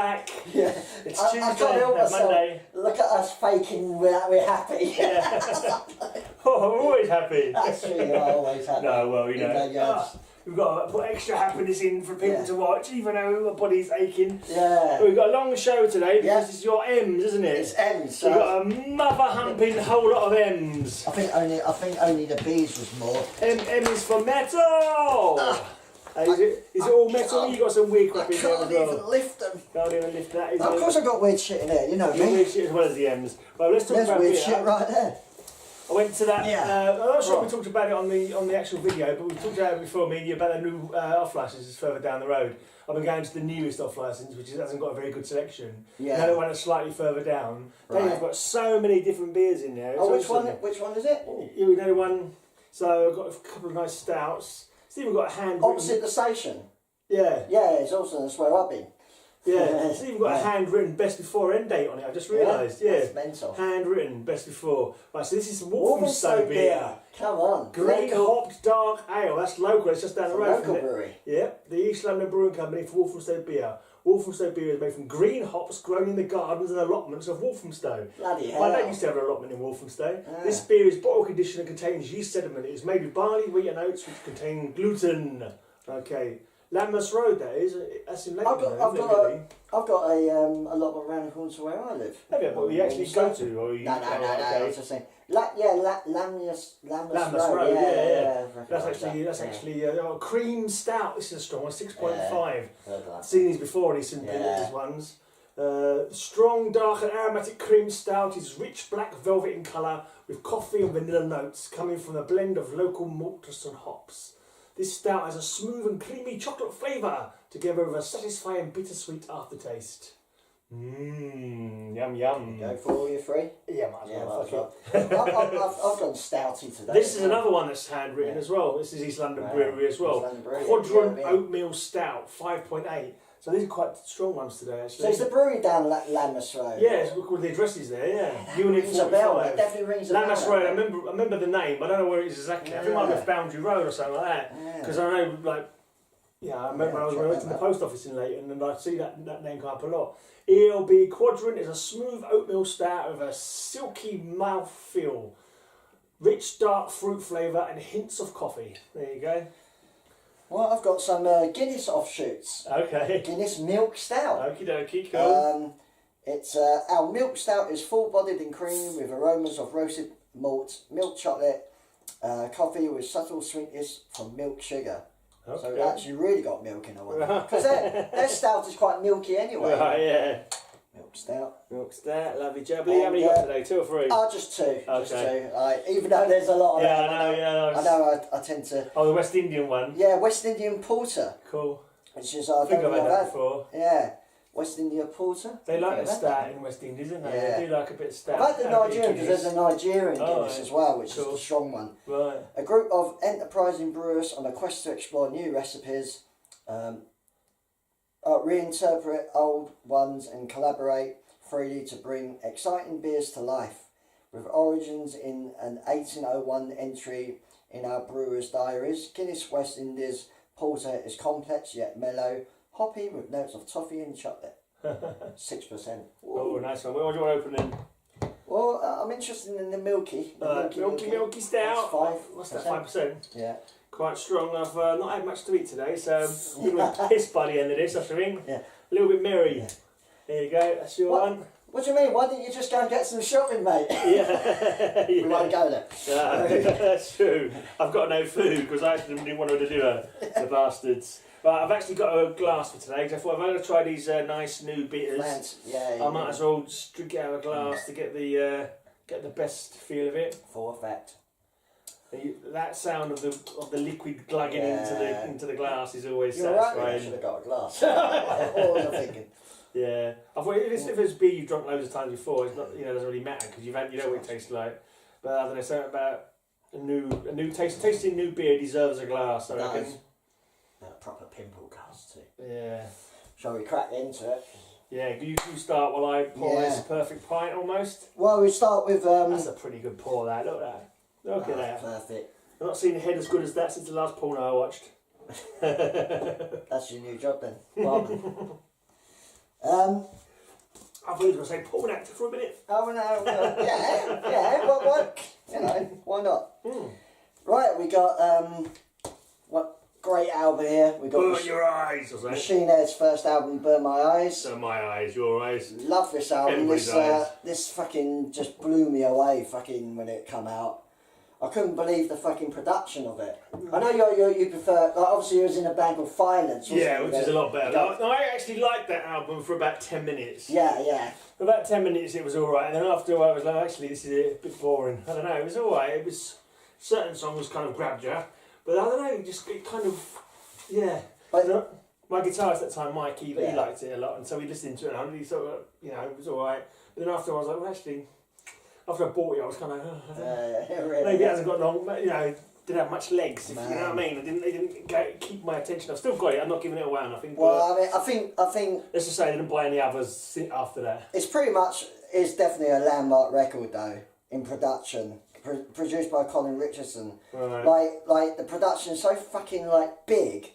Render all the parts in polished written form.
back. Yeah. It's I Tuesday, can't help myself. Monday. Look at us faking we're happy. Yeah. Oh, I'm always happy. That's true, you're always happy. No, well, you know. We've got to put extra happiness in for people to watch, even though our body's aching. Yeah. But we've got a long show today because it's your M's, isn't it? It's M's. So we've got a mother humping whole lot of M's. I think only the B's was more. M is for metal. Is it all metal? You got some weird crap in there as well. I can't even lift them. Can't even lift that. Of course, I got weird shit in there. You know me. Weird shit as well as the M's. Well, let's talk There's about weird beer. shit right there. I went to that. Yeah. I'm not sure if we talked about it on the actual video, but we talked about it before, me and you, about the new off licences further down the road. I've been going to the newest off licence, which hasn't got a very good selection. Yeah. The other one that's slightly further down. Right. They've got so many different beers in there. Oh, which one is it? You know one. So I've got a couple of nice stouts. It's even got a hand. Opposite the station. Yeah. Yeah, it's also that's where I've been. Yeah, it's even got a handwritten best before end date on it. I just realised. Yeah, that's mental. Handwritten best before. Right, so this is Walthamstow beer. Come on, green hopped dark ale. That's local. It's just down the road from it. Local brewery. Yeah, the East London Brewing Company for Walthamstow beer. Walthamstow beer is made from green hops grown in the gardens and allotments of Walthamstow. Bloody hell. My dad used to have an allotment in Walthamstow. Yeah. This beer is bottle conditioned and contains yeast sediment. It is made with barley, wheat and oats which contain gluten. Okay. Lammas Road, that is. That's in Leighton, I've got a allotment around the corner to where I live. Have you? What you actually go to? Or you no. I was just saying. Lammas Road. Yeah. That's actually cream stout. This is a strong one, 6.5. I've seen these before, these simple ones. Strong, dark and aromatic cream stout is rich black velvet in colour with coffee and vanilla notes coming from a blend of local malts and hops. This stout has a smooth and creamy chocolate flavour, together with a satisfying bittersweet aftertaste. Yum yum. Go for all your free? Yeah, might as well. I've gone stouty today. This is another one that's handwritten as well. This is East London Brewery as well. Quadrant Oatmeal Stout, 5.8. So these are quite strong ones today, actually. So it's the brewery down Lammas Road? Yeah, it's called the address is there, yeah. Unit 45. It definitely rings a bell. Lammas Road, I remember the name, I don't know where it is exactly. I think it might be Boundary Road or something like that. Because I know, I remember when I went to the post office in Leighton and I see that name come up a lot. ELB Quadrant is a smooth oatmeal stout with a silky mouthfeel, rich dark fruit flavour and hints of coffee. There you go. Well, I've got some Guinness offshoots. Okay. Guinness Milk Stout. Okie dokie, cool. It's our milk stout is full-bodied and creamy with aromas of roasted malt, milk chocolate, coffee with subtle sweetness from milk sugar. Okay. So it actually really got milk in a way. Because their stout is quite milky anyway. Right, yeah. Milk stout. Milk stout, lovely jubbly. How many you got today? 2 or 3? Oh, just 2. Okay. Just 2. Even though there's a lot of them. I know I tend to... Oh, the West Indian one? Yeah, West Indian Porter. Cool. Which is, I think I've had that before. Yeah. West India Porter. They like a stout in West Indies, don't they? Yeah. They do like a bit of stout. I've had the Nigerian, because there's a Nigerian Guinness as well, which is the strong one. Right. A group of enterprising brewers on a quest to explore new recipes, reinterpret old ones and collaborate freely to bring exciting beers to life. With origins in an 1801 entry in our brewer's diaries, Guinness West Indies Porter is complex yet mellow, hoppy with notes of toffee and chocolate. 6%. Oh, nice one. What do you want to open then? Well, I'm interested in the milky. Milky stout. That's 5. What's that, 5%? Yeah. Quite strong. I've not had much to eat today, so I'm going to be pissed by the end of this, I think. Yeah. A little bit merry. Yeah. There you go, that's your one. What do you mean? Why didn't you just go and get some shopping, mate? Yeah. We won't go there. That's true. I've got no food because I actually didn't want her to do it, the bastards. But I've actually got a glass for today because I thought if I'm going to try these nice new bitters, I might as well just drink it out of a glass to get the best feel of it. For effect. That sound of the liquid glugging into the glass is always You're satisfying. Right, I should have got a glass. What was I thinking? Yeah, I thought if it's beer you've drunk loads of times before, it's not, it doesn't really matter because you know what it tastes like. But I don't know, something about a new tasting new beer deserves a glass. I reckon. A proper pimple glass too. Yeah. Shall we crack into it? Yeah, you start while I pour this perfect pint almost. Well, we start with. That's a pretty good pour. That look at that. Look at that. Perfect. I've not seen a head as good as that since the last porno I watched. That's your new job then. Barman. I thought you were going to say porn actor for a minute. Oh no, yeah. What? You know, why not? Mm. Right, we got what great album here. We got Burn Your Eyes, or something. Machine Head's first album, Burn My Eyes. So my eyes, your eyes. Love this album. Everybody's eyes. This fucking just blew me away. Fucking when it come out, I couldn't believe the fucking production of it. I know you prefer. Like, obviously, you was in a band called Violence. Yeah, which is a lot better. I actually liked that album for about 10 minutes. Yeah. For about 10 minutes it was alright, and then after a while I was like, actually this is a bit boring. I don't know, it was alright. It was, certain songs kind of grabbed you, but I don't know, it kind of, yeah. But my guitarist at the time, Mike, he liked it a lot, and so we listened to it and he sort of, you know, it was alright. But then after I was like, well actually, after I bought it I was kind of, really, maybe it hasn't got long, you know, didn't have much legs, if you know what I mean. They didn't keep my attention. I've still got it. I'm not giving it away or nothing. Well, I think. Let's just say I didn't buy any others after that. It's pretty much. It's definitely a landmark record though in production. Produced by Colin Richardson. Right. Like the production is so fucking like big.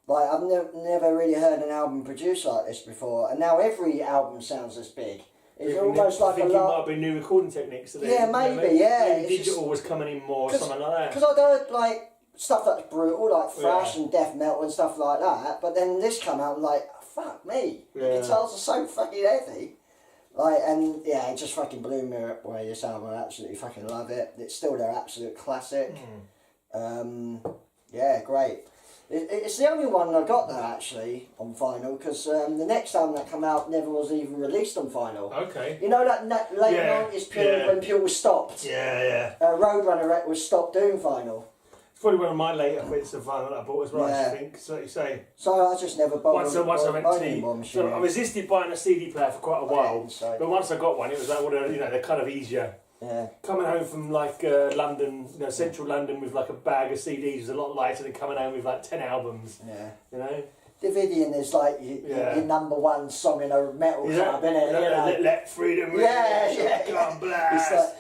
Like I've never really heard an album produced like this before, and now every album sounds this big. It's almost like I think it might have been new recording techniques. Yeah, maybe. Maybe digital was coming in more, or something like that. Because I'd heard like stuff that's brutal, like thrash and death metal and stuff like that. But then this come out and like, fuck me, the guitars are so fucking heavy. Like, and yeah, it just fucking blew me away. This album, I absolutely fucking love it. It's still their absolute classic. Yeah, great. It's the only one I got though actually on vinyl because the next album that came out never was even released on vinyl. Okay. You know that late 90s Pure when Pure was stopped? Yeah. Roadrunner was stopped doing vinyl. It's probably one of my later bits of vinyl that I bought as well, I think. So you say. So I just never bought Once I went to so I resisted buying a CD player for quite a while, but once I got one, it was like, you know, they're kind of easier. Yeah. Coming home from like London, you know, central London with like a bag of CDs was a lot lighter than coming home with like 10 albums. Yeah. You know? Davidian is like your number one song in a metal club, isn't it? Let freedom ring. God blast. It's like,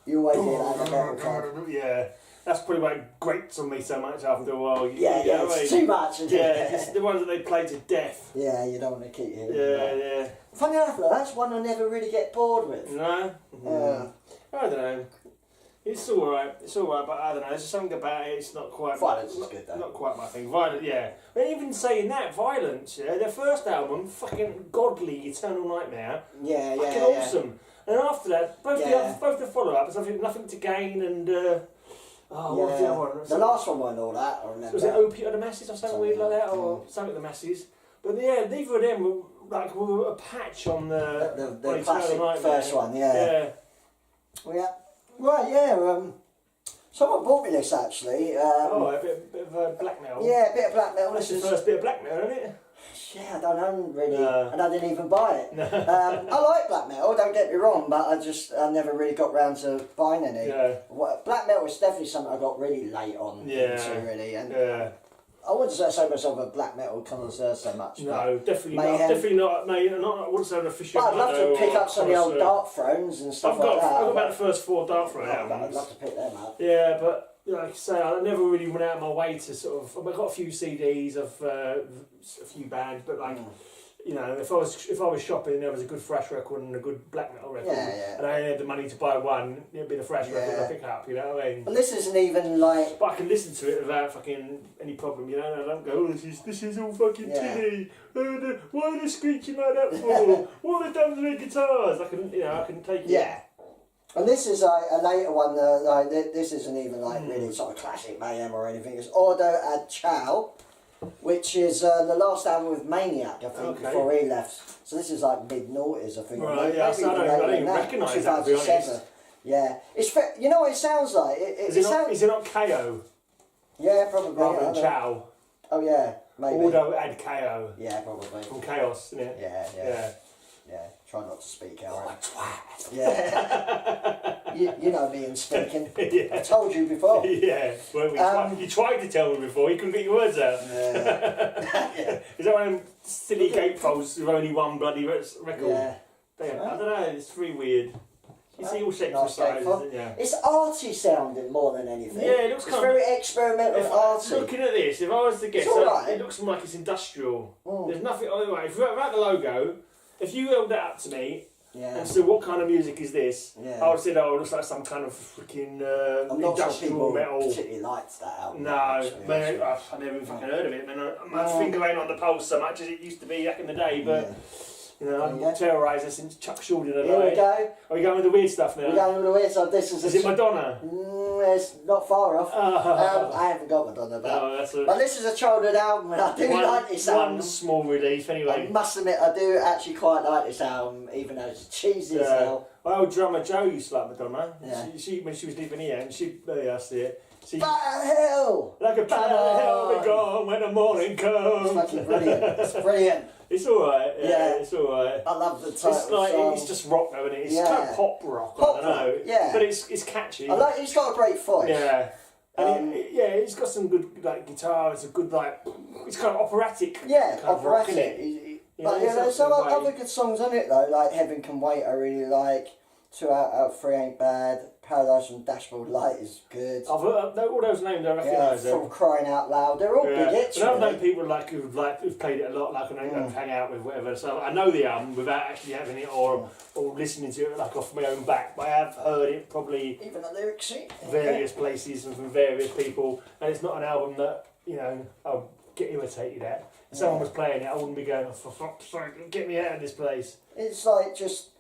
you always hear that in a metal club. Yeah. That's probably why it grates on me so much after a while. It's too much. It's the ones that they play to death. Yeah, you don't want to keep hearing Yeah. Funny enough, that's one I never really get bored with. No? I don't know. It's alright, but I don't know, there's just something about it, it's not quite... Violence is good though. Not quite my thing. Violence, yeah. But even saying that, Violence, their first album, fucking godly, Eternal Nightmare, fucking awesome. And after that, both the follow-ups, Nothing to Gain and... what was the other one? The last one wasn't all that, I remember. Was it Opiate of the Masses or something weird like that, or something of the Masses? But yeah, neither of them were a patch on the classic first one, Yeah. Someone bought me this actually. A bit of black metal. Yeah, a bit of black metal. That's the first bit of black metal, isn't it? Yeah, I don't know really, and I didn't even buy it. I like black metal, don't get me wrong, but I never really got round to buying any. Black metal is definitely something I got really late on into, really. And I wouldn't say myself a black metal connoisseur so much. No, definitely not. Definitely not. No, I wouldn't say an official. But I'd love to pick up some of the old Dark Thrones and stuff like that. I've got about the first 4 Dark Throne albums. I'd love to pick them up. Yeah, but like I say, I never really went out of my way to sort of. I've got a few CDs of a few bands, but like. You know, if I was shopping and there was a good thrash record and a good black metal record, and I only had the money to buy one, it'd be the thrash record I pick up, you know what I mean? But this isn't even like... But I can listen to it without fucking any problem, you know, and I don't go, oh, this is all fucking tinny, why are they screeching like that for? What have they done to their guitars? I can take it. Yeah. And this is a later one, this isn't even like really sort of classic Mayhem or anything, it's Ordo Ad Chao, which is the last album with Maniac, I think, before he left. So this is like mid-noughties, I think. Right, so I don't even recognise that, to be honest. Yeah. You know what it sounds like? Is it not KO? Yeah, probably. Rather than Chow? Oh, yeah, maybe. Ordo Ad KO. Yeah, probably. From Chaos, isn't it? Yeah. Try not to speak out. Oh, twat. Yeah. you know me and speaking. I told you before. Yeah. Well, you tried to tell me before. You couldn't get your words out. Is that one of them silly gatefolds with only one bloody record? Yeah. Damn, I don't know. It's really weird. You see all shapes and sizes, isn't it? It's arty sounding more than anything. Yeah, it looks it's very experimental and arty. Looking at this, if I was to guess, it looks like it's industrial. There's nothing. If you're at the logo. if you held that up to me Yeah. and said, what kind of music is this? Yeah. I would have said, oh, it looks like some kind of freaking I'm not sure industrial people metal. particularly liked that album. No, actually, man, actually. I've never even fucking heard of it. Man, my finger ain't on the pulse so much as it used to be back in the day, but you know, I've terrorised her since Chuck Shorty the Here we go. Are we going with the weird stuff now? We're going with the weird stuff. This is it Madonna? It's not far off. I haven't got Madonna, but this is a childhood album, and I do like this album. One small relief, anyway. I must admit, I do actually quite like this album, even though it's cheesy as hell. My old drummer Joe used to like Madonna. Yeah. She when she was living here, and I see it. Bat hell! Like a bat out of hell, we're gone when the morning comes. It's fucking brilliant. It's brilliant. It's alright, it's alright. I love the title It's like song. it's just rock though, isn't it? It's kind of pop rock, I don't know. Yeah. But it's catchy. I like. He's got a great voice. Yeah. And it's got some good like guitar. It's a good like. It's kind of operatic. Yeah, kind of rock, operatic. But there's some other good songs on it though, like Heaven Can Wait. I really like. 2 out of 3 ain't bad. Paradise from Dashboard Light is good. I've heard all those names. I recognise them. From Crying Out Loud, they're all big hits. But I've known people who've played it a lot, like and hang out with whatever. So I know the album without actually having it or listening to it like off my own back. But I have heard it probably even the lyrics, various places and from various people. And it's not an album that I'll get irritated at. If someone was playing it, I wouldn't be going, oh, for fuck's sake, get me out of this place. It's like just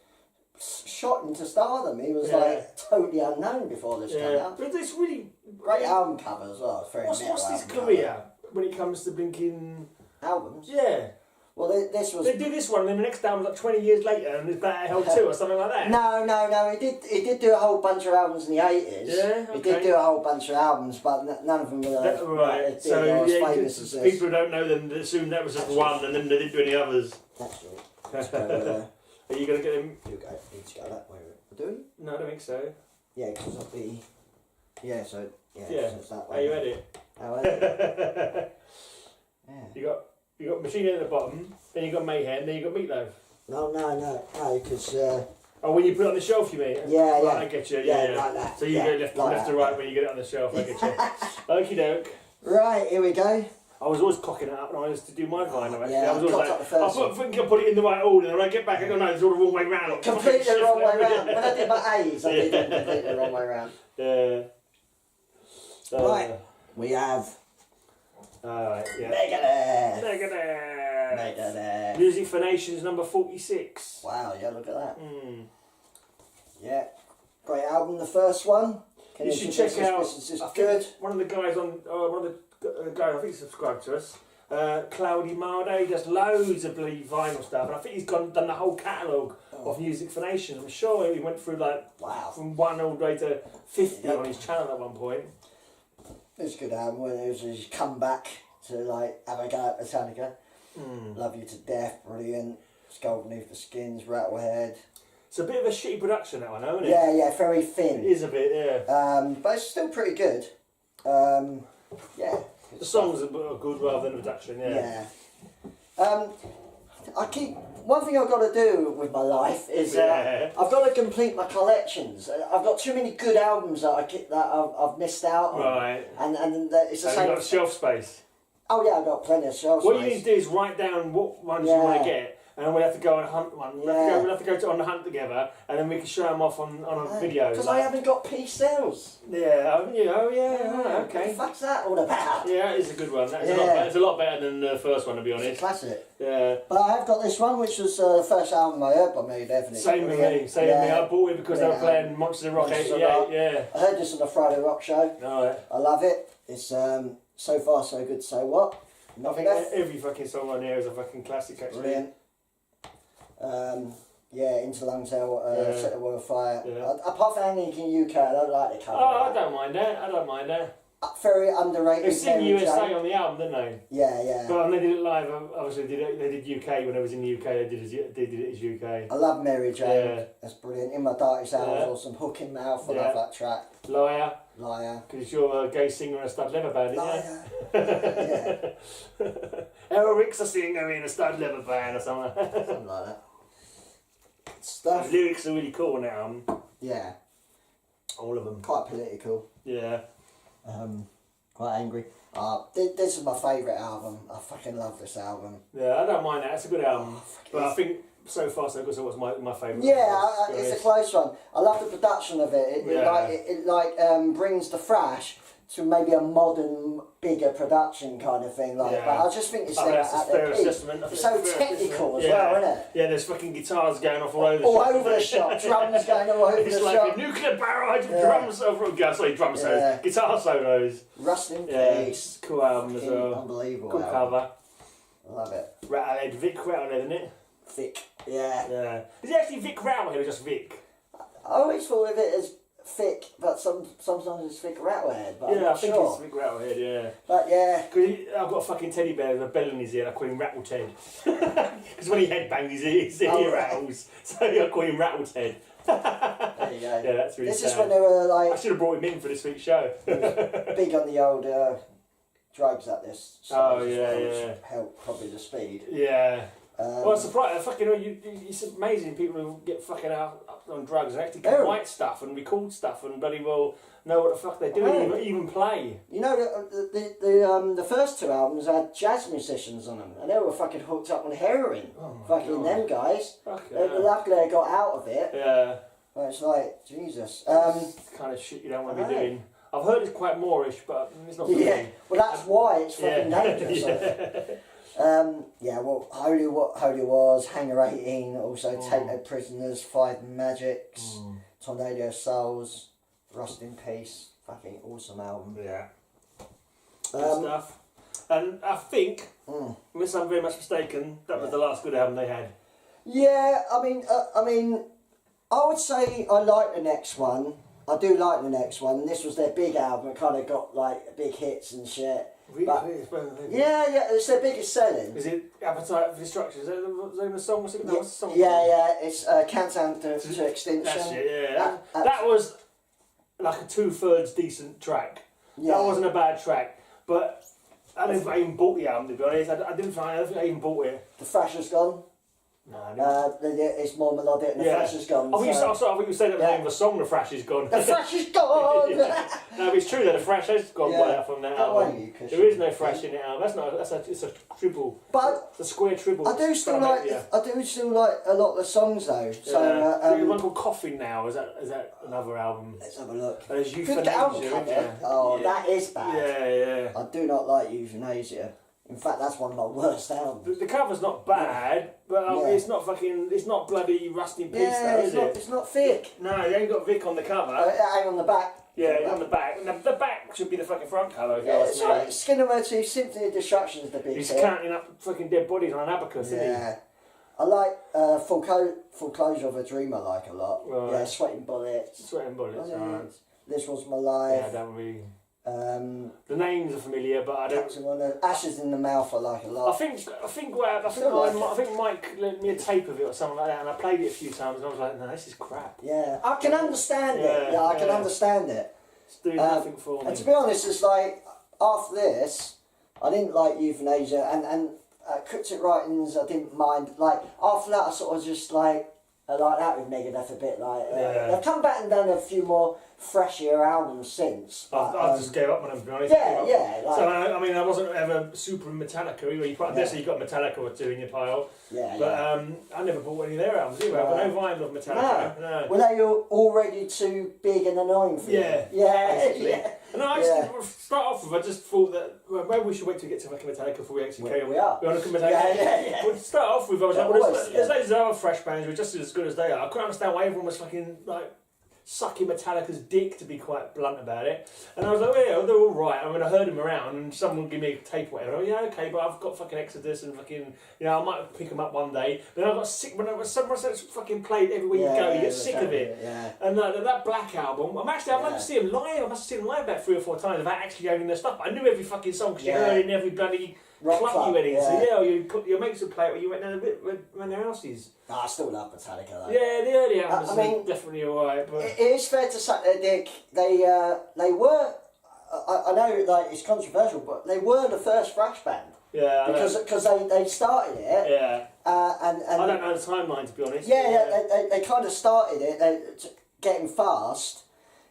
shot into stardom. He was like totally unknown before this came out. But it's really great album cover as well. What's his career when it comes to blinking albums? Yeah. Well, this was. They do this one, and then the next album's like 20 years later, and it's Bat Hell 2 or something like that. No. He did do a whole bunch of albums in the 80s. Yeah. Okay. He did do a whole bunch of albums, but none of them were right. So people who don't know them assume that was just one, and then they didn't do any others. That's right. Are you going to get him? You go. Need to go that way. Do we? No, I don't think so. Yeah, because of the. Yeah, so. Yeah. So it's that way. Are you ready? How is it? Yeah. You got Machine Head at the bottom, then you got Mayhem, then you got Meatloaf. No, because. Oh, when you put it on the shelf, you mean? Yeah, right, I get you. Yeah, like that. So you go left to right when you get it on the shelf. I get you. Okie doke. Right, here we go. I was always cocking it up when I used to do my vinyl. Actually, Yeah, I was always like, I think I put it in the right order, and when I get back, I go, no, it's all the wrong way round. Completely the wrong way round. When I did my A's, I did it completely the wrong way round. Yeah. Right, we have. Yeah. Megadeth. Music for Nations number 46. Wow, yeah, look at that. Yeah. Great album, the first one. You should check out. This is good. One of the guys I think he subscribed to us. Cloudy Marday, he does loads of bloody vinyl stuff, and I think he's done the whole catalogue of Music for Nations. I'm sure he went through from 1 all the way to 50 on his channel at one point. It's a good album when it was his comeback to have a go at Metallica. Love You to Death, brilliant. Skull Beneath the Skins, Rattlehead. It's a bit of a shitty production, that one, isn't it? Yeah, very thin. It is a bit, yeah. But it's still pretty good. Yeah. The songs are good rather than the production, yeah. One thing I've got to do with my life is I've got to complete my collections. I've got too many good albums that I've missed out on. Right. And it's the same. You've got shelf space. Oh yeah, I've got plenty of shelf space. What you need to do is write down what ones you want to get. And then we'll have to go and hunt one. We'll have to go on the hunt together, and then we can show them off on a video. Because I haven't got P-Cells. Yeah, haven't you? Oh yeah, okay. What the fuck's that all about? Yeah, it's a good one. It's a lot better than the first one, to be honest. It's a classic. Yeah. But I have got this one, which was the first album I heard by me, definitely. Same with me. I bought it because they were playing Monsters of Rock 88. Yeah. I heard this on the Friday Rock show. Alright. I love it. It's So Far So Good, So What. I think every fucking song on here is a fucking classic, actually. Brilliant. Into Lungs Hell, Set the World Afire. Yeah. Apart from anything in UK, I don't like the cover. Oh, I don't mind that. Very underrated. They sing USA on the album, didn't they? Yeah. But when they did it live, obviously they did UK when I was in the UK. They did it as UK. I love Mary Jane. Yeah. That's brilliant. In My Darkest Hours, awesome. Hook in Mouth. I love that track. Liar. Because you're a gay singer in a stud leather band, Liar. Yeah. Eric's a singer in a stud leather band or something. Something like that. Stuff. The lyrics are really cool on that album. Yeah. All of them. Quite political. Yeah. Quite angry. This is my favourite album. I fucking love this album. Yeah, I don't mind that. It's a good album. But I think So Far So Good was my favourite. Yeah, it's a close one. I love the production of it. It brings the thrash to maybe a modern, bigger production kind of thing. But I just think it's at their peak. It's so technical as well, isn't it? Yeah, there's fucking guitars going off all over the shop. All over the shop, drums going all over the shop. It's like a nuclear barrage of drums drum solos, guitar solos. Rust in Peace. It's a cool album as well. Unbelievable. Good cover. I love it. Rattlehead, Vic Rattlehead, isn't it? Vic, yeah. Is it actually Vic Rattlehead or just Vic? I always thought of it as Vic, but sometimes it's Vic Rattlehead. But I'm not I think sure. it's Vic Rattlehead, yeah. But yeah. Because I've got a fucking teddy bear with a bell in his ear, I call him Rattle Ted. Because when he headbangs, his ear rattles. So I call him Rattle Ted. There you go. Yeah, that's really This sad. is when they were like... I should have brought him in for this week's show. big on the old drugs at this stage. Oh, yeah. Help probably the speed. Yeah. Well, it's surprising. It's amazing people who get fucking up on drugs and actually can write stuff and record stuff and bloody well know what the fuck they're doing, even play. You know, the first two albums had jazz musicians on them and they were fucking hooked up on heroin. Them guys. Luckily they got out of it. Yeah. But it's like, Jesus. It's the kind of shit you don't want to be doing. I've heard it's quite Moorish, but it's not. Yeah, well that's why it's fucking dangerous. Holy Wars, Hangar 18, also Take No Prisoners, Five Magics, Tornado Souls, Rust in Peace. Fucking awesome album. Yeah. Good stuff. And I think, unless I'm very much mistaken, that was the last good album they had. Yeah, I mean, I would say I like the next one. I do like the next one. This was their big album. It kind of got like big hits and shit. But, it's their biggest selling. Is it Appetite for Destruction? Is that the song? What's the song? Yeah, it's Countdown to Extinction. That's it, yeah. That was like a 2/3 decent track. Yeah. That wasn't a bad track, but I don't think I even bought the album, to be honest. I don't think I even bought it. The Thrasher's Gone. No, it's more melodic and the Thrash is gone. I think you said that was the name of the song, The Thrash is Gone. The Thrash is gone! No, but it's true that the Thrash has gone way out from that album. There is no Thrash in it. It's a triple. But it's a square triple. I do still like a lot of the songs though. So there's one called Coffin Now. Is that another album? Let's have a look. There's Euthanasia. That is bad. Yeah. I do not like Euthanasia. In fact, that's one of my worst albums. The cover's not bad, but it's not bloody Rust in Peace though, is it? It's not Vic. No, you ain't got Vic on the cover. It ain't on the back. Yeah, on the back. The back should be the fucking front cover. It's right. Skinner Motif, Symphony of Destruction is the big He's counting up fucking dead bodies on an abacus, isn't he? I like Full Closure of a Dream, I like a lot. Right. Yeah, Sweating Bullets. Right. This Was My Life. Yeah, I don't really... the names are familiar, but I don't. Ashes in the Mouth, I like a lot. I think Mike lent me a tape of it or something like that, and I played it a few times, and I was like, no, this is crap. Yeah, I can understand it. I can understand it. It's doing nothing for me. And to be honest, it's like after this, I didn't like Euthanasia, and Cryptic Writings, I didn't mind. Like after that, I sort of just like. I like that with Megadeth a bit. They've come back and done a few more fresher albums since. I just gave up on them, to be honest. I wasn't ever super Metallica either. You got Metallica or two in your pile. I never bought any of their albums either. I have no vibe of Metallica. No. Were they already too big and annoying for you? Yeah. And start off with, I just thought that maybe we should wait till we get to Metallica before we actually carry on. We are. We're on a Metallica. We'll start off with, I was like, there's loads of other fresh bands who are just as good as they are. I couldn't understand why everyone was fucking like sucking Metallica's dick, to be quite blunt about it. And I was like, they're all right. I mean, I heard them around, and someone would give me a tape or whatever. Okay, but I've got fucking Exodus and fucking, I might pick them up one day. Then I got sick when someone said fucking played everywhere you go. You get sick of it. Yeah. And that Black album, I've never seen them live. I must have seen them live about 3 or 4 times without actually owning their stuff. But I knew every fucking song because you heard it in every bloody club you went in. So your mates would play it when you went down a bit when their houses. I still love Metallica though. Yeah, the early albums are definitely alright. But it is fair to suck their dick. They were. I know like it's controversial, but they were the first thrash band. Yeah, because they started it. Yeah. And I don't know the timeline, to be honest. They kind of started it. Getting fast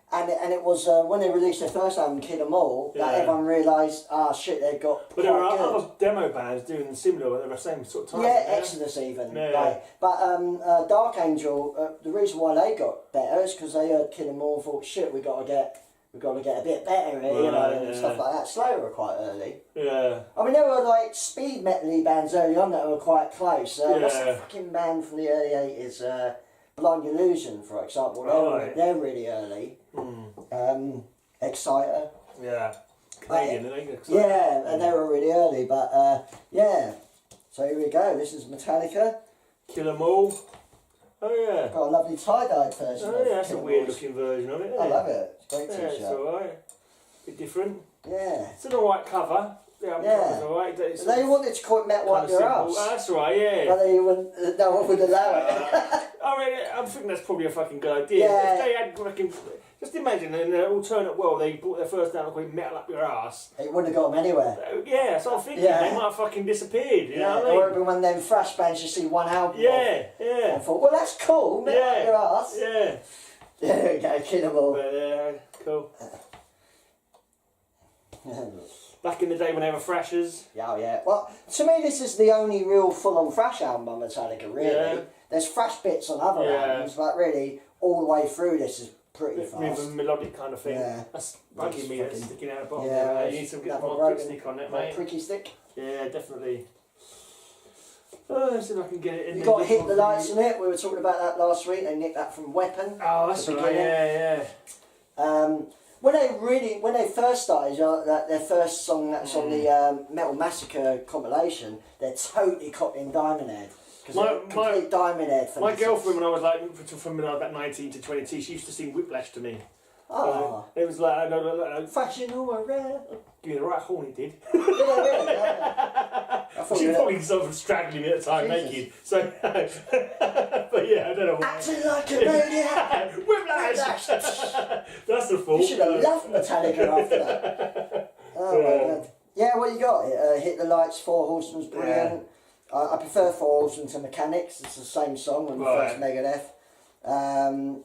And it was when they released their first album, Kill 'Em All, that Yeah. everyone realised, shit, they got But there quite are good. other demo bands doing similar, they're the same sort of time. Yeah, Exodus even. Yeah. Like, but Dark Angel, the reason why they got better is because they heard Kill 'Em All and thought, shit, we got to get a bit better here, you know, and stuff like that. Slayer were quite early. Yeah. I mean, there were like speed metal-y bands early on that were quite close. What's that fucking band from the early 80s? Blind Illusion, for example. They're really early. Exciter. Yeah. Canadian, aren't they? Yeah, and they were really early, but yeah. So here we go. This is Metallica. Kill 'Em All. Oh yeah. Got a lovely tie-dyed version. Oh yeah, that's a Kill 'Em weird All. looking version of it. I love it. It's a great Yeah, t-shirt. it's alright. Bit different. Yeah. It's an alright cover. Yeah, Yeah. it's alright. They wanted to call it Met Wipe Your Ass. That's right, yeah. But they wouldn't, no one would allow it. I mean, I'm thinking that's probably a fucking good idea. Yeah. If they had fucking, just imagine in an alternate world they brought their first down called Metal Up Your Ass. It wouldn't have got them anywhere. Yeah, that's what I'm thinking. Yeah. They might have fucking disappeared. You know what I It mean? would have been one of them thrash bands you see one album Yeah, of. yeah. I thought, well, that's cool. Met Wipe Your Ass. Yeah. There we go, Kill 'Em All. But, cool. Back in the day when they were thrashers. Yeah, yeah. Well, to me, this is the only real full-on thrash album by Metallica, really. Yeah. There's thrash bits on other albums, but really, all the way through this is pretty With fast. a melodic kind of thing. Yeah. That's bugging me. That's fucking- sticking out the bottom. Yeah, there. You need to get another more prick broken- stick on it, more mate. pricky stick. Yeah, definitely. Let's see if I can get it in. You got Hit the Lights in it. We were talking about that last week. They nicked that from Weapon. Oh, that's the right. beginning. Yeah, yeah. When they first started, their first song that's on the Metal Massacre compilation, they're totally copying Diamond Head. Because complete Diamond Head. My girlfriend, when I was like from about 19 to 22, she used to sing Whiplash to me. Oh. It was like, no, Fashion all around. give me the right horn, it did. Yeah. I thought She you were probably sort of straggling me at the time, Jesus. naked. So, but yeah, I don't know why. acting like a maniac. Whiplash! That's the fault. You should have loved Metallica after that. Oh my god. Yeah, what you got? Hit the Lights, Four Horsemen's brilliant. I prefer Four Horsemen to Mechanics. It's the same song on the first Megadeth.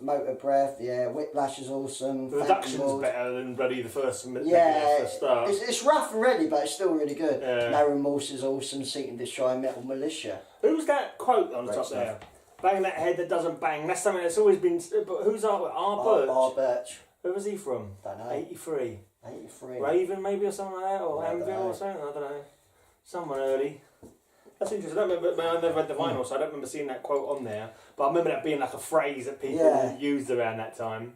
Motor Breath, yeah. Whiplash is awesome. The reduction's better than bloody the first Yeah, it's rough and ready, but it's still really good. Yeah. No Remorse is awesome. Seek and Destroy, Metal Militia. Who's that quote on the Great top stuff. there? Bang that head that doesn't bang. That's something that's always been. But who's R. Birch? R. Birch. Where was he from? Don't know. 83. 83. Raven maybe or something like that, or I don't Anvil know. or something. I don't know. Someone early. That's interesting. I don't remember. I never read the vinyl, so I don't remember seeing that quote on there. But I remember that being like a phrase that people used around that time.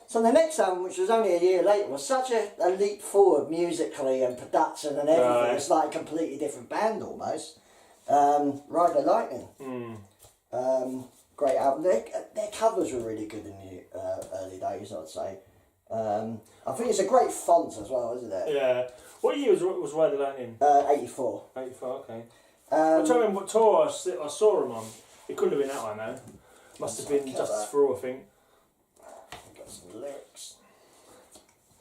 So the next album, which was only a year later, was such a leap forward musically and production and everything. Right. It's like a completely different band almost. Ride the Lightning. Great album. Their covers were really good in the early days, I'd say. I think it's a great font as well, isn't it? Yeah. What year was Ride the Lightning? 84. 84, okay. I'm trying to remember what tour I saw him on. It couldn't have been that one, though. Must have been Justice for All, I think. I've got some lyrics.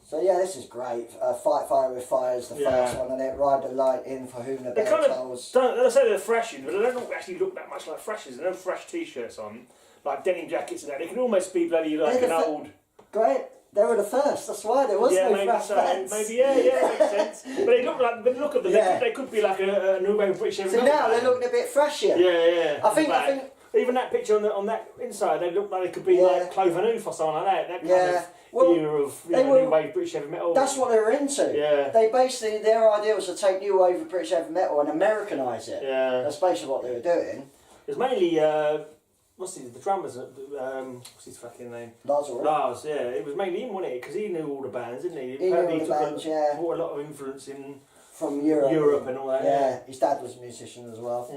So yeah, this is great. Fight Fire with Fire is the first one, and it Ride the Lightning, For Whom the They Bell kind Tolls. of don't. They say they're thrashing, but they don't actually look that much like thrashers. They don't have thrash t-shirts on, like denim jackets and that. They can almost be bloody like an old. Great. They were the first. That's why there was no maybe thrash so. bands. Maybe makes sense. But they look like, but look at them. They could be like a new wave British heavy So metal now band. they're looking a bit fresher. Yeah. I think even that picture on that inside, they look like they could be like Cloven Hoof or something like that. That kind of era of new wave British heavy metal. That's what they were into. Yeah. They basically, their idea was to take new wave of British heavy metal and Americanise it. Yeah. That's basically what they were doing. It was mainly the drummers? What's his fucking name? Lars. Yeah. It was mainly him, wasn't it? Because he knew all the bands, didn't he? He knew all the bands, brought a lot of influence in from Europe and all that. Yeah, his dad was a musician as well.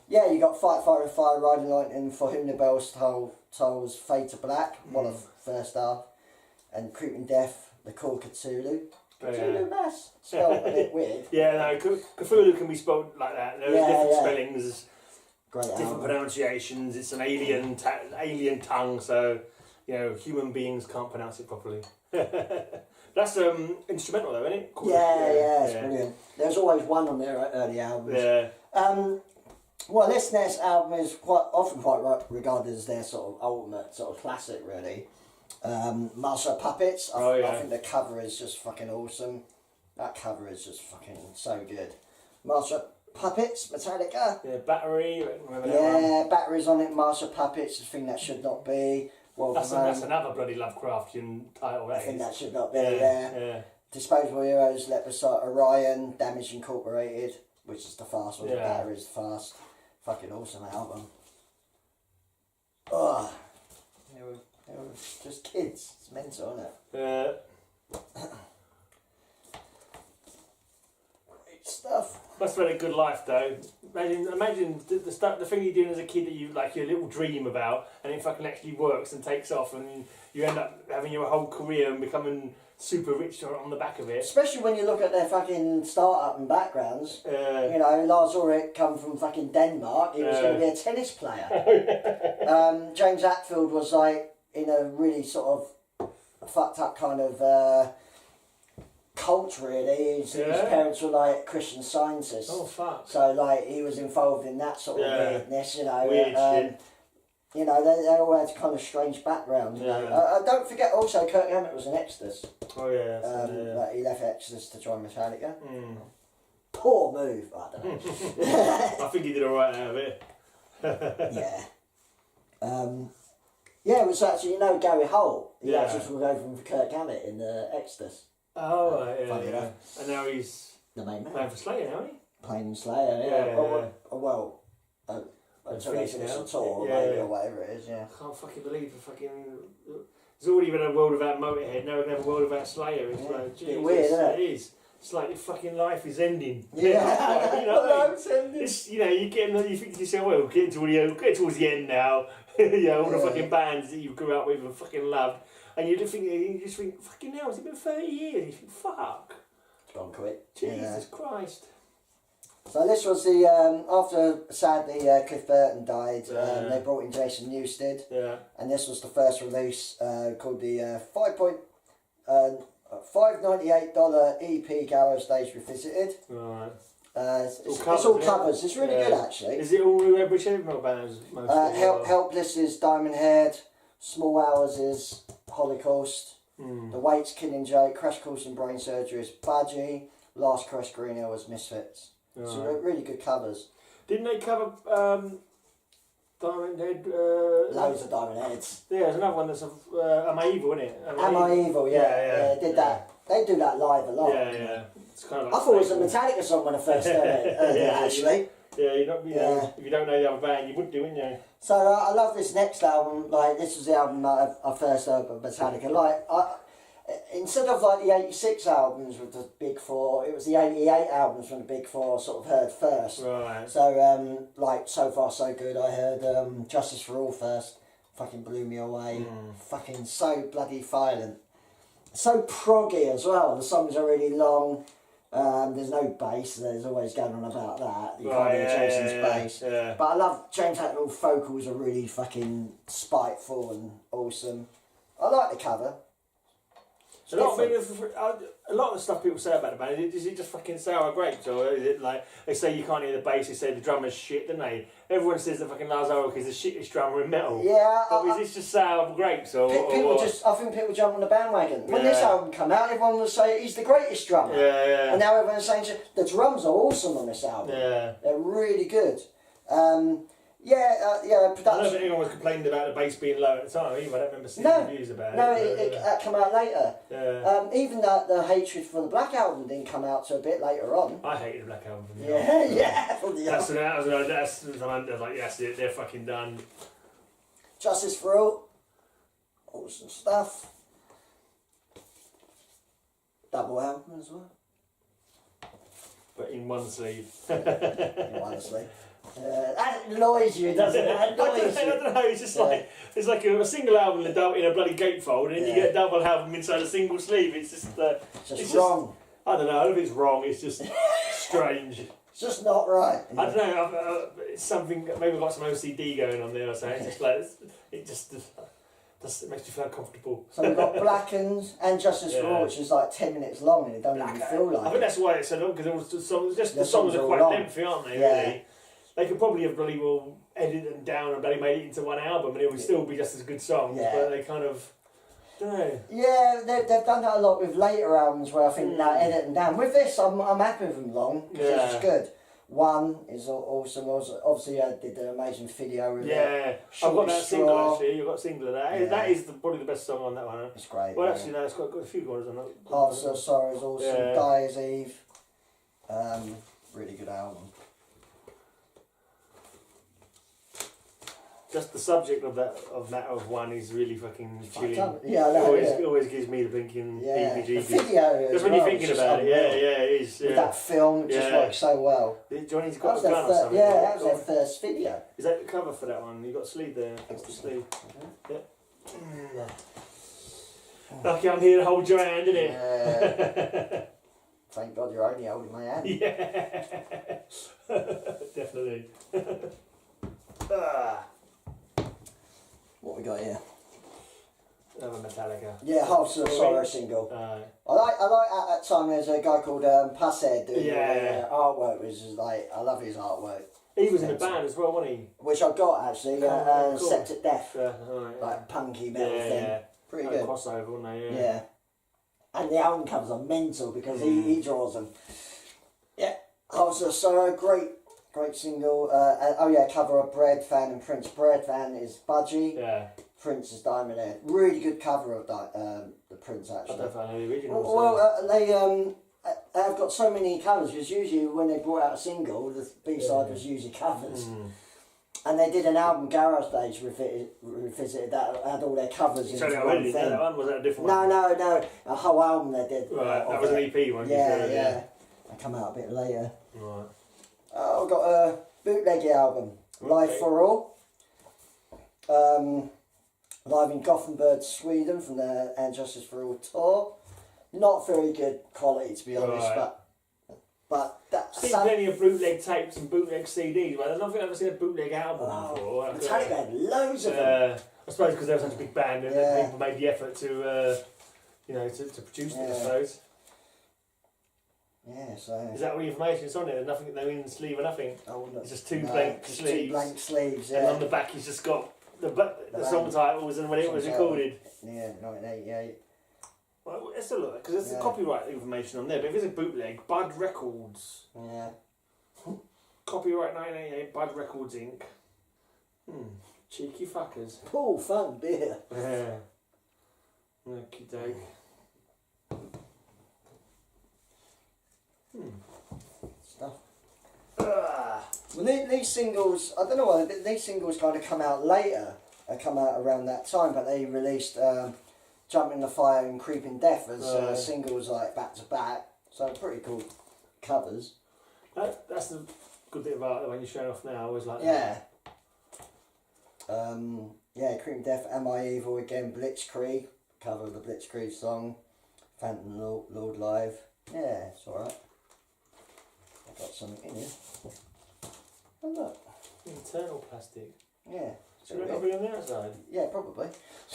Yeah. Yeah, you got Fight Fire and Fire, Riding Lightning, For Whom the Bells Tolls, Fade to Black, one of the first half, and Creeping Death, The Call Cthulhu. Cthulhu Mass, spelled a bit weird. Yeah, no, Cthulhu can be spelled like that. There are different spellings, Great different album. pronunciations. It's an alien tongue, so human beings can't pronounce it properly. That's instrumental though, isn't it? It's brilliant. There's always one on their early albums. Yeah. Well, this next album is quite regarded as their sort of ultimate sort of classic, really. Master of Puppets. Oh, yeah. I think the cover is just fucking awesome. That cover is just fucking so good. Master of Puppets, Metallica. Yeah, Battery. Remember that one? Yeah, Batteries on it. Master of Puppets, the thing that should not be. Well, That's another bloody Lovecraftian title. I think that should not be. Yeah. Disposable Heroes, Leprosite, Orion, Damage Incorporated, which is the fast one. Yeah. Batteries fast. Fucking awesome album. Oh, they were just kids. It's mental, isn't it? Yeah. Great stuff. Must have had a good life though. Imagine the stuff, the thing you're doing as a kid that you like your little dream about, and it fucking actually works and takes off, and you end up having your whole career and becoming super rich on the back of it. Especially when you look at their fucking start-up and backgrounds. You know, Lars Ulrich come from fucking Denmark. He was going to be a tennis player. James Hetfield was like in a really sort of fucked up kind of cult, really. His parents were like Christian Scientists. Oh fuck. So like he was involved in that sort of weirdness, you know. Weird shit. You know, they all had kind of strange backgrounds. You know. Don't forget also Kirk Hammett was an Exodus. Oh yeah. Like he left Exodus to join Metallica. Mm. Poor move, I don't know. I think he did alright out of it. Yeah. Yeah, it was actually, you know, Gary Holt. He actually was over from Kirk Hammett in the Exodus. Oh, right, yeah, funny yeah. enough. And now he's The main man. playing for Slayer, now, isn't he? Playing Slayer, yeah. Until they finish the tour, maybe, or whatever it is, yeah. I can't fucking believe the fucking... There's already been a world without Motorhead, now we're going to have a world without Slayer. It's like, Jesus, weird, isn't it? It is. It's like your fucking life is ending. Yeah, you know what I mean? it's ending. It's, you know, you think to yourself, well, get towards the end now. You know, all the fucking bands that you grew up with and fucking loved. And you just think, fucking hell, it's been 30 years. You think, fuck. It's gone quick. Jesus Christ. So this was the, after sadly Cliff Burton died, they brought in Jason Newsted. Yeah. And this was the first release called the $5.98 EP Garage Stage Revisited. Right. It's all covers. It's really good actually. Is it all British heavy metal bands? Helpless is Diamond Head. Small Hours is Holocaust. The Waits, Killing Joke. Crash Course in Brain Surgery is Budgie. Last Crush Green Hill is Misfits. Right. So really good covers. Didn't they cover Diamond Head? Loads of Diamond Heads. Yeah, there's another one that's Am I Evil, isn't it? Am I Evil? Yeah, did that. They do that live a lot. Yeah. It's kind of like I thought it was a Metallica song when I first heard it. Actually. Yeah, if you don't know the other band, you would do, wouldn't you? So I love this next album. Like this was the album that I first heard of Metallica. Like instead of like the '86 albums with the Big Four, it was the '88 albums from the Big Four sort of heard first. Right. So like So Far So Good, I heard Justice for All first. Fucking blew me away. Fucking so bloody violent. So proggy as well. The songs are really long. There's no bass. There's always going on about that. You can't hear Jason's bass. Yeah. But I love James Hetfield's vocals are really fucking spiteful and awesome. I like the cover. A lot of the stuff people say about the band, is it just fucking sour grapes, or is it like, they say you can't hear the bass, they say the drummer's shit, don't they? Everyone says that fucking Lars Ulrich is the shittest drummer in metal. Yeah. But is this just sour grapes, or I think people jump on the bandwagon. When this album came out, everyone was saying he's the greatest drummer. Yeah. And now everyone's saying the drums are awesome on this album. Yeah. They're really good. Production. I don't think anyone was complaining about the bass being low at the time either. I don't remember seeing reviews about it. No, it came out later. Yeah. Even the hatred for the Black Album didn't come out till a bit later on. I hated the Black Album from the From the That's like, that's it, they're fucking done. Justice for All. Awesome stuff. Double album as well. But in one sleeve. Honestly. That annoys you, doesn't it? That annoys I you. don't know, it's just like, it's like a single album in a bloody gatefold, and then you get a double album inside a single sleeve. It's just it's wrong. I don't know, I don't know if it's wrong, it's just strange. It's just not right. I don't know, it's something, maybe I've got some OCD going on there or something. It's just like, it makes you feel uncomfortable. So we've got Blackened and Justice for All, which is like 10 minutes long and it don't even feel like I think that's why it's so long, because the songs are quite lengthy, aren't they, really? They could probably have bloody well edited them down and bloody made it into one album and it would still be just as good songs, but they kind of... No. Yeah, they've done that a lot with later albums where I think they edit them down. With this, I'm happy with them long because it's good. One is awesome. Obviously, I did an amazing video with it. Yeah, I've got that single actually. You've got a single of that. Yeah. That is probably the best song on that one. It's great. Well, actually, no, it's got a few guys on it. Half So Sorrow is awesome. Yeah. Dyer's Eve. Really good album. Just the subject of one is really fucking chilling. Yeah, I know. It always gives me the thinking The heebie-jeebies. video. Just when you're thinking about it, it is. With that film, it just works so well. Johnny's got a gun or something. Yeah, that was their first video. Is that the cover for that one? You got a sleeve there. That's the sleeve. Yeah. Lucky I'm here to hold your hand, isn't it? Yeah. Thank God you're only holding my hand. Yeah. Definitely. What we got here? Another Metallica. Yeah, Half So Sorrow single. I like at that time there's a guy called Passhead doing artwork, which is like, I love his artwork. He was in a band as well, wasn't he? Which I got actually, cool. Septic Death. Right, like punky metal thing. Yeah. Pretty good. Crossover, wasn't they? Yeah. And the album covers are mental because he draws them. Yeah. Half So Sorrow, great single. Cover of Bread Fan and Prince. Bread Fan is Budgie. Yeah. Prince is Diamond Head. Really good cover of the Prince actually. I don't know the original. They've got so many covers because usually when they brought out a single, the B-side was usually covers. And they did an album, Garage Days Revisited, that had all their covers in one thing. That one? Was that a different one? No. A whole album they did. Right, that was an EP one. Yeah. They come out a bit later. Right. I've got a bootleg album, Live for All. Live in Gothenburg, Sweden, from the And Justice for All tour. Not very good quality, to be honest, but that's... I've seen plenty of bootleg tapes and bootleg CDs, but I don't think I've ever seen a bootleg album before. Metallica had loads of them. I suppose because they were such a big band and people made the effort to, to produce it, I suppose. Yeah, so... Is that all the information that's on it? There's nothing, no in sleeve or nothing? Oh, no. It's just two blank sleeves. 2 blank sleeves, And on the back he's just got the song titles and when it was recorded. Yeah, 1988. Well, let's have a look, because there's copyright information on there, but if it's a bootleg, Bud Records. Yeah. Copyright 1988, Bud Records Inc. Cheeky fuckers. Cool, fun beer. Yeah. Okie doke. Stuff. Well, these singles, I don't know why, these singles kind of come out later. They come out around that time, but they released Jump in the Fire and Creeping Death as singles like back to back. So pretty cool covers. That's the good bit about it when you're showing off now. I always like that. Creeping Death, Am I Evil again, Blitzkrieg, cover of the Blitzkrieg song, Phantom Lord Live. Yeah, it's alright. I've got something in here. Oh look. Internal plastic. Yeah. Should we be on the outside? Yeah, probably.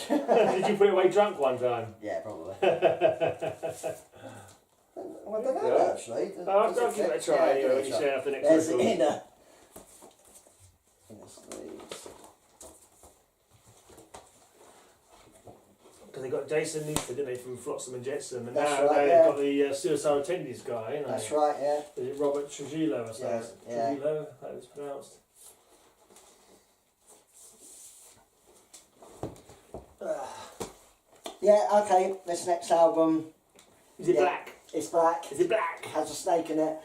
Did you put it away drunk one time? Yeah, probably. Well, I don't know actually. I'll give it a try anyway when you share after next week. There's the inner sleeves. Because they got Jason Newsted, didn't they, from Flotsam and Jetsam, and That's now right, they've got the suicidal tendencies guy, you know. That's right, yeah. Is it Robert Trujillo or something? Yeah. Trujillo, that was pronounced. Yeah, okay, this next album. Is it black? It's black. Is it black? Has a snake in it.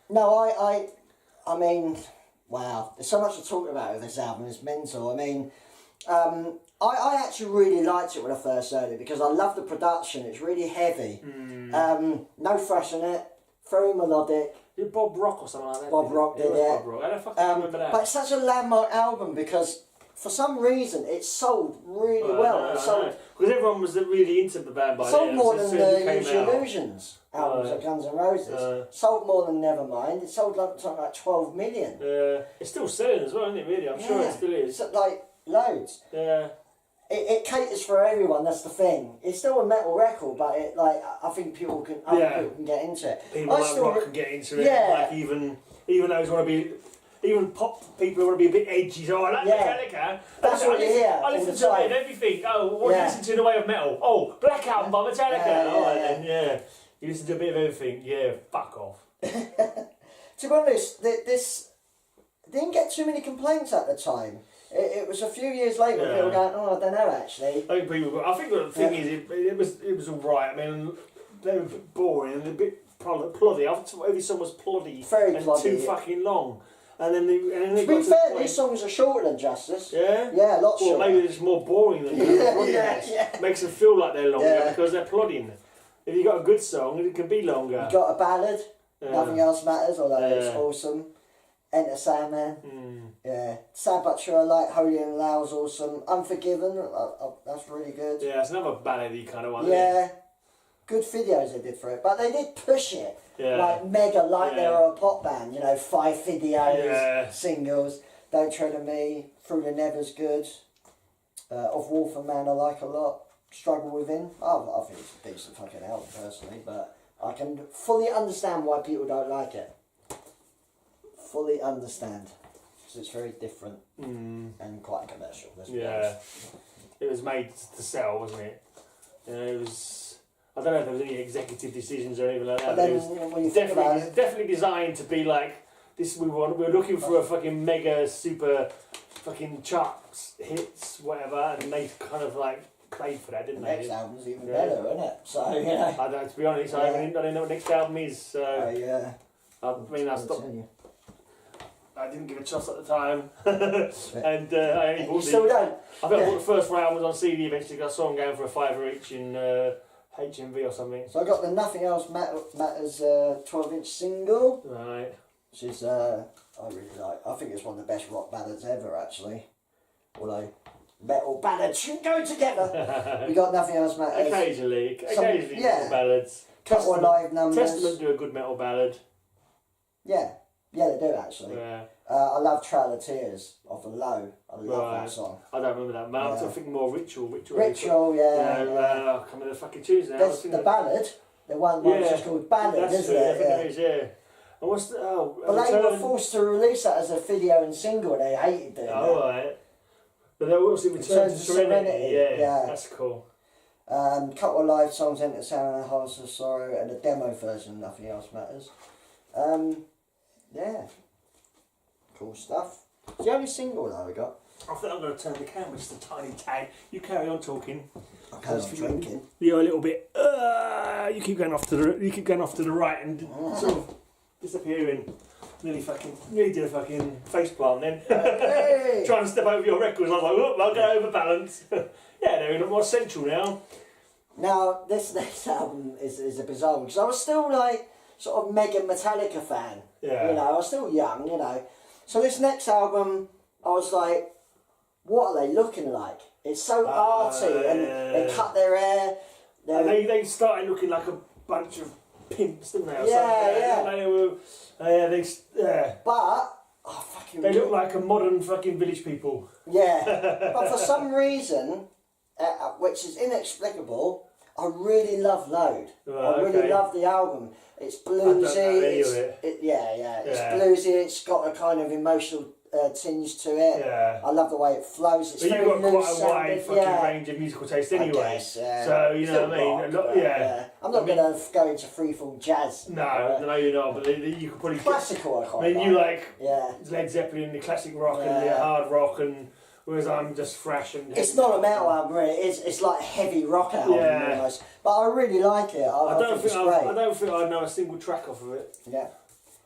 No, I mean, wow. There's so much to talk about with this album. It's mental. I mean, I actually really liked it when I first heard it because I love the production. It's really heavy. No thrash in it. Very melodic. Did Bob Rock or something like that? Bob Rock did it. Bob Rock. I don't fucking remember that. But it's such a landmark album because for some reason it sold really well. Because everyone was really into the band by then. Sold more than the Use Your Illusions albums of Guns N' Roses. Sold more than Nevermind. It sold something like 12 million. It's still selling as well, isn't it, really? I'm sure it still is. It's like loads. Yeah. It caters for everyone, that's the thing. It's still a metal record, but I think people can get into it. People like rock can get into it. Like even those want to be even pop people who want to be a bit edgy. So I like Metallica. That's what you hear. I listen to a bit of everything. Oh, what do you listen to in the way of metal? Oh, Black Album by Metallica. You listen to a bit of everything. Yeah, fuck off. To be honest, this didn't get too many complaints at the time. It was a few years later when people were going, I don't know actually. I think the thing is, it was all right. I mean, they were a bit boring and a bit ploddy. I thought every song was ploddy and too fucking long. And then to be fair, these songs are shorter than Justice. Yeah? Yeah, lots shorter. Well, maybe it's more boring than Makes them feel like they're longer because they're plodding. If you got a good song, it can be longer. You got a ballad, Nothing Else Matters, although it's awesome. Enter Sandman. Yeah. Sad But True, I like Holy and Low's awesome. Unforgiven, that's really good. Yeah, it's another ballady kind of one. Yeah. Good videos they did for it, but they did push it. Like mega, like they were a pop band, 5 videos, singles. Don't Tread on Me, Through the Never's good. Of Wolf and Man I like a lot. Struggle Within. I think it's a decent fucking album personally, but I can fully understand why people don't like it. Fully understand. Because it's very different and quite commercial. It was made to sell, wasn't it? It was... I don't know if there was any executive decisions or anything like that. But then, it was definitely designed to be like this. We were looking for a fucking mega super fucking charts hits, whatever, and they kind of like played for that, didn't they? Next album's even better, isn't it? So I don't. To be honest, I don't know what next album is. So I mean, I stopped. I didn't give a toss at the time, and I only bought still don't. I think I bought the first round albums on CD eventually. I saw them going for a £5 each in HMV or something. So I got the Nothing Else Matters 12-inch single. Right. Which is I really like. I think it's one of the best rock ballads ever, actually. Although metal ballads shouldn't go together. We got Nothing Else Matters. Occasionally metal ballads. Couple of live numbers. Testament do a good metal ballad. Yeah, they do actually. Yeah. I love Trail of Tears of the Low. I love that song. I don't remember that. I think more Ritual. Ritual, I can't remember the fucking tunes now. There's the ballad. The one that's just called Ballad, isn't it? It is, yeah. And what's the... but they were forced to release that as a video and single. They hated doing that. Right. But there was Return to Serenity. Yeah, that's cool. Couple of live songs, Enter Sound and Hearts of Sorrow, and a demo version, Nothing Else Matters. Yeah. Cool stuff. It's the only single that we got. I think I'm going to turn the camera just a tiny tag. You carry on talking. I carry on drinking. You're a little bit... you keep going off to the right and sort of disappearing. Nearly did a fucking face plant then. Hey. Trying to step over your records. I was like, oh, I'll get overbalanced. They're a bit more central now. Now, this next album is a bizarre one, because I was still like sort of mega Metallica fan. Yeah. I was still young, So this next album, I was like, what are they looking like? It's so arty, and they cut their hair. And they started looking like a bunch of pimps, didn't they? But they look like a modern fucking village people. Yeah, but for some reason, which is inexplicable, I really love Load. I really love the album. It's bluesy. It's bluesy. It's got a kind of emotional tinge to it. Yeah. I love the way it flows. It's but very you've got loose quite a wide fucking range of musical taste anyway. Guess, yeah. So you know what I mean. Rock, I'm not going to go into freeform jazz. No, you're not. But you could probably classical. You like Led Zeppelin, the classic rock and the hard rock, and whereas I'm just fresh and. It's not a metal album, really. It's like heavy rock album almost. But I really like it. I don't think I know a single track off of it. Yeah,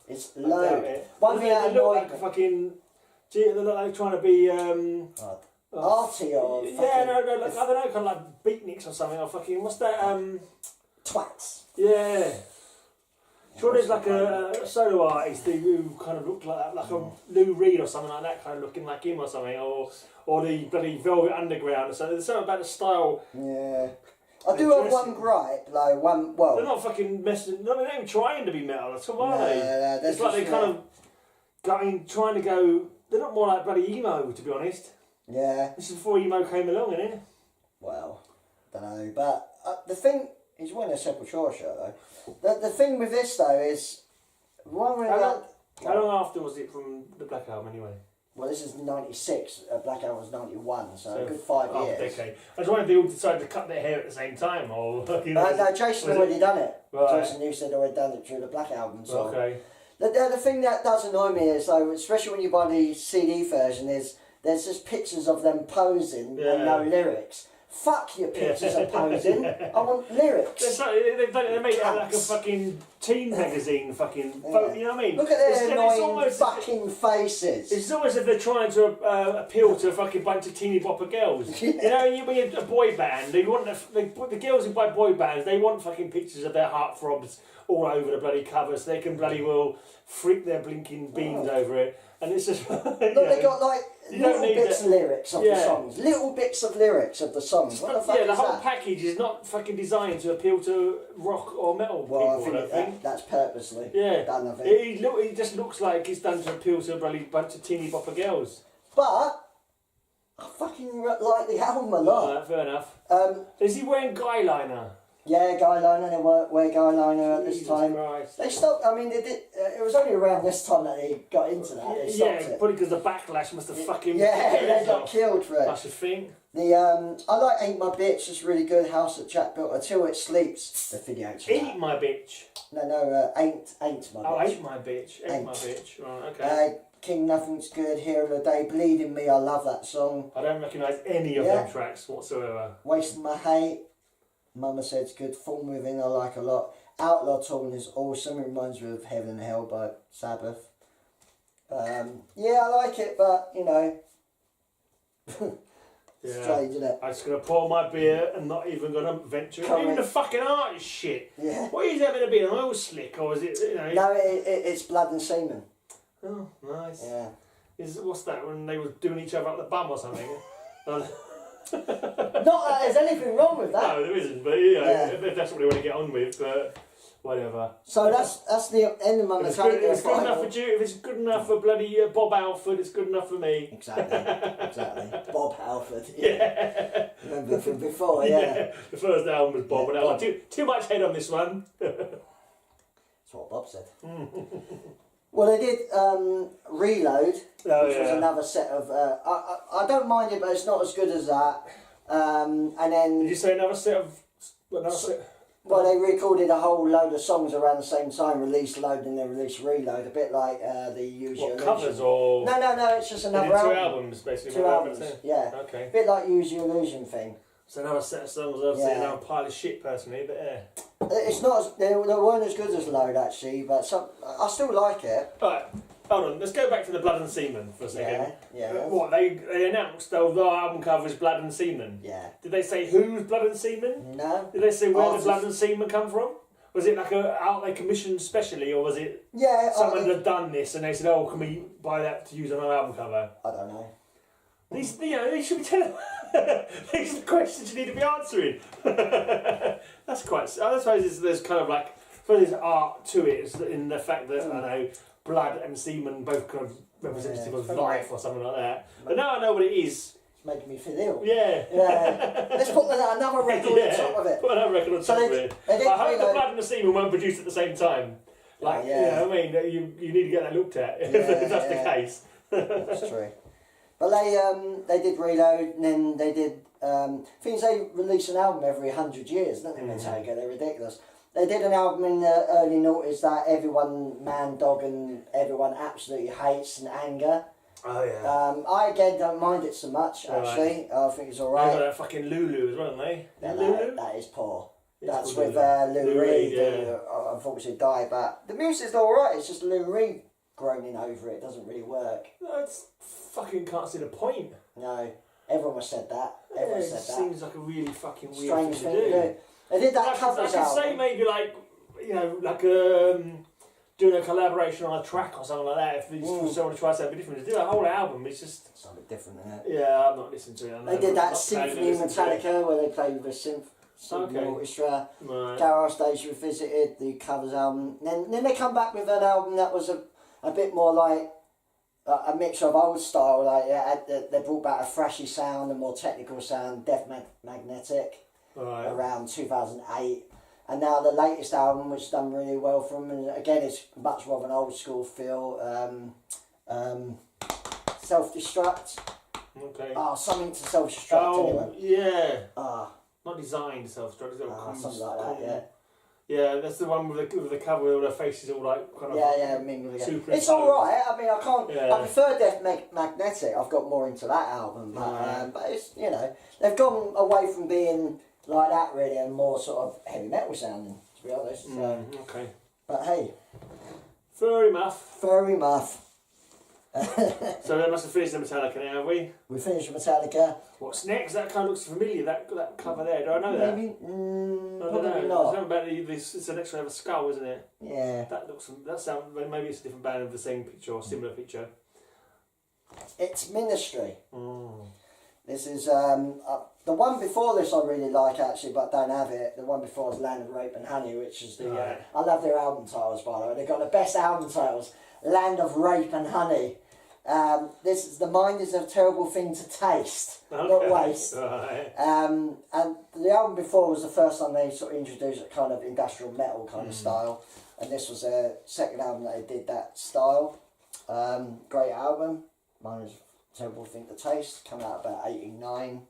it's Load. One thing that annoyed like a fucking. They look like trying to be arty or I don't know, kind of like beatniks or something, or fucking what's that twats. Yeah. Sure, there's like a solo artist who kind of looked like a Lou Reed or something like that, kind of looking like him or something, or the bloody Velvet Underground or something. There's something about the style. Yeah. I do have one gripe, like one. Well, they're not fucking messing. They're not even trying to be metal at all, are they? It's like they're kind of trying to go. They're not more like bloody emo, to be honest. Yeah. This is before emo came along, isn't it? Well, don't know, but the thing he's wearing a Sepultura shirt though. The thing with this though is one with How long after was it from the Black Album anyway? Well, this is 96, Black Album was 91, so a good 5 years. Decade. I just wonder if they all decided to cut their hair at the same time, or... no, Jason had already done it. Right. Jason Newsted had already done it through the Black Album. So. Okay. The thing that does annoy me is, though, especially when you buy the CD version, is there's just pictures of them posing and no lyrics. Fuck your pictures of posing. I want lyrics. They made it like a fucking teen magazine fucking... You know what I mean? Look at their annoying fucking faces. It's almost as if they're trying to appeal to a fucking bunch of teeny bopper girls. You know, when you're a boy band, they want the girls who buy boy bands, they want fucking pictures of their heartthrobs all over the bloody cover so they can bloody well freak their blinking beans over it. And it's just... Look, they got like little bits of lyrics of the songs. Little bits of lyrics of the songs. What the fuck is the whole that? package is not fucking designed to appeal to rock or metal people, I think. That's purposely done, I think. It just looks like it's done to appeal to a bloody bunch of teeny bopper girls. But I fucking like the album a lot. Right, fair enough. Is he wearing guy liner? Yeah, guy liner. They wear guy liner at this time. Christ. They stopped. I mean, they did. It was only around this time that they got into that. They stopped it. Probably because the backlash must have fucking... they got killed for it. I should think. I like Ain't My Bitch. It's really good. House that Jack built until it sleeps. The video. Eat My Bitch. No. Ain't My Bitch. Oh, Ain't My Bitch. Ain't My Bitch. Right, okay. King Nothing's Good. Hero of the Day. Bleeding Me. I love that song. I don't recognise any of them tracks whatsoever. Wasting My Hate. Mama Said It's Good. Form Within I like a lot. Outlaw Torn is awesome. It reminds me of Heaven and Hell by Sabbath. I like it, but you know, strange, isn't it? I'm just going to pour my beer and not even going to venture. Even the fucking artist shit. Yeah. What is that going to be? An oil slick or is it? You know? No, it's Blood and Semen. Oh, nice. Yeah. What's that when they were doing each other up the bum or something? Not that there's anything wrong with that. No, there isn't, but you know, if that's what they want to get on with, but whatever. So that's the end of my Metallica. If it's good enough for you, if it's good enough for bloody Bob Halford, it's good enough for me. Exactly. Bob Halford. Yeah. Remember from before, The first album was Bob, and I was like, too much head on this one. That's what Bob said. Well, they did Reload, which was another set of... I don't mind it, but it's not as good as that. And then... Did you say another set of... Well, they recorded a whole load of songs around the same time, released Load and then released Reload, a bit like the Use Your Illusion. Covers or... No, it's just another album. 2 albums, basically. 2 albums, yeah. Okay. A bit like Use Your Illusion thing. It's another set of songs I've seen now, a pile of shit personally, but yeah. It's not as, they weren't as good as Load actually, but I still like it. Right, hold on, let's go back to the Blood and Semen for a second. Yeah. What, they announced the album cover is Blood and Semen? Yeah. Did they say who's Blood and Semen? No. Did they say where the Blood and Semen come from? Was it like out they commissioned specially, or was it someone had done this and they said, oh, can we buy that to use on our album cover? I don't know. These should be telling... These are the questions you need to be answering. That's quite... I suppose there's kind of like... there's art to it in the fact that, I don't know, blood and semen both kind of representative of life or something like that. But now I know what it is. It's making me feel ill. Yeah. Let's put another record on top of it. Put another record on top of it. I hope the blood and the semen weren't produced at the same time. Like, you know what I mean? You need to get that looked at if that's the case. That's true. But they did Reload, and then they did things. They release an album every 100 years, don't they? Metallica, they're ridiculous. They did an album in the early noughties that everyone, Man Dog and everyone absolutely hates and anger. Oh yeah. I again don't mind it so much actually. Right. I think it's alright. They've got that fucking Lulu as well, haven't they? Lulu? That is poor. That's with Lou Reed, who unfortunately died. But the music's alright. It's just Lou Reed groaning over it. Doesn't really work. No, it's fucking can't see the point. No, everyone has said that. Everyone said that. Seems like a really fucking weird strange thing to do. They did that covers album. I could say maybe like, you know, like doing a collaboration on a track or something like that. If someone tries something different, to do a whole album, it's just something different, isn't it? Yeah, I'm not listening to it. They did that Symphony Metallica where they played with a symphony orchestra. Right. Garage Stage Revisited, the covers album. Then they come back with an album that was a bit more like a mixture of old style. Like they brought back a thrashy sound, a more technical sound, Death Magnetic, around 2008. And now the latest album, which has done really well for them, and again, it's much more of an old school feel. Self-Destruct. Okay. Something to self-destruct anyway. Yeah. Not designed self-destruct. Something like that, yeah. Yeah, that's the one with the cover with all their faces all like kind of super. It's alright. I mean, I can't. Yeah. I prefer Death Magnetic. I've got more into that album, but it's they've gone away from being like that really and more sort of heavy metal sounding. To be honest. Okay. But hey. Furry muff. Furry muff. So they must have finished the Metallica now, have we? We finished Metallica. What's next? That kind of looks familiar. That cover there. Do I know that? Maybe. Probably not. It's something about it's the next one of a skull, isn't it? Yeah. That sounds. Maybe it's a different band of the same picture or similar picture. It's Ministry. This is the one before this I really like actually, but don't have it. The one before is Land of Rape and Honey, which is the I love their album titles by the way. They've got the best album titles. Land of Rape and Honey. This is the mind is a terrible thing to taste, not waste. Right. And the album before was the first time they sort of introduced a kind of industrial metal kind of style, and this was their second album that they did that style. Great album. Mine is a terrible thing to taste. Came out about 89.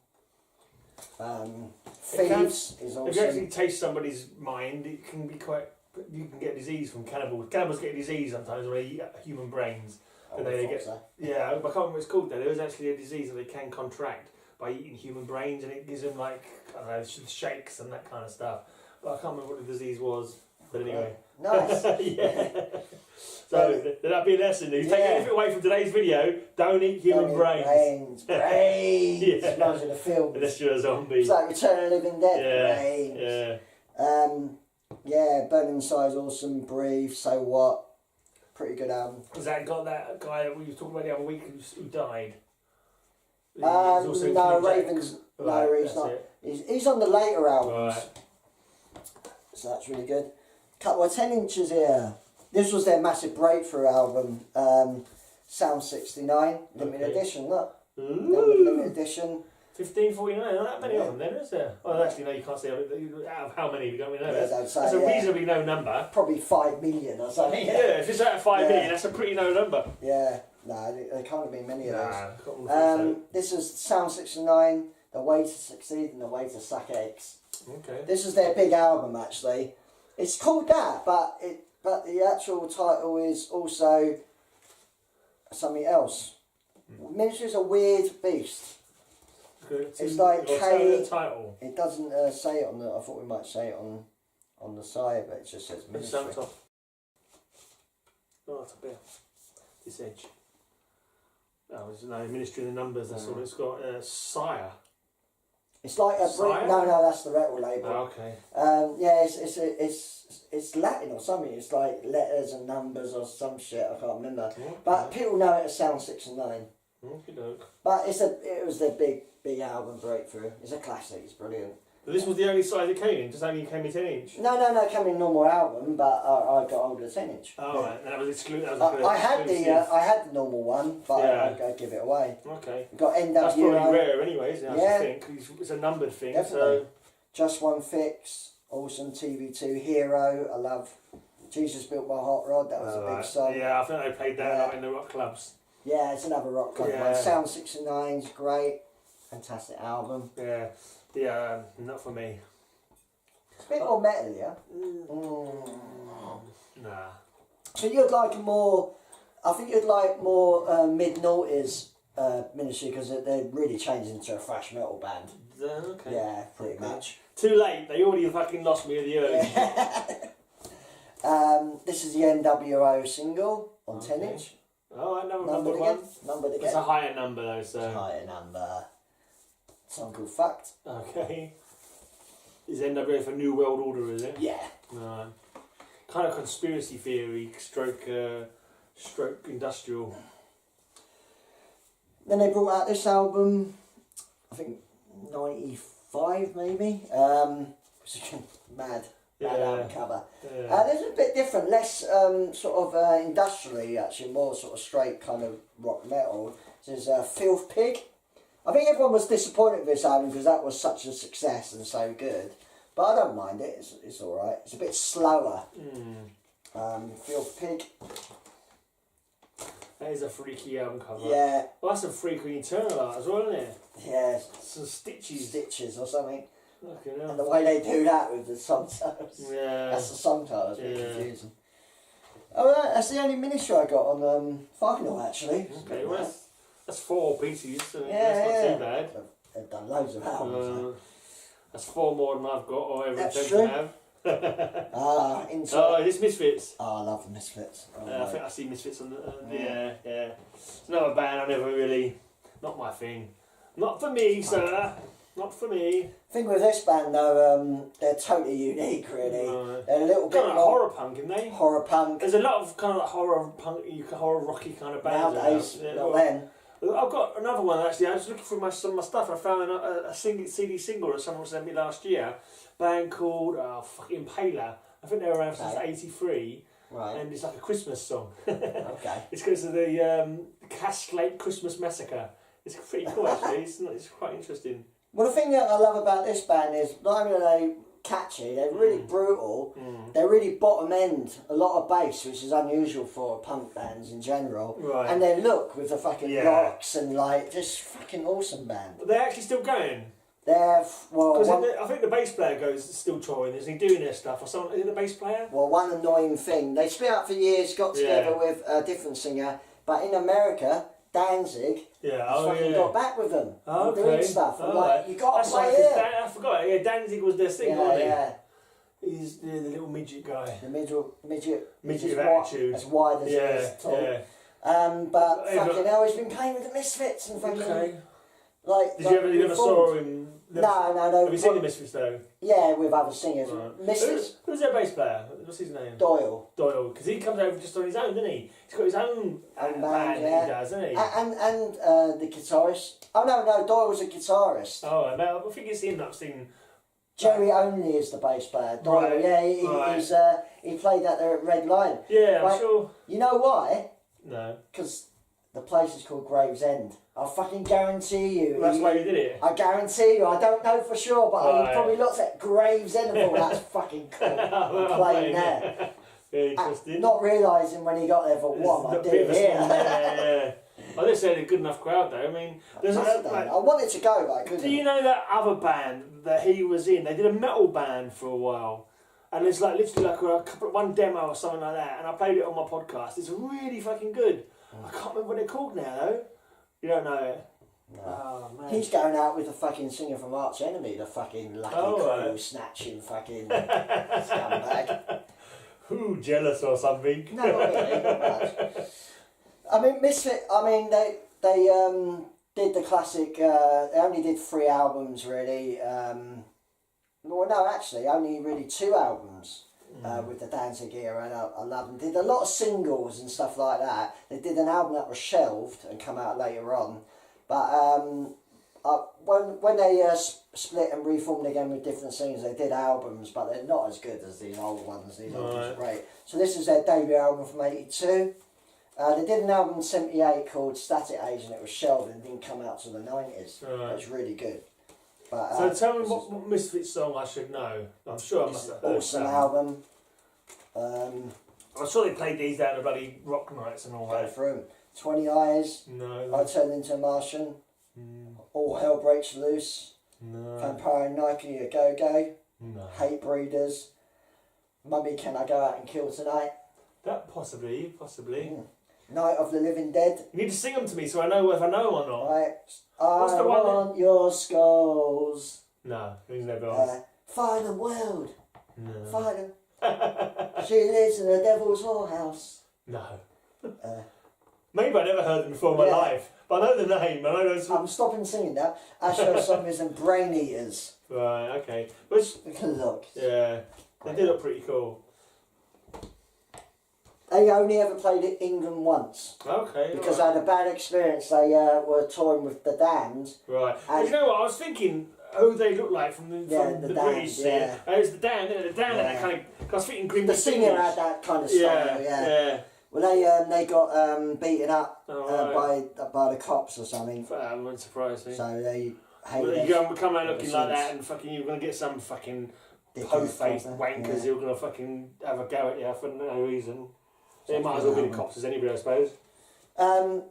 Thieves is also. If you actually taste somebody's mind, it can be quite. You can get disease from cannibals. Cannibals get disease sometimes when they eat human brains. And they get yeah, I can't remember what it's called though. There is actually a disease that they can contract by eating human brains, and it gives them like I don't know shakes and that kind of stuff. But I can't remember what the disease was. But anyway, nice. Yeah. So that'd be a lesson. If you take anything away from today's video, don't eat human brains. Brains. Yeah. Smells in a film. Unless you're a zombie. It's like Return of the Living Dead. Yeah. Brains. Yeah. Burning Inside is awesome. Breathe. So What. Pretty good album. Has that got that guy that we were talking about the other week who died? No, Ravens. No, he's not. He's on the later albums. Right. So that's really good. Couple of 10 inches here. This was their massive breakthrough album. Sound 69, limited edition. Look, limited edition. 1549, not that many of them then, is there? Oh, actually, no, you can't say out of how many, we don't really know. That's a reasonably low number. Probably 5 million or something. Yeah, if it's out of 5 million, that's a pretty low number. Yeah, no, there can't have been many of those. This is Sound 69, The Way to Succeed and The Way to Suck Eggs. Okay. This is their big album, actually. It's called that, but the actual title is also something else. Ministry is a weird beast. It's like K. Title. It doesn't say it on the. I thought we might say it on the side, but it just says Ministry. Oh, it's a bit. This edge. Oh, it's no Ministry of the Numbers. That's all it's got. Sire. It's like a no, that's the record label. Oh, okay. Yeah, it's Latin or something. It's like letters and numbers or some shit. I can't remember. Okay. But people know it as Sound 69. But it was their big album breakthrough. It's a classic. It's brilliant. But this was the only size it came in. Just only came in 10 inch. No, it came in normal album, but I got hold of the 10 inch. Oh, right. And that was exclusive. I had the normal one, but I'd give it away. Okay. Got NWO. That's probably rare, anyways. I think it's a numbered thing. Definitely. So. Just One Fix, awesome. TV2 Hero. I love. Jesus Built My Hot Rod. That was a big song. Yeah, I think they played that a lot in the rock clubs. Yeah, it's another rock club one. Sound 69 is great. Fantastic album. Yeah, not for me. It's a bit more metal, yeah? Nah. So you'd like more, I think you'd like more mid-noughties Ministry because they're really changing into a thrash metal band. Okay. Yeah, pretty much. Too late, they already fucking lost me at the early. This is the NWO single on 10 inch. Oh, numbered one. Numbered again. It's a higher number though, so. It's a higher number. Song called Fact. Okay. Is NWO for New World Order, is it? Yeah. Kind of conspiracy theory, stroke industrial. Then they brought out this album, I think 95 maybe. Mad album cover. Yeah. This is a bit different, less sort of industrially actually, more sort of straight kind of rock metal. This is Filth Pig. I think everyone was disappointed with this album because that was such a success and so good. But I don't mind it. It's all right. It's a bit slower. Filth Pig. That is a freaky album cover. Yeah. Well, that's a freaky Eternal art as well, isn't it? Yeah. Some stitches. Stitches or something. Fucking hell. And the way they do that with the song titles. Yeah. That's the song title. It's a bit confusing. Oh, that's the only miniature I got on vinyl, actually. Okay, well, that's 4 pieces, so Yeah, that's not too bad. They've done loads of albums. So. That's 4 more than I've got or ever That's intend true. to have. Inside. This Misfits. Oh, I love the Misfits. I think I see Misfits on the... yeah. It's another band I never really... Not my thing. Not for me, sir. Not for me. The thing with this band, though, they're totally unique, really. They're a little bit kind of more horror punk, isn't they? horror punk. There's a lot of kind of like horror punk, horror rocky kind of bands. Nowadays, not then. I've got another one actually. I was looking through some of my stuff. And I found a CD single that someone sent me last year. Band called Impaler. I think they were around since '83. Right. And it's like a Christmas song. Okay. It's because of the Castlake Christmas Massacre. It's pretty cool actually. It's quite interesting. Well, the thing that I love about this band is not only are they catchy, they're really brutal, they're really bottom end, a lot of bass, which is unusual for punk bands in general. Right. And their look with the fucking rocks and like, just fucking awesome band. But they're actually still going. They're, I think the bass player still touring. Is he doing their stuff or something? Is it the bass player? Well, one annoying thing, they split up for years, got together with a different singer, but in America, Danzig got back with them and doing stuff. And like, you got to play here. I forgot. Yeah, Danzig was their singer, wasn't he? Yeah. He's the little midget guy. The midget of attitude. As wide as he is tall. Yeah. But fucking hell, he's been playing with the Misfits and fucking... Okay. Like, you ever saw him? No. Have you seen the Misfits though? Yeah, with other singers. Right. Misfits. Who's their bass player? What's his name? Doyle. Because he comes over just on his own, doesn't he? He's got his own band that he does, doesn't he? And the guitarist. Oh no, Doyle was a guitarist. Oh, I think it's him that I've seen. Jerry Only is the bass player. Doyle, right. Yeah, he played out there at Red Lion. Yeah, I'm sure. You know why? No. Because the place is called Gravesend. I fucking guarantee you. That's why you did it? I guarantee you. I don't know for sure, but he probably looked at Gravesend and thought, that's fucking cool. I'm playing there. Very interesting. Not realising when he got there, for what am I doing here? Yeah. I just said a good enough crowd though. I mean, I wanted to go, but I couldn't. Do you know that other band that he was in? They did a metal band for a while. And it's like literally like one demo or something like that. And I played it on my podcast. It's really fucking good. I can't remember what they're called now though. You don't know it? No. Oh, man. He's going out with the fucking singer from Arch Enemy, the fucking lucky crew, snatching fucking scumbag. Who, jealous or something? No, not really, not much. I mean, Misfit, they did the classic, they only did 3 albums really. Well, no, actually, only really 2 albums. With the Danzig era, and I love them. Did a lot of singles and stuff like that. They did an album that was shelved and come out later on, but when they split and reformed again with different singers, they did albums, but they're not as good as these old ones. These old ones are great. So this is their debut album from '82. They did an album in '78 called Static Age, and it was shelved and didn't come out till the '90s. It was really good. But, so tell me what Misfits song I should know. I'm sure I must have heard awesome album. I'm sure they played these down at bloody rock nights and all Go that. through 'em. 20 Eyes. No. I Turned Into a Martian. All Hell Breaks Loose. No. Vampire Nike A Go Go. No. Hate Breeders. Mummy Can I Go Out and Kill Tonight. That possibly. Night of the Living Dead. You need to sing them to me so I know if I know them or not. Right. What's the I one want your skulls. No, rings no bells. Find the world. No. Find them. She lives in the devil's whorehouse. No. Maybe I never heard them before in my life, but I know the name. I know those. I'm stopping singing now. Astro Zombies and Brain Eaters. Right. Okay. Which? Look. Yeah. They did look pretty cool. They only ever played in England once. Okay. Because they had a bad experience. They were touring with the Damned. Right. And you know what? I was thinking who they look like from the British scene. Yeah. It's the Dan, isn't it? The Dan, that kind of. I was thinking Grim. The singer had that kind of style. Yeah. Well, they got beaten up by the cops or something. That wouldn't surprise me. So they hated. You come out looking like that, and fucking you're gonna get some fucking po-faced wankers who are going to fucking have a go at you for no reason. They might as well be the cops as anybody, I suppose. Then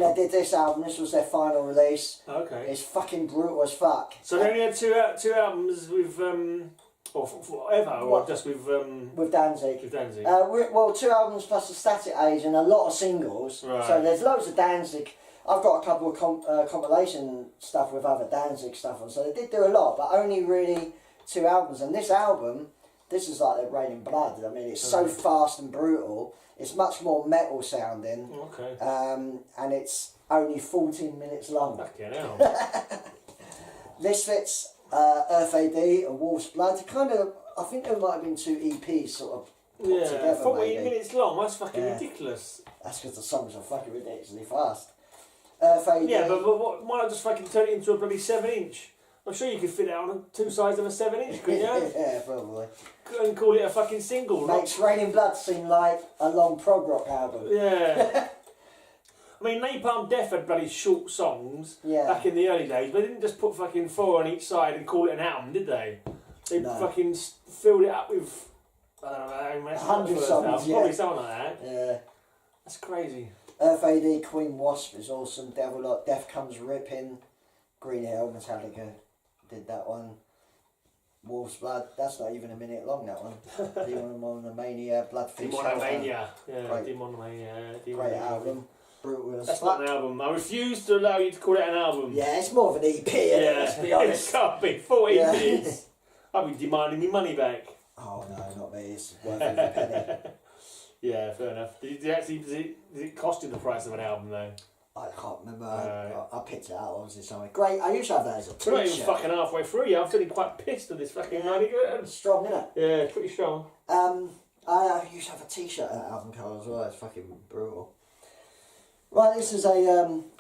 they did this album. This was their final release. Okay. It's fucking brutal as fuck. So they only had two albums with or forever, or just with Danzig. With Danzig. Well, 2 albums plus a Static Age and a lot of singles. Right. So there's loads of Danzig. I've got a couple of compilation stuff with other Danzig stuff on. So they did do a lot, but only really 2 albums. And this album, this is like their Raining Blood. I mean, it's so fast and brutal. It's much more metal sounding. Okay. And it's only 14 minutes long. Fucking hell. Misfits, Earth AD, and Wolf's Blood. Kind of, I think there might have been 2 EPs sort of put together. 14 minutes long. That's fucking ridiculous. That's because the songs are fucking ridiculously fast. Earth AD. Yeah, but why not just fucking turn it into a bloody 7-inch? I'm sure you could fit it on 2 sides of a 7-inch, couldn't you? Yeah, probably. And call it a fucking single. Makes Raining Blood seem like a long prog rock album. Yeah. I mean, Napalm Death had bloody short songs back in the early days, but they didn't just put fucking 4 on each side and call it an album, did they? They fucking filled it up with, I don't know, 100 songs, probably something like that. Yeah. That's crazy. Earth AD, Queen Wasp is awesome. Devil Lot, Death Comes Ripping. Green Hill, Metallica did that one. Wolf's Blood, that's not even a minute long, that one. Demonomania, Bloodfish. Demonomania. Yeah, Demonomania. Great album. Brutal as That's fuck. not an album. I refuse to allow you to call it an album. Yeah, it's more of an EP, let's be honest. It can't be 14 minutes. I'll be demanding my money back. Oh no, not me, it's worth every penny. Yeah, fair enough. Does it cost you the price of an album though? I can't remember. I picked it out obviously somewhere. Great, I used to have that as a t-shirt. We're not even fucking halfway through yet. I'm feeling quite pissed with this fucking 90 grand. Strong, isn't it? Yeah, it's pretty strong. I used to have a t-shirt at album cover as well. It's fucking brutal. Right, this is a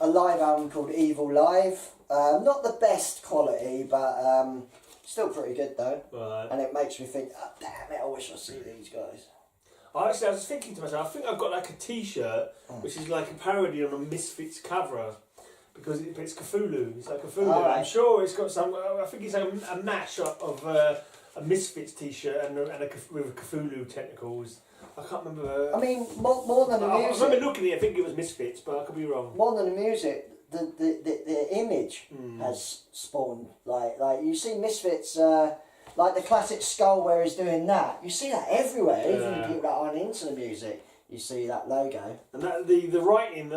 live album called Evil Live. Not the best quality, but still pretty good though. Right. And it makes me think, oh, damn it, I wish I'd see these guys. Actually, I was thinking to myself, I think I've got like a t-shirt which is like a parody on a Misfits cover because it's Cthulhu. It's like Cthulhu. Oh, right. I'm sure it's got some. I think it's a mash of a Misfits t-shirt and with Cthulhu tentacles. I can't remember. I mean, more than the music. I remember looking at it, I think it was Misfits, but I could be wrong. More than the music, the image has spawned. Like you see Misfits. Like the classic Skull where he's doing that. You see that everywhere, even people that aren't into the music. You see that logo. And that, the writing,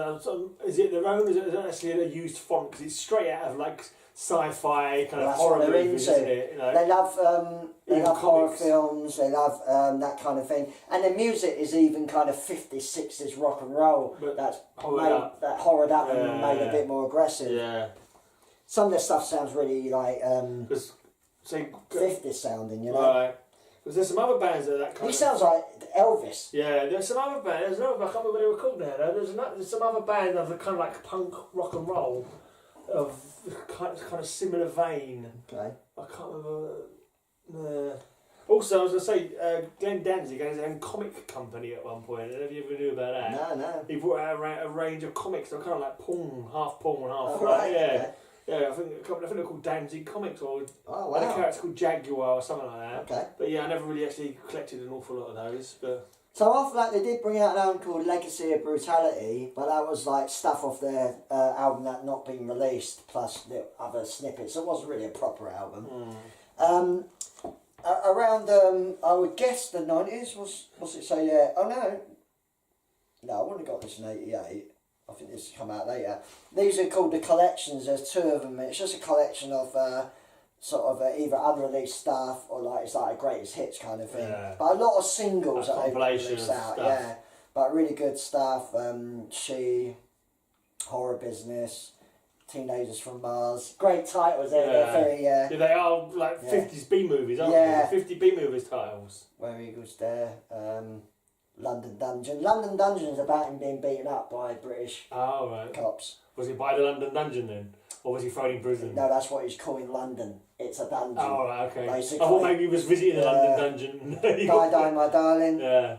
is it their own? Is it actually a used font? Because it's straight out of like sci-fi kind of horror movies, isn't it? You know? They love horror films. They love that kind of thing. And the music is even kind of 50s, 60s rock and roll. But that's horrored up and made a bit more aggressive. Yeah. Some of the stuff sounds really like 50s sounding, you know. Right. Because there's some other bands that are that kind He sounds like Elvis. Yeah, there's some other bands. There's another. I can't remember what they were called now. There's some other band of the kind of like punk rock and roll of kind of similar vein. Okay. I can't remember. Also, I was going to say, Glenn Danzig had his own comic company at one point. I don't know if you ever knew about that. No. He brought out a range of comics. They're kind of like half porn, half. Right. Yeah. Okay. Yeah, I think they're called Danzig Comics, or wow. a character called Jaguar or something like that. Okay. But yeah, I never really actually collected an awful lot of those. But so after that, they did bring out an album called Legacy of Brutality, but that was like stuff off their album that not been released, plus the other snippets. So it wasn't really a proper album. Around, I would guess the 90s. What's it say there? Oh no, I wouldn't have got this in '88. I think this has come out later. These are called the collections. There's 2 of them. It's just a collection of sort of either unreleased stuff or like it's like a greatest hits kind of thing. Yeah. But a lot of singles that they've released out. Stuff. Yeah, but really good stuff. She, Horror Business, Teenagers from Mars. Great titles. They're very. They are like 50s B movies, aren't they? 50 B movies titles. Where Eagles Dare. London Dungeon. London Dungeon is about him being beaten up by British cops. Was he by the London Dungeon then? Or was he thrown in prison? No, that's what he's calling London. It's a dungeon. Oh, right, okay. Basically. I thought maybe he was visiting the London Dungeon. Die, my darling. Yeah.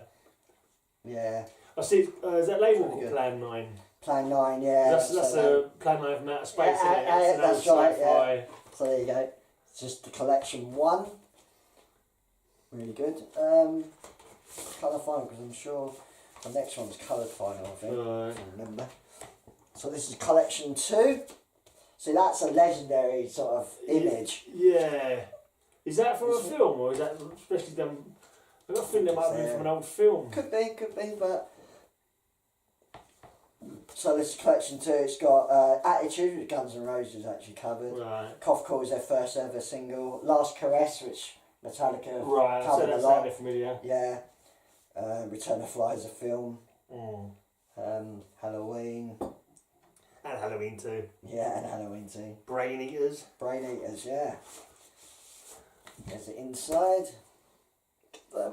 Yeah. I see, is that label called Plan 9? Plan 9, yeah. That's a Plan 9 from outer space, isn't it? That's right, yeah. So there you go. It's just the collection 1. Really good. Colour final, because I'm sure the next one's coloured final, I think. Right. I remember. So this is collection 2. See, that's a legendary sort of image. Yeah. Is that from a film, or is that especially done? I got a feeling that might have been from an old film. Could be, but. So this is collection 2. It's got Attitude, with Guns N' Roses actually covered. Right. Cough Call is their first ever single. Last Caress, which Metallica Right, covered so a that lot. sounded familiar. Yeah. Return of Fly is a film. Mm. Halloween. And Halloween too. Yeah, and Halloween too. Brain Eaters. Brain Eaters, yeah. There's the inside.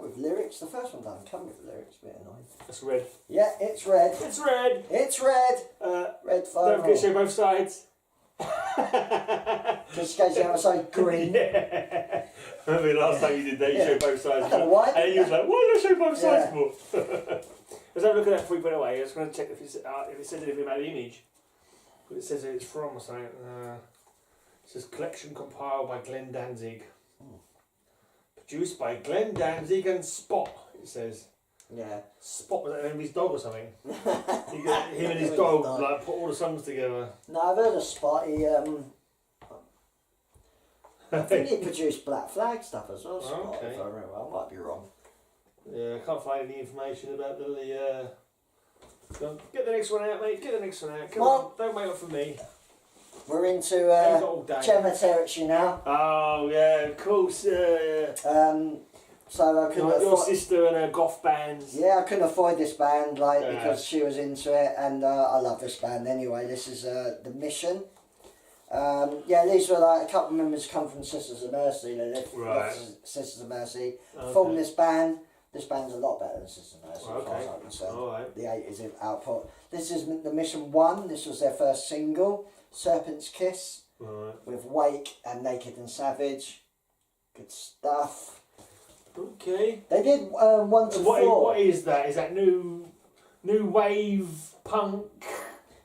With lyrics. The first one doesn't come with lyrics, a bit annoying. That's red. Yeah, it's red. It's red. It's red. Red Don't forget to show both sides. Just in case you have a side green. Yeah. Remember the last time you did that, you showed both sides. I don't know why. And you was like, why did I show both sides for? Let's have a look at that before we put it away. I was going to check if it says anything about the image. But it says who it's from or something. It says collection compiled by Glenn Danzig. Produced by Glenn Danzig and Spot, it says. Yeah. Spot, was that the name of his dog or something? Him and his dog like put all the songs together. No, I've heard of Spot. I think he produced Black Flag stuff as well, Spot, Okay. if I remember. I might be wrong. Yeah, I can't find any information about the. Get the next one out, mate. Get the next one out. Come on, don't wait up for me. We're into He's all day. Gemma territory now. Oh yeah, of course. So I couldn't Your sister and her goth bands. Yeah, I couldn't avoid this band, Yeah. because she was into it, and I love this band anyway. This is The Mission. These were like a couple of members come from Sisters of Mercy. They lived Right. Sisters of Mercy. Okay. Formed this band. This band's a lot better than Sisters of Mercy, as far as Okay. I'm concerned. Alright. The 80s output. This is The Mission 1. This was their first single, Serpent's Kiss, Right. with Wake and Naked and Savage. Good stuff. Okay. They did 1 to 4. What is that? Is that new wave punk?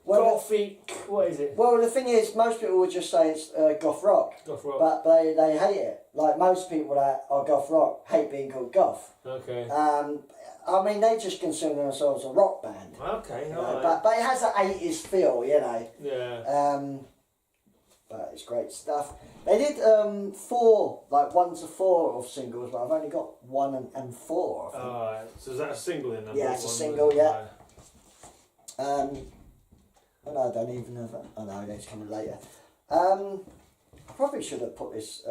Gothic? What is it? Well, the thing is, most people would just say it's goth rock. Goth rock. But they hate it. Like most people that are goth rock hate being called goth. Okay. I mean, they just consider themselves a rock band. Okay, You know, alright. but it has that 80s feel, you know. Yeah. But it's great stuff. They did 4, like 1 to 4 of singles, but I've only got 1 and 4. I think. Alright. So is that a single then? Yeah, it's a single, yeah. I don't even know that. Oh no, it's coming later. I probably should have put this.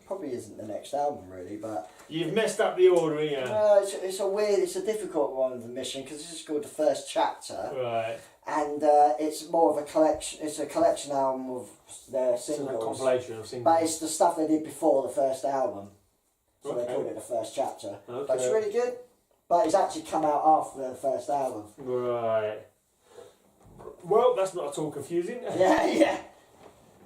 Probably isn't the next album really, but You've messed up the order, yeah. it's a difficult one of The Mission because this is called The First Chapter, Right. and it's more of a collection. It's a collection album of their So a singles, compilation of singles. but it's the stuff they did before the first album, so Okay. they called it The First Chapter. Okay. But it's really good. But it's actually come out after the first album. Right. Well, that's not at all confusing. Yeah.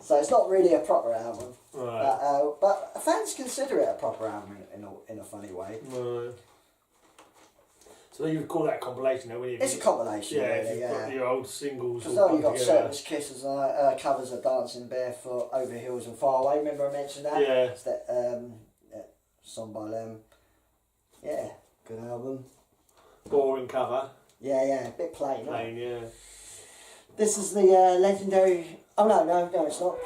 So it's not really a proper album. Right. But fans consider it a proper album in a funny way. Right. So you would call that a compilation, though, wouldn't you? It's a compilation, Yeah, really, if you've got your old singles. Because all you've got put together. Serpent's Kisses, covers of Dancing Barefoot, Over Hills and Far Away. Remember I mentioned that? Yeah. It's that song by them. Yeah, good album. Boring cover. Yeah, a bit plain. Plain, yeah. This is the legendary. Oh no, it's not.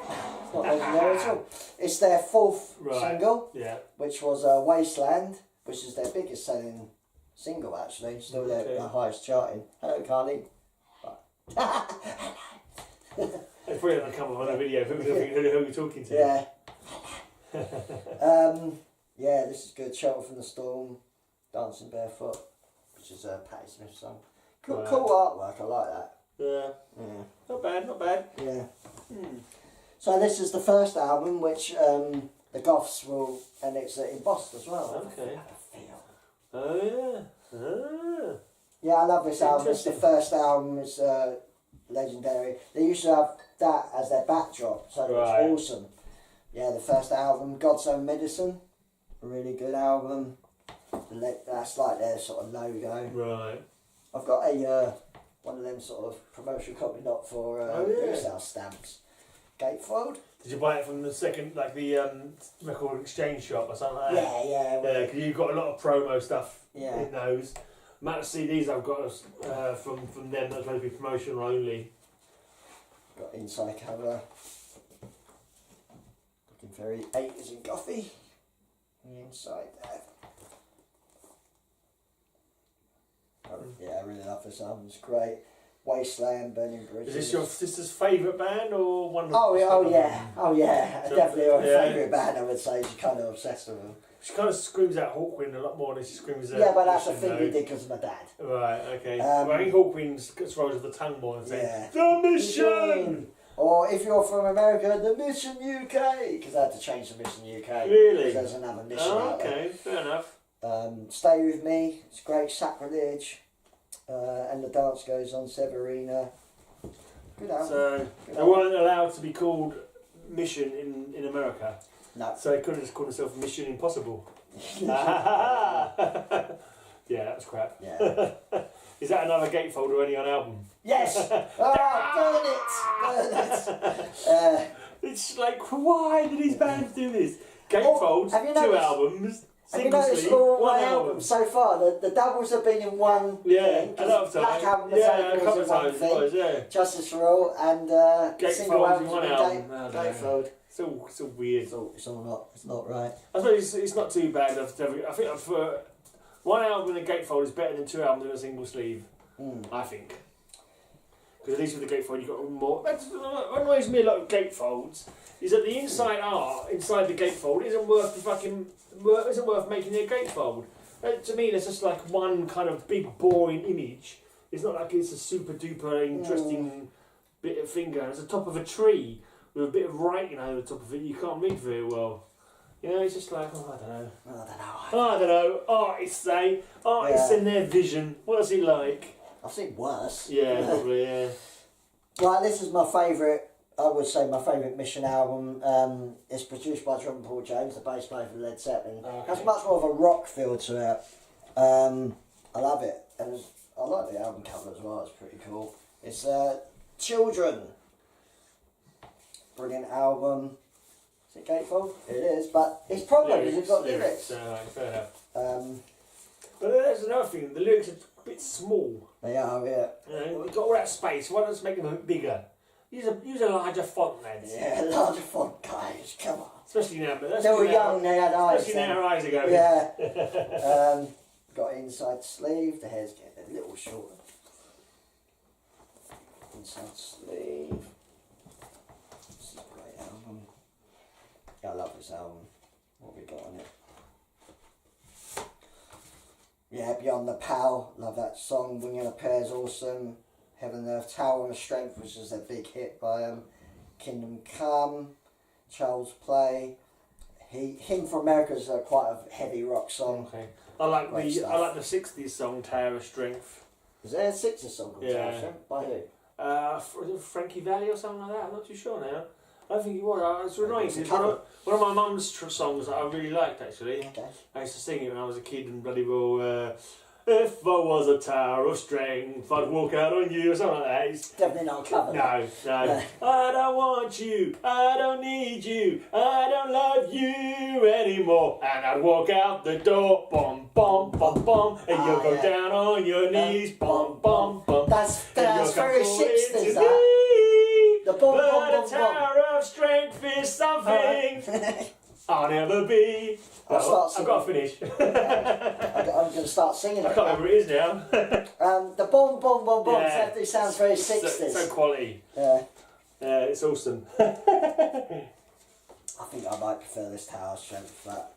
It's not legendary at all. It's their 4th single, Yeah. which was Wasteland, which is their biggest selling single actually. Still their highest charting. Hello, Carly. It's probably on the cover of a video. Who are you talking to? Yeah. Yeah, this is good. Shelter from the Storm, Dancing Barefoot, which is a Patti Smith song. Cool artwork. I like that. Yeah. Not bad. Yeah. So this is the first album, which the Goths will, and it's embossed as well. Okay. Feel. Oh yeah. Yeah, I love this album. It's the Interesting. first album. It's legendary. They used to have that as their backdrop, so it Right. was awesome. Yeah, the first album, God's Own Medicine, a really good album. That's like their sort of logo. Right. I've got a one of them sort of promotional copy, not for resale stamps. gatefold. Did you buy it from the second, like the record exchange shop or something like that? Yeah. Because you've got a lot of promo stuff Yeah. in those. Amount of CDs I've got from them that's supposed to be promotional only. Got inside cover. Looking very 80s and gothy. The inside there. Yeah, I really love this album. It's great. Wasteland, Burning Bridges. Is this your sister's favourite band or one of the Oh yeah. So, Definitely her yeah. favourite band. I would say she's kind of obsessed with them. She kind of screams out Hawkwind a lot more than she screams out. Yeah, but that's a Mission, thing though. we did because of my dad. Right, okay. Um, Well, I think Hawkwind rolls with the tongue more and saying, Yeah. The Mission! Or if you're from America, the Mission UK, because I had to change the Mission UK. Really? Because there's another mission Oh, out there. okay, fair enough. Stay With Me, it's great. Sacrilege, and the dance goes on. Severina. Good album. So, Good they album. weren't allowed to be called Mission in America. No. So they couldn't just call themselves Mission Impossible. Yeah, that was crap. Yeah. Is that another gatefold already on album? Yes! Oh, burn it! It's like, why do these bands do this? Gatefolds, have you 2 noticed- albums, Have you single noticed sleeve, all 1 my album. albums so far? The doubles have been in one Yeah, thing. a lot of Black times. Album, Yeah, a was couple of in one times it thing. was, yeah. Justice for All and single Gatefolds albums in one with album. I don't know. Gatefold. It's all weird. It's not right. I suppose it's not too bad. I think for 1 album in a gatefold is better than 2 albums in a single sleeve. I think. Because at least with the gatefold you've got more. What annoys me a lot of gatefolds is that the inside art inside the gatefold isn't worth making a gatefold. To me, there's just like one kind of big boring image. It's not like it's a super duper interesting bit of finger. It's the top of a tree with a bit of writing over the top of it. You can't read very well. You know, it's just like, I don't know. Artists and their vision. What is it like? I've seen worse. Yeah, probably, yeah. Right, this is my favourite, I would say my favourite Mission album. It's produced by John Paul Jones, the bass player for Led Zeppelin. Okay. Has much more of a rock feel to it. I love it. And I like the album cover as well, it's pretty cool. It's Children. Brilliant album. Is it gatefold? It is, but it's problem is it's got lyrics. Fair enough. Um, But there's another thing, the lyrics are a bit small. They are, yeah. You know, we've got all that space, why don't we make them a bit bigger? Use a larger font, lads. Yeah, larger font, guys, come on. Especially now, but that's They were young, they had eyes. Especially now our eyes are going. Yeah. Got inside sleeve, the hair's getting a little shorter. Inside sleeve. This is a great album. Yeah, I love this album. What have we got on it? Yeah, Beyond the Pal, love that song. Wing and a Pair's awesome. Heaven and Earth, Tower of Strength, which is a big hit by Kingdom Come, Child's Play. Him for America is quite a heavy rock song. Okay. I like Great the stuff. 60s song Tower of Strength. Is there a 60s song called Yeah. Tower of Strength? By who? Was it Frankie Valli or something like that? I'm not too sure now. I don't think it was. It's annoying. It's a It's cover. one of my mum's songs that I really liked actually. Okay. I used to sing it when I was a kid and bloody well. If I was a tower of strength, I'd walk out on you or something like that. It's, Definitely not a cover. no. I don't want you. I don't need you. I don't love you anymore. And I'd walk out the door, bum bum bum bum, and you'll go down on your knees, bum bum bum. That's And you'll come very calling 60s, to that. me. The bum, But bum, a bum, bum. tower of strength is something I'll never be. I'll start I've got to finish. I'm going to start singing I it. can't remember what it is now. The Bom Bom Bom Bom Yeah. definitely sounds very 60s. So quality. Yeah. It's awesome. I think I might prefer this Tower of Strength to that.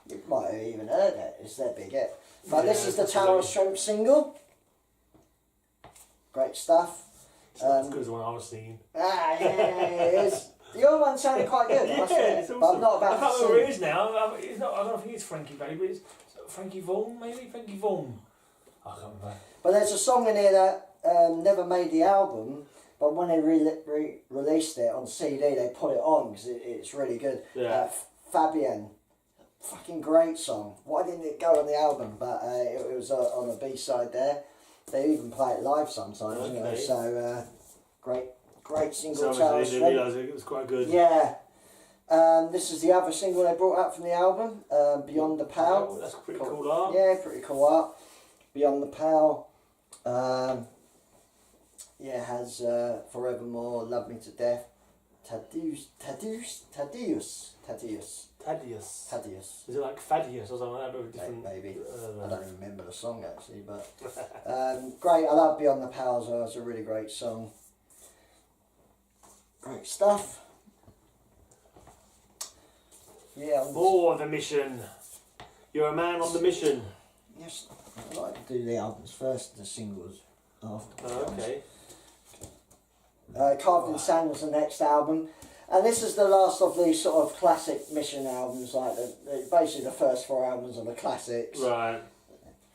You might have even heard it. It's their big hit. But this Yeah, is the Tower of Strength single. Great stuff. It's not as good as the one I was singing. Yeah, it is. The other one sounded quite good. I must admit, it's awesome. but I'm not about I can't to remember what it sing. is now. It's not, I don't think it's Frankie Valli, but it's Frankie Vaughan, maybe? Frankie Vaughan. I can't remember. But there's a song in here that never made the album, but when they released it on CD, they put it on because it's really good. Yeah. Fabian, fucking great song. Why didn't it go on the album? But it was on the B-side there. They even play it live sometimes, you know, Okay. so great Great single. So I didn't realise it was quite good. Yeah. This is the other single they brought out from the album, Beyond the Pale. Oh, that's pretty cool art. Yeah, pretty cool art. Beyond the Pale. Yeah, has Forevermore, Love Me to Death, Thaddeus. Is it like Thaddeus or something like that? Different, maybe. I don't even remember the song actually, but great. I love Beyond the Pale as well. It's a really great song. Great stuff. Yeah. For the mission. You're a man on the mission. Yes, I like to do the albums first, the singles after. Oh, okay. Carved in Sand was the next album, and this is the last of these sort of classic Mission albums, like basically the first 4 albums are the classics. Right.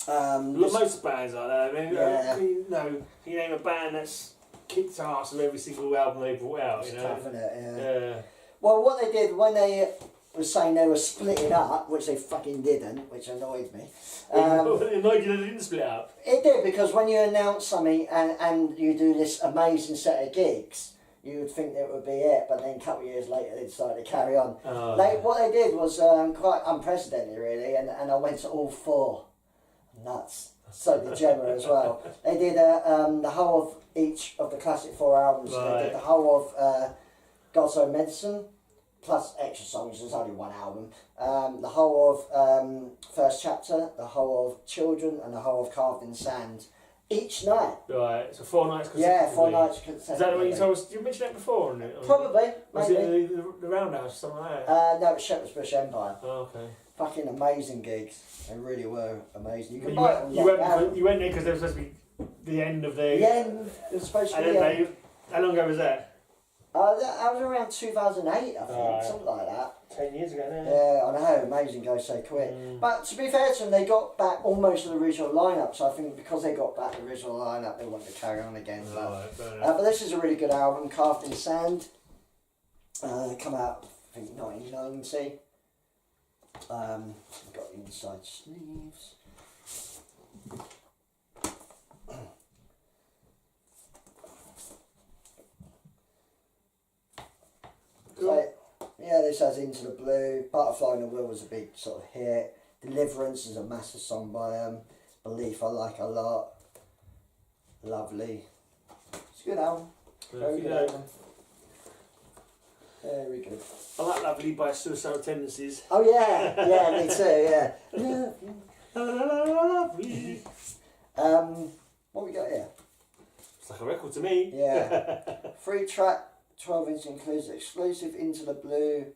Most bands like that. I mean, Yeah. you name a band that's kicked ass of every single album they brought out. It's You know. tough, isn't it? Yeah. Well, what they did when they were saying they were splitting up, which they fucking didn't, which annoyed me. It annoyed you that they didn't split up. It did, because when you announce something and you do this amazing set of gigs, you would think that would be it, but then a couple of years later they decided to carry on. Oh. What they did was quite unprecedented, really, and I went to all 4. Nuts. So did Gemma as well. They did the whole of each of the classic 4 albums. Right. They did the whole of God's Own Medicine, plus extra songs. There's only 1 album. The whole of First Chapter, the whole of Children, and the whole of Carved in Sand. Each night. Right, so 4 nights consecutively. Yeah, 4 nights consecutively. Is that what you told us? You mentioned that before, isn't it? Probably, Was maybe. it the Roundhouse, something like that? No, it's Shepherd's Bush Empire. Oh, okay. Fucking amazing gigs. They really were amazing. You But can buy it on you went there because there was supposed to be the end of the... Yeah, it was supposed to And be. then how long ago was that? That was around 2008, I think, Right. something like that. 10 years ago now. Yeah, I know, amazing goes so quick. But to be fair to them, they got back almost the original lineup, so I think because they got back the original lineup, they wanted to carry on again. But this is a really good album, Carved in Sand. Come out, I think, 1990. Got the inside sleeves. So, yeah, this has Into the Blue. Butterfly in the Wheel was a big sort of hit. Deliverance is a massive song by them. Belief I like a lot. Lovely. It's a good album. Very good album. Very good. I like Lovely by Suicidal Tendencies. Oh yeah, yeah, me too, yeah. Lovely. What we got here? It's like a record to me. Yeah. 3-track, 12-inch includes exclusive Into the Blue,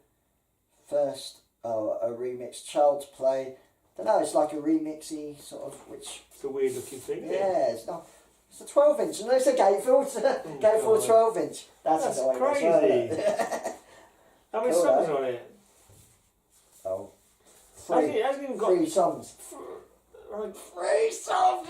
first, a remix, Child's Play. Don't know, it's like a remixy sort of, which... It's a weird looking thing, isn't it? Yeah, it's not... It's a 12-inch, and it's a gatefold, gatefold 12-inch. That's crazy. How many songs are on it? Oh. It hasn't even got... 3 songs. 3 songs!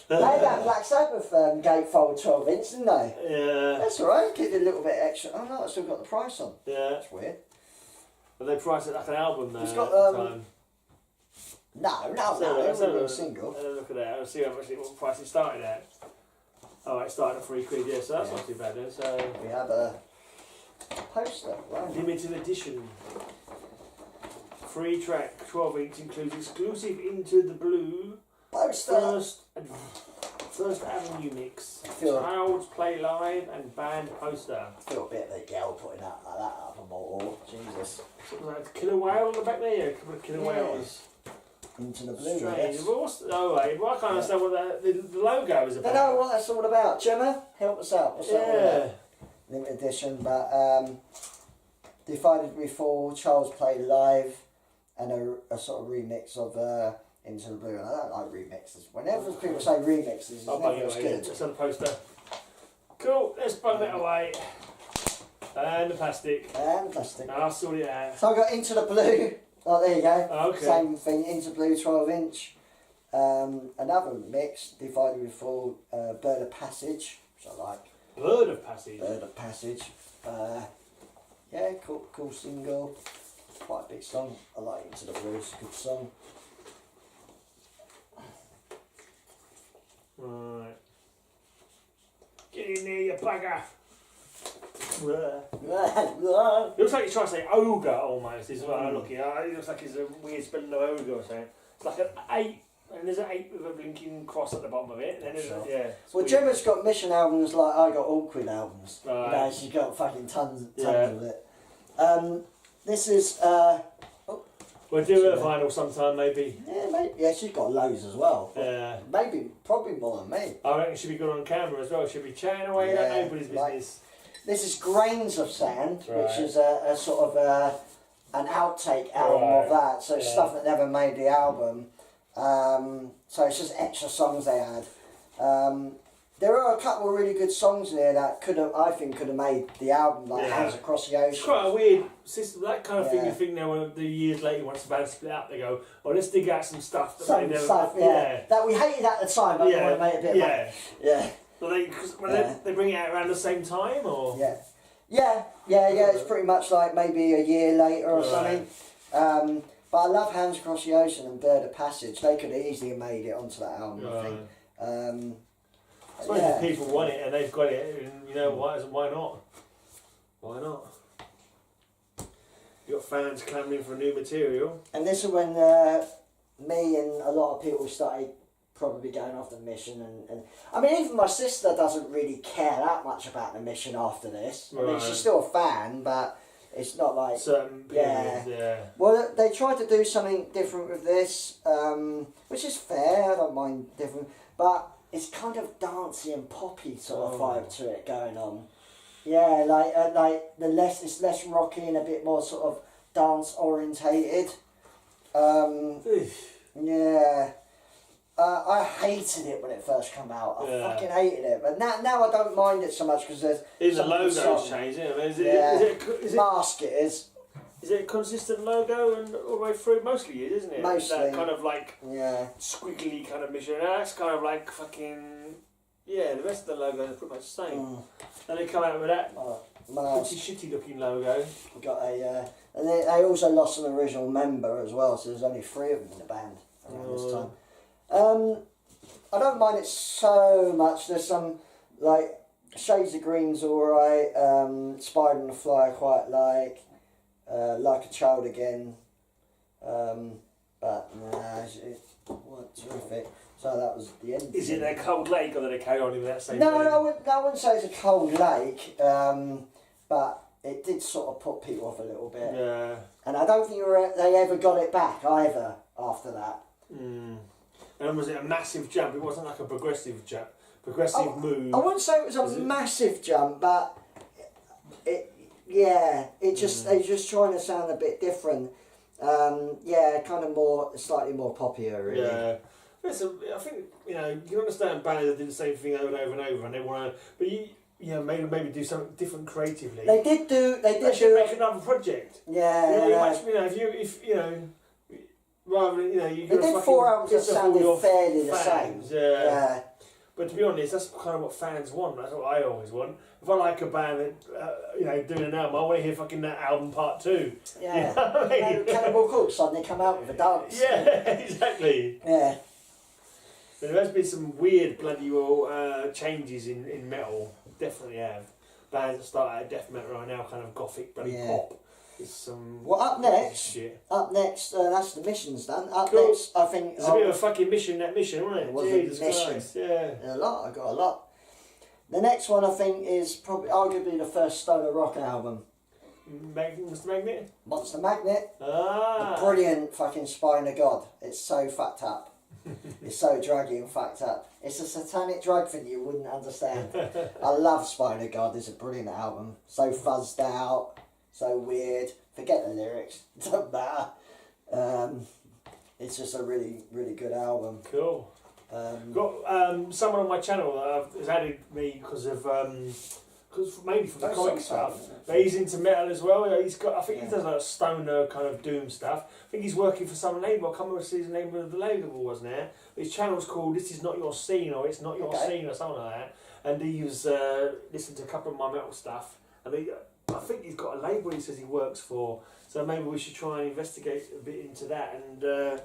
They had that Black Sabbath gatefold 12-inch, didn't they? Yeah. That's alright, keep it a little bit extra. Oh no, I still got the price on. Yeah. That's weird. But they priced it like an album though. It's got, at the time. No, it would be a single. Look at that, I'll see what price it started at. Oh, it started at £3, yeah, so that's not too bad then. So We have a poster, right? limited edition. 3-track, 12-inch includes exclusive Into the Blue Poster! First Avenue mix, Feel- Child's Play Live and band poster. I feel a bit of a girl putting that like that up on my wall. Jesus. Something like a killer whale on the back there, yeah, a couple of killer whales. Into the Blue, Strange. yes. Oh wait, well, I can't understand what the logo is I about. don't know what that's all about. Gemma, help us out. What's that all about? Limited edition, but divided we fall, Child's Play Live, and a sort of remix of Into the Blue. And I don't like remixes. Whenever people say remixes, it's I'll never bung it as away. good. It's on the poster. Cool, let's bung that away. And the plastic. And plastic. I'll sort it out. So I got Into the Blue. Oh, there you go. Okay. Same thing, Into Blue 12-inch. Another mix, divided we fall, Bird of Passage, which I like. Bird of Passage. Bird of Passage. Yeah, cool single. Quite a big song. I like Into the Blue, it's a good song. Right. in there, you bugger. Yeah. It looks like he's trying to say ogre almost, is what I'm looking at. It looks like it's a weird spelling of ogre or something. It's like an 8, and there's an 8 with a blinking cross at the bottom of it. And then there's yeah. Well, Gemma's got mission albums like I got Awkward albums. Right. You know, she's got fucking tons Yeah. of it. This is. We'll do a vinyl sometime, maybe. Yeah, maybe. Yeah, she's got loads as well. Yeah. Maybe, probably more than me. I reckon it should be good on camera as well. Should be chatting away like nobody's business. This is Grains of Sand, Right. which is a sort of an outtake album of that. So it's stuff that never made the album. So it's just extra songs they had. There are a couple of really good songs in there that I think could have made the album, like Hands Across the Ocean. It's quite a weird system, that kind of thing. You think now, the years later, once the band split up, they go, "Oh, let's dig out some stuff that they never." That we hated at the time, but we want to make it a bit. Yeah. But they bring it out around the same time, or Yeah. It's pretty much like maybe a year later or something. But I love Hands Across the Ocean and Bird of Passage. They could easily have made it onto that album, I think. I suppose if people want it and they've got it, and you know why not? Why not? You got fans clamouring for new material. And this is when me and a lot of people started probably going off the Mission, and I mean even my sister doesn't really care that much about the Mission after this. I mean she's still a fan, but it's not like certain periods, Well, they tried to do something different with this, which is fair. I don't mind different, but it's kind of dancey and poppy sort of vibe to it going on. Yeah, like it's less rocky and a bit more sort of dance orientated. Yeah. I hated it when it first came out. I fucking hated it, but now I don't mind it so much because there's. Even the logo's changed, is it? Mask it is. Is it a consistent logo and all the way through? Mostly it, isn't it? Mostly. That kind of like squiggly kind of mission. And that's kind of like fucking the rest of the logo is pretty much the same. And they come out with that pretty shitty looking logo. We got and they also lost an original member as well, so there's only 3 of them in the band around this time. I don't mind it so much. There's some like Shades of Green's alright. Spider and the Fly I quite like a Child Again. But nah, it wasn't terrific. So that was the end. Is it a Cold Lake, or did they carry on with that same? No, I wouldn't say it's a Cold Lake. But it did sort of put people off a little bit. Yeah. And I don't think they ever got it back either after that. And was it a massive jump? It wasn't like a progressive jump, move. I wouldn't say it was a massive jump, but it just they're just trying to sound a bit different. Kind of slightly more poppier, really. Yeah. Listen, I think you can understand bands that do the same thing over and over and over, and they want to, but maybe do something different creatively. They did make another project. Yeah. Rather than, you they did 4 albums that sounded fairly the same. Yeah. But to be honest, that's kind of what fans want. That's what I always want. If I like a band that, doing an album, I want to hear fucking that album part 2. Yeah. You know what I mean? Cannibal Corpse suddenly come out with a dance. Yeah, exactly. Yeah. But there has been some weird bloody changes in metal. Definitely have. Bands that start out death metal right now, kind of gothic bloody pop. It's some up next, shit. That's the mission's done. Cool. Next, I think it's a bit of a fucking mission, wasn't it? It was Jesus a mission. Christ, yeah. I got a lot. The next one I think is probably arguably the first Stoner Rock album. Mr. Magnet? Monster Magnet. Ah. The brilliant fucking Spine of God. It's so fucked up. It's so druggy and fucked up. It's a satanic drug thing you wouldn't understand. I love Spine of God. It's a brilliant album. So fuzzed out. So weird. Forget the lyrics. It doesn't matter. It's just a really, really good album. Cool. Got someone on my channel that has added me because mainly from the comic stuff. But he's into metal as well. I think he does like stoner kind of doom stuff. I think he's working for some label. I can't remember the name of the label wasn't there. But his channel's called This Is Not Your Scene, or It's Not Your Scene, or something like that. And he was listening to a couple of my metal stuff. And I think he's got a label he says he works for, so maybe we should try and investigate a bit into that. And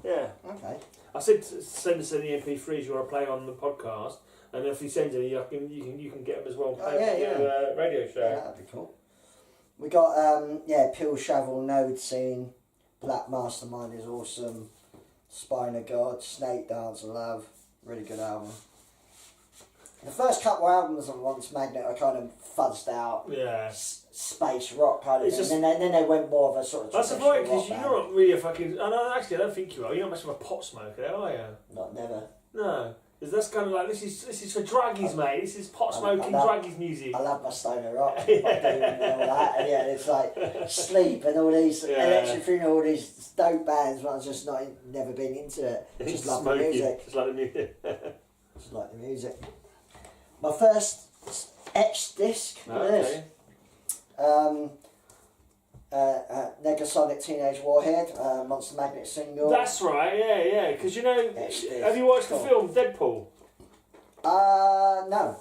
yeah, Okay. I said send us any MP3s you want to play on the podcast, and if he sends any, you can get them as well and play yeah, for your radio show. Yeah, that'd be cool. We got Pill Shovel, Node Scene, Black Mastermind is awesome, Spine of God, Snake Dance of Love, really good album. The first couple of albums of Once Magnet are kind of fuzzed out, Yeah. space rock kind of It's thing, just- and then they went more of a sort of That's traditional right, because rock you're band. not really a fucking. Oh, no, actually, I don't think you are. You're not much of a pot smoker, are you? Not never. No, because that's kind of like this is for druggies, mate. This is pot smoking I love- druggies music. I love my stoner rock. I do, and all that, and yeah, it's like Sleep and all these Electric Funeral, all these dope bands. But I've just never been into it. Just love the music. Just like the music. Just like the music. My first etched disc. Look at this. Negasonic Teenage Warhead, Monster Magnet single. That's right, yeah. Because you know, Yes, have you watched the cool. film Deadpool? No.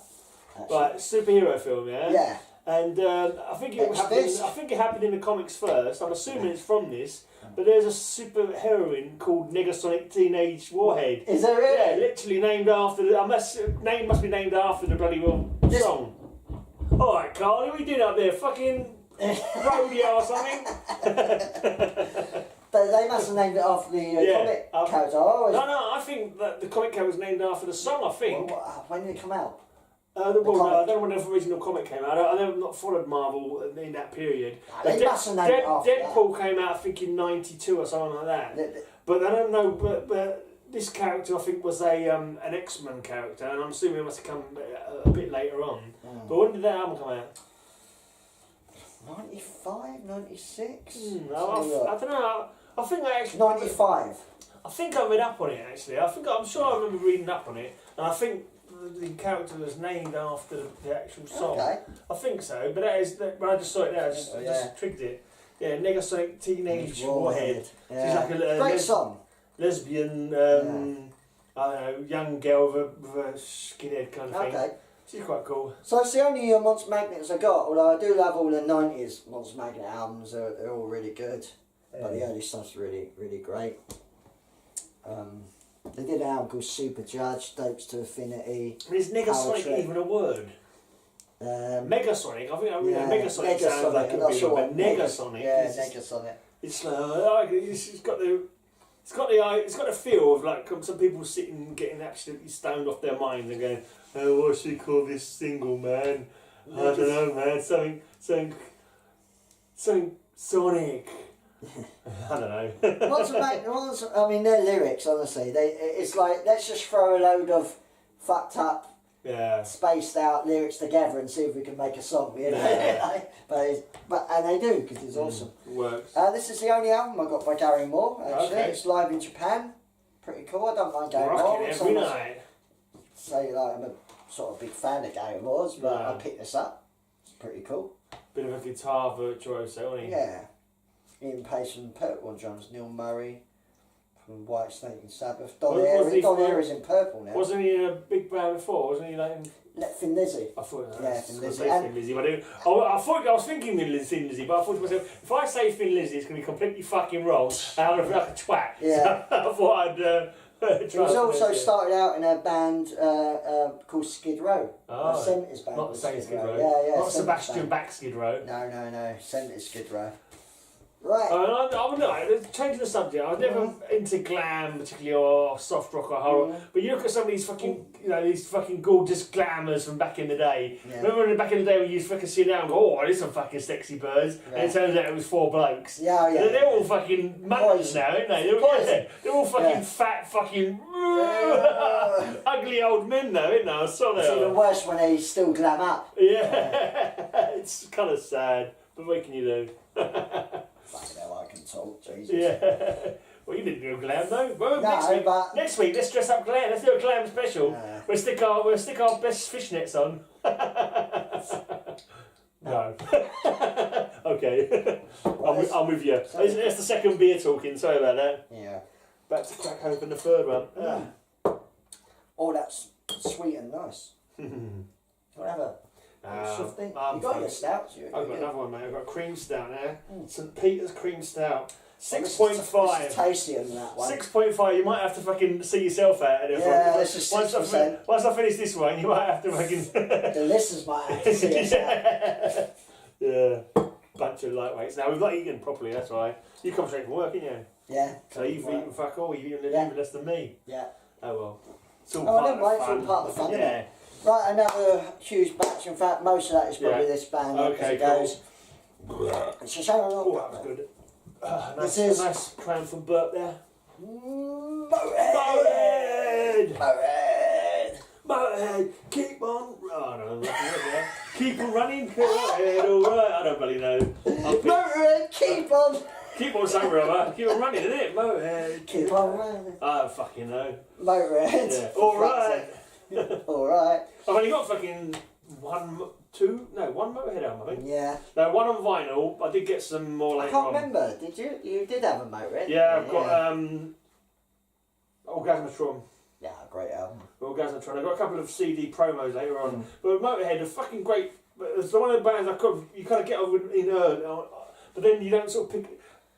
Actually. Right, superhero film, yeah. Yeah. And I think it Extra happened. disc. I think it happened in the comics first. I'm assuming it's from this. But there's a super heroine called Negasonic Teenage Warhead. Is there Yeah, really? literally named after the. Name must be named after the bloody This- song. All right, Carl, what are you doing up there? Fucking rodeo or something? They must have named it after the Yeah, comic character. Oh, No, I think that the comic character was named after the song. I think. when did it come out? No, I don't know when the original comic came out. I never not followed Marvel in that period. They must have named it after Deadpool came out, I think, in '92 or something like that. But I don't know. But this character, I think, was an X-Men character, and I'm assuming it must have come a bit later on. But when did that album come out? 95, 96? I don't know. I think I actually 95. I think I read up on it actually. I'm sure I remember reading up on it, and I think the character was named after the actual song. Okay. I think so, but when I just saw it there, I just trigged it. Yeah, Negasonic Teenage Warhead. Yeah. She's like a Great song. lesbian, I don't know, young girl with a skinhead kind of thing. Okay. She's quite cool. So it's the only Monster Magnets I got, although I do love all the 90s Monster Magnet albums, they're all really good. But the early stuff's really, really great. They did an album called Super Judge, Dopes to Affinity. I mean, is Negasonic Trip. even a word? Megasonic, I think Megasonic sounds Negasonic, like I'm a not bit, sure but what Negasonic. Yeah, is- Negasonic. It's it's got the feel of like some people sitting getting absolutely stoned off their minds and going, oh, what should we call this single, man? I don't know, man. Something Sonic. I don't know. I mean, their lyrics, honestly, it's like, let's just throw a load of fucked up, Yeah. spaced out lyrics together and see if we can make a song, you know? Yeah. And they do, because it's awesome. It works. This is the only album I got by Gary Moore, actually. Okay. It's live in Japan. Pretty cool. I don't mind Gary Rocking Moore. every night. Say, like, I'm a sort of big fan of Gary Moore's, but Yeah. I picked this up. It's pretty cool. Bit of a guitar virtuoso, isn't he? Yeah. Ian Pace from Purple drums, Neil Murray from White Snake and Sabbath. Don Airey's in Purple now. Wasn't he in a big band before? Wasn't he like in... Thin Lizzy. I thought Yeah, Thin Thin Lizzy. Lizzy. Thin Lizzy, but I was thinking Thin Lizzy, but I thought to myself, if I say Thin Lizzy, it's going to be completely fucking wrong, and I'm going to look like a twat. Yeah. So I thought I'd try. He was also started out in a band called Skid Row. Oh, a 70s band. not the called same Skid Row. Yeah, Not 70s Sebastian band. Bach Skid Row. No. 70s Skid Row. Right. I'm not changing the subject. I was never into glam, particularly or soft rock or horror. But you look at some of these fucking, these fucking gorgeous glamours from back in the day. Yeah. Remember back in the day when you used to fucking sit down and go, oh, there's some fucking sexy birds, and it turns out it was 4 blokes. Yeah. They're all fucking muttons now, aren't they? They're all fucking fat, fucking ugly old men now, aren't they? I saw It's even worse when they still glam up. Yeah, it's kind of sad, but what can you do? Fucking hell, I can talk, Jesus. Yeah. Well, you didn't do a glam though. Well, No, next week, let's dress up glam. Let's do a glam special. Nah. We'll stick our best fishnets on. No. Okay. I'm with you. It's the second beer talking. Sorry about that. Yeah. Back to crack open the third one. Oh, that's sweet and nice. Whatever. Softy. You got your stouts. I've got another one, mate. I've got a cream stout there. Mm. St Peter's cream stout. 6.5. This is tastier than that one. 6.5. You might have to fucking see yourself out at it. Yeah, this is 6%. Once I finish this one, you might have to fucking. The listeners might have to see us out. Yeah. Bunch of lightweights. Now we've not eaten properly. That's why. You come straight from work, didn't you? Yeah. So you've eaten fuck all. You've eaten even less than me. Yeah. Oh well. It's all Oh, part never mind. of It's the all fun. part of the fun, isn't Yeah. it? Right, another huge batch. In fact, most of that is probably this band as it goes. It's a shame I'm not. Oh, that was good. This Nice, is a nice triumphant burp there. Motorhead. Motorhead! Motorhead! Keep on... Oh no, I'm not there. Keep on running, Motorhead, alright. I don't bloody know. Motorhead, keep on. Keep on something, brother. Keep on running, isn't it? Motorhead. Keep on running. I don't fucking know. Motorhead. Yeah. Alright. Alright. I've only got fucking one Motorhead album, I think. Yeah. No, one on vinyl. I did get some more I later can't on. remember. Did you? You did have a Motorhead. Yeah, I've got Orgasmatron. Yeah, great album. Orgasmatron. I've got a couple of CD promos later on. But Motorhead are fucking great. It's one of the bands you kind of get over in but then you don't sort of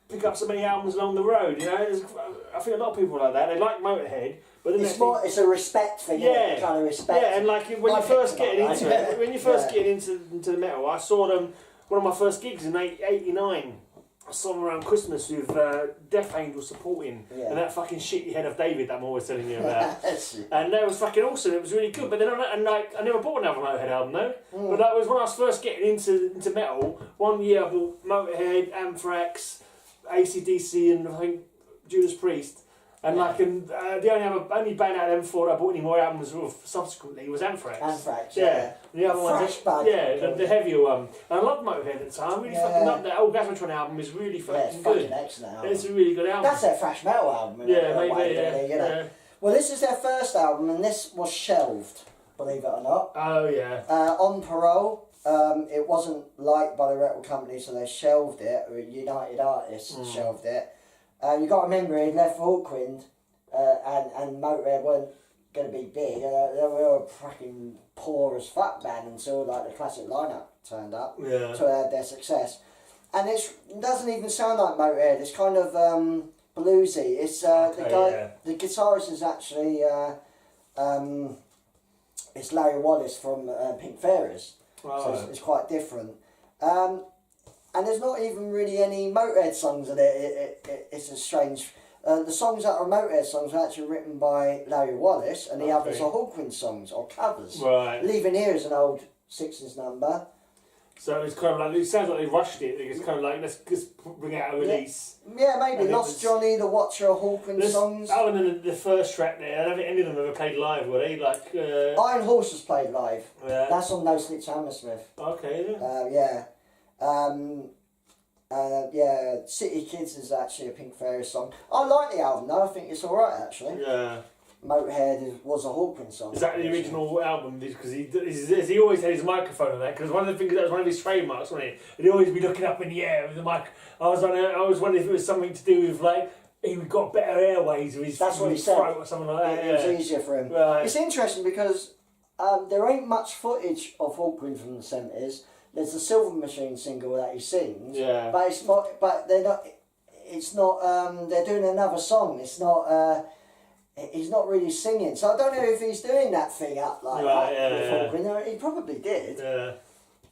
pick up so many albums along the road. You know, I think a lot of people are like that. They like Motorhead, but then it's a respect thing. Yeah, kind of respect. Yeah, and like when you first get into it, when you first get into the metal, I saw them. One of my first gigs in '89. I saw them around Christmas with Death Angel supporting and that fucking shitty head of David that I'm always telling you about. And that was fucking awesome. It was really good. But then I never bought another Motorhead album though. But that was when I was first getting into metal. One year I bought Motorhead, Anthrax, AC/DC, and I think Judas Priest. And the only band out of them four that I bought any more albums with subsequently was Anthrax. Anthrax, yeah. The other one, the heavier one. And I loved Motorhead at the time. I really fucking loved that. Orgasmatron album is really fucking good. Fucking excellent album. It's a really good album. That's their thrash metal album. Yeah, maybe. You know. Well, this is their first album, and this was shelved, believe it or not. Oh yeah. On Parole. It wasn't liked by the record company, so they shelved it. United Artists shelved it. You got to remember, he left for Hawkwind, and Motorhead weren't going to be big. They were a fucking poor as fuck band until like the classic lineup turned up. Yeah. So they had their success, and it doesn't even sound like Motorhead. It's kind of bluesy. It's the guitarist is actually it's Larry Wallace from Pink Fairies. Oh. So it's quite different. And there's not even really any Motorhead songs in it. It's a strange... the songs that are Motorhead songs are actually written by Larry Wallace, and the others are Hawkwind songs, or covers. Right. Leaving Here is an old Sixes number. So it's kind of like, it sounds like they rushed it. It's kind of like, let's just bring out a release. Yeah, maybe. Lost Johnny, The Watcher, Hawkwind songs. Other than the first track there, I don't think any of them ever played live, were they? Like Iron Horse was played live. Yeah. That's on No Sleep to Hammersmith. Okay, yeah. City Kids is actually a Pink Fairies song. I like the album though, I think it's alright actually. Yeah. Motorhead was a Hawkwind song. Is that the original album? Because he always had his microphone on that. Because one of the things, that was one of his trademarks, wasn't it? He'd always be looking up in the air with the mic. I was wondering if it was something to do with like he got better airways with his, That's what he his said. throat or something like that. It was easier for him. Right. It's interesting because there ain't much footage of Hawkwind from the 70s. There's the Silver Machine single that he sings. Yeah. But it's not. But they're not. It's not. They're doing another song. It's not. He's not really singing, so I don't know if he's doing that thing up like that with Hawkwind. He probably did. Yeah.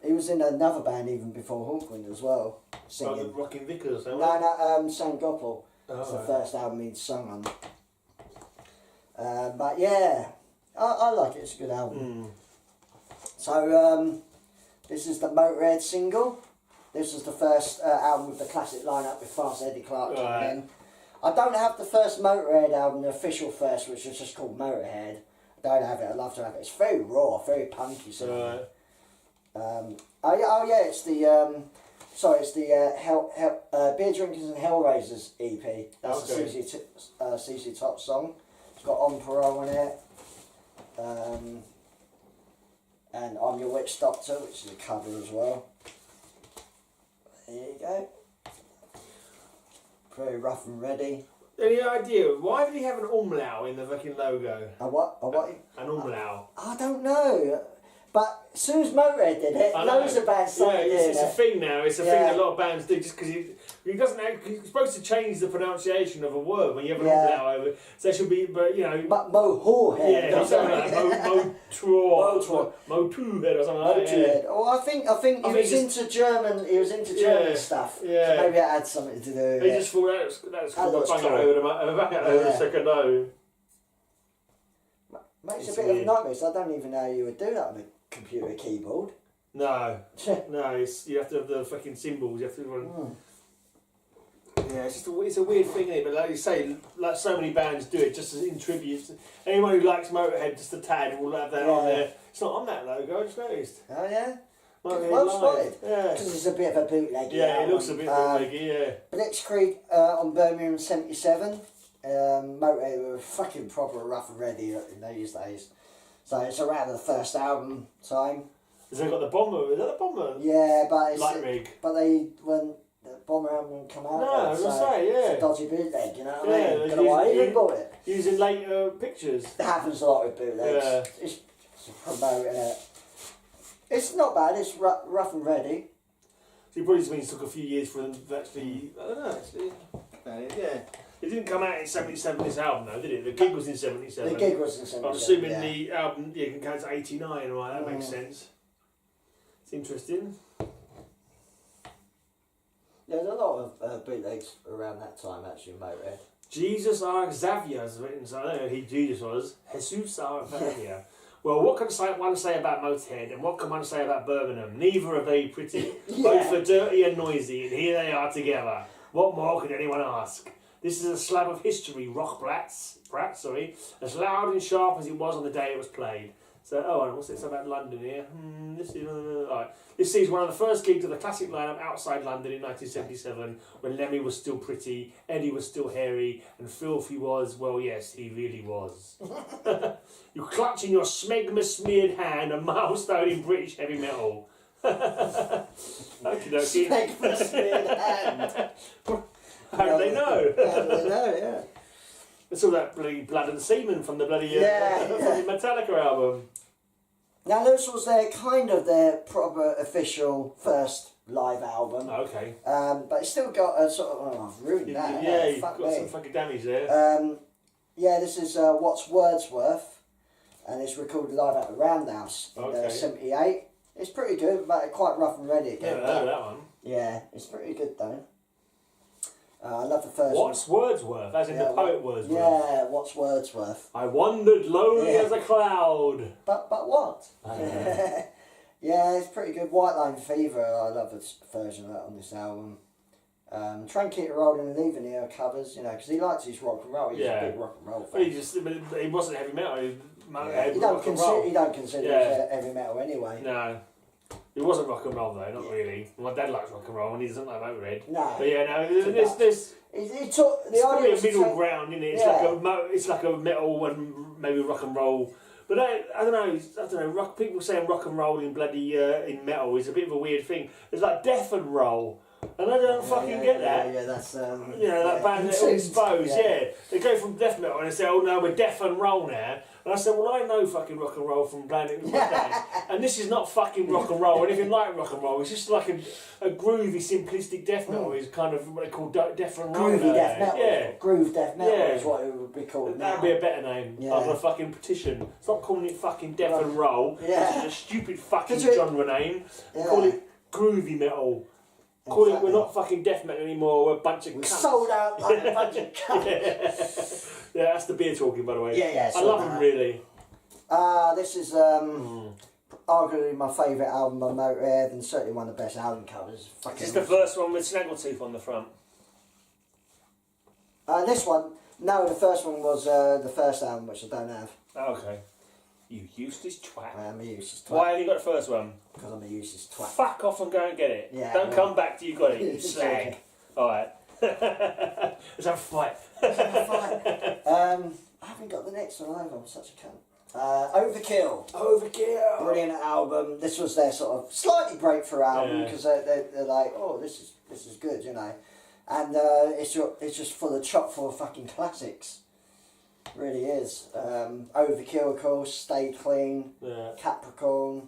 He was in another band even before Hawkwind as well, singing. Like the Rockin' Vickers, or No, Sangopal. Oh, It's the first album he'd sung on. But yeah, I like it. It's a good album. So this is the Motorhead single. This was the first album with the classic lineup with Fast Eddie Clarke coming in. I don't have the first Motorhead album, the official first, which was just called Motorhead. I don't have it. I'd love to have it. It's very raw, very punky. So. It's the it's the Beer Drinkers and Hellraisers EP. That's the CC Top song. It's got On Parole in it. And I'm Your Witch Doctor, which is a cover as well. There you go. Very rough and ready. Any idea why did he have an umlaut in the fucking logo? A what? A what? An umlaut. I don't know. But as soon as Motorhead did it, loads of bands started doing it. It's a thing now. It's a thing that a lot of bands do just because he doesn't. He's supposed to change the pronunciation of a word when you have an umlaut over. So it should be, but you know. But Motorhead. Yeah, something like Motorhead or something like that. Oh, I think he was into German. He was into German stuff. Yeah. So maybe it had something to do with it. He just thought that was cool. Bang it over the second note. Makes a bit of a nightmare. So I don't even know how you would do that on a computer keyboard. No, you have to have the fucking symbols. You have to run. Yeah, it's a weird thing, isn't it? But like you say, like so many bands do it just in tribute. Anyone who likes Motorhead, just a tag, will have that on there. It's not on that logo. I just noticed. Oh yeah. Motorhead Well spotted. Yeah. Because it's a bit of a bootleg. Yeah, it looks a bit bootleggy. Yeah. Blitzkrieg on Birmingham '77. Motorhead were fucking proper rough and ready in those days. So it's around the first album time. Has they got the bomber? Is that the bomber? Yeah, but it's Light rig. But when the bomber album come out, no, I was gonna say, yeah, it's a dodgy bootleg. You know what I mean? Yeah, Don't know why you bought it. Using later pictures. It happens a lot with bootlegs. Yeah. It's promoting it. It's not bad. It's rough and ready. So it probably just means it took a few years for them to actually. I don't know. Actually, yeah. It didn't come out in '77. This album, though, did it? The gig was in '77. The gig was in '77. I'm assuming the album, can count to '89, right? That makes sense. It's interesting. There's a lot of bootlegs around that time, actually, Motorhead. Jesus R. Xavier's written, so I don't know who Jesus was. Jesus R. Xavier. Well, what can one say about Motorhead, and what can one say about Birmingham? Neither are very pretty. Both are dirty and noisy, and here they are together. What more could anyone ask? This is a slab of history, rock brats, as loud and sharp as it was on the day it was played. So, what's this about London here? This sees one of the first gigs of the classic lineup outside London in 1977, when Lemmy was still pretty, Eddie was still hairy, and Filthy was, well, yes, he really was. You clutch in your smegma-smeared hand a milestone in British heavy metal. Okey-dokey. Smegma-smeared hand. How do they know? How do they know, yeah. It's all that bloody Blood and Semen from the bloody Metallica album. Now this was their proper official first live album. Okay. But it's still got a sort of, I've ruined that. Yeah, you've got some fucking damage there. This is What's Wordsworth, and it's recorded live at the Roundhouse in '78. It's pretty good, but quite rough and ready again. Never heard of that one. Yeah, it's pretty good though. I love the first What's Wordsworth? As in the poet Wordsworth? Yeah, What's Wordsworth? I wandered lonely as a cloud. But what? Yeah, it's pretty good. White Line Fever, I love the version of that on this album. Try and keep it rolling and leaving the covers, because he likes his rock and roll. He's a big rock and roll fan. But he wasn't heavy metal. He don't consider it heavy metal anyway. No. It wasn't rock and roll though, not really. My dad likes rock and roll and he doesn't like Motorhead. No. But yeah, no, this he took the it's probably a middle ground, isn't it? It's like a metal and maybe rock and roll. But I don't know. People saying rock and roll in bloody in metal is a bit of a weird thing. It's like death and roll. And I don't fucking get that. Yeah, that's that band that Exposed, They go from death metal and they say, oh no, we're death and roll now. And I said, well, I know fucking rock and roll from playing it with my dad. And this is not fucking rock and roll or anything like rock and roll. It's just like a groovy, simplistic death metal is kind of what they call death and roll. Groovy death metal. Yeah. Groove death metal is what it would be called now. That'd be a better name. Of a fucking petition. Stop calling it fucking death and roll. Yeah. This is a stupid fucking genre name. Call it groovy metal. Call it, we're not fucking death metal anymore, we're a bunch of cunts. Sold out like a bunch of cunts. Yeah, that's the beer talking, by the way. Yeah. I love them, really. This is arguably my favourite album by Motorhead, and certainly one of the best album covers. Is this the first one with Snaggletooth on the front? This one, no, the first one was the first album, which I don't have. Oh, okay. You useless twat. I am a useless twat. Why haven't you got the first one? Because I'm a useless twat. Fuck off and go and get it. Yeah, Don't come back till you got it, you slag. Alright. Let's have a fight. I haven't got the next one either, I'm such a cunt. Overkill. Brilliant album. This was their sort of slightly breakthrough album because they're like, oh, this is good, And it's just chock full of fucking classics. Really is. Overkill, of course, Stay Clean, Capricorn,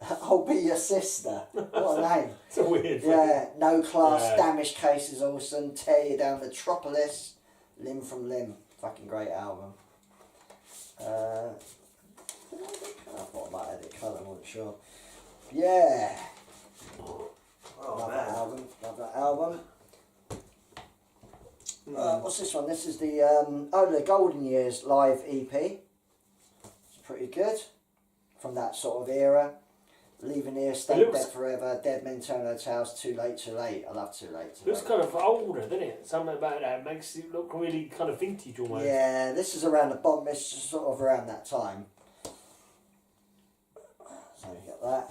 I'll Be Your Sister. What a name. It's a weird Yeah, No Class, Yeah. Damage Case is awesome. Tear You Down, Metropolis, Limb from Limb. Fucking great album. I thought I might add it colour, I wasn't sure. Yeah. Love that album. Love that album. What's this one? This is the the Golden Years live EP. It's pretty good. From that sort of era. Leaving Here, Stay Dead Forever, Dead Men Turn Their Tails, Too Late, Too Late. I love Too Late, Too Late. It looks kind of older, doesn't it? Something about that makes it look really kind of vintage almost. Yeah, this is around the bottom. It's sort of around that time. So you get that.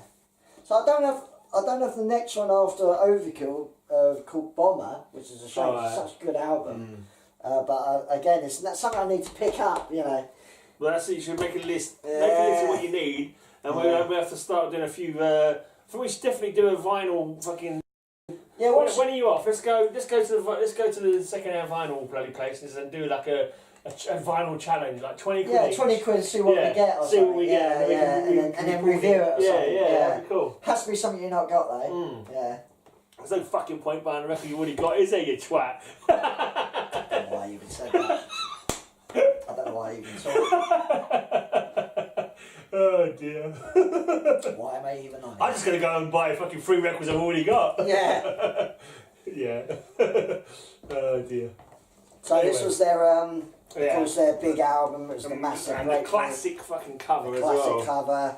So I don't know if the next one after Overkill called Bomber, which is a shame. It's such a good album. But again, it's not something I need to pick up. You know. Well, that's it. You should make a list. Make a list of what you need, and we have to start doing a few. I think we should definitely do a vinyl fucking. Yeah. When are you off? Let's go to the second-hand vinyl bloody places and do like a vinyl challenge, like 20 quid. Yeah, 20 quid. See what we get. Or see what we get. And then review it. Or something. Yeah, that'd be cool. Has to be something you've not got though. Yeah. There's no fucking point buying a record you already got, is there, you twat? I don't know why you even said that. I don't know why you even said that. Oh dear. Why am I even on it? I'm just going to go and buy fucking 3 records I've already got. Yeah. Yeah. Oh dear. So anyway, this was their, of yeah. course, their big album. It was the massive, and the classic fucking cover as classic well. cover.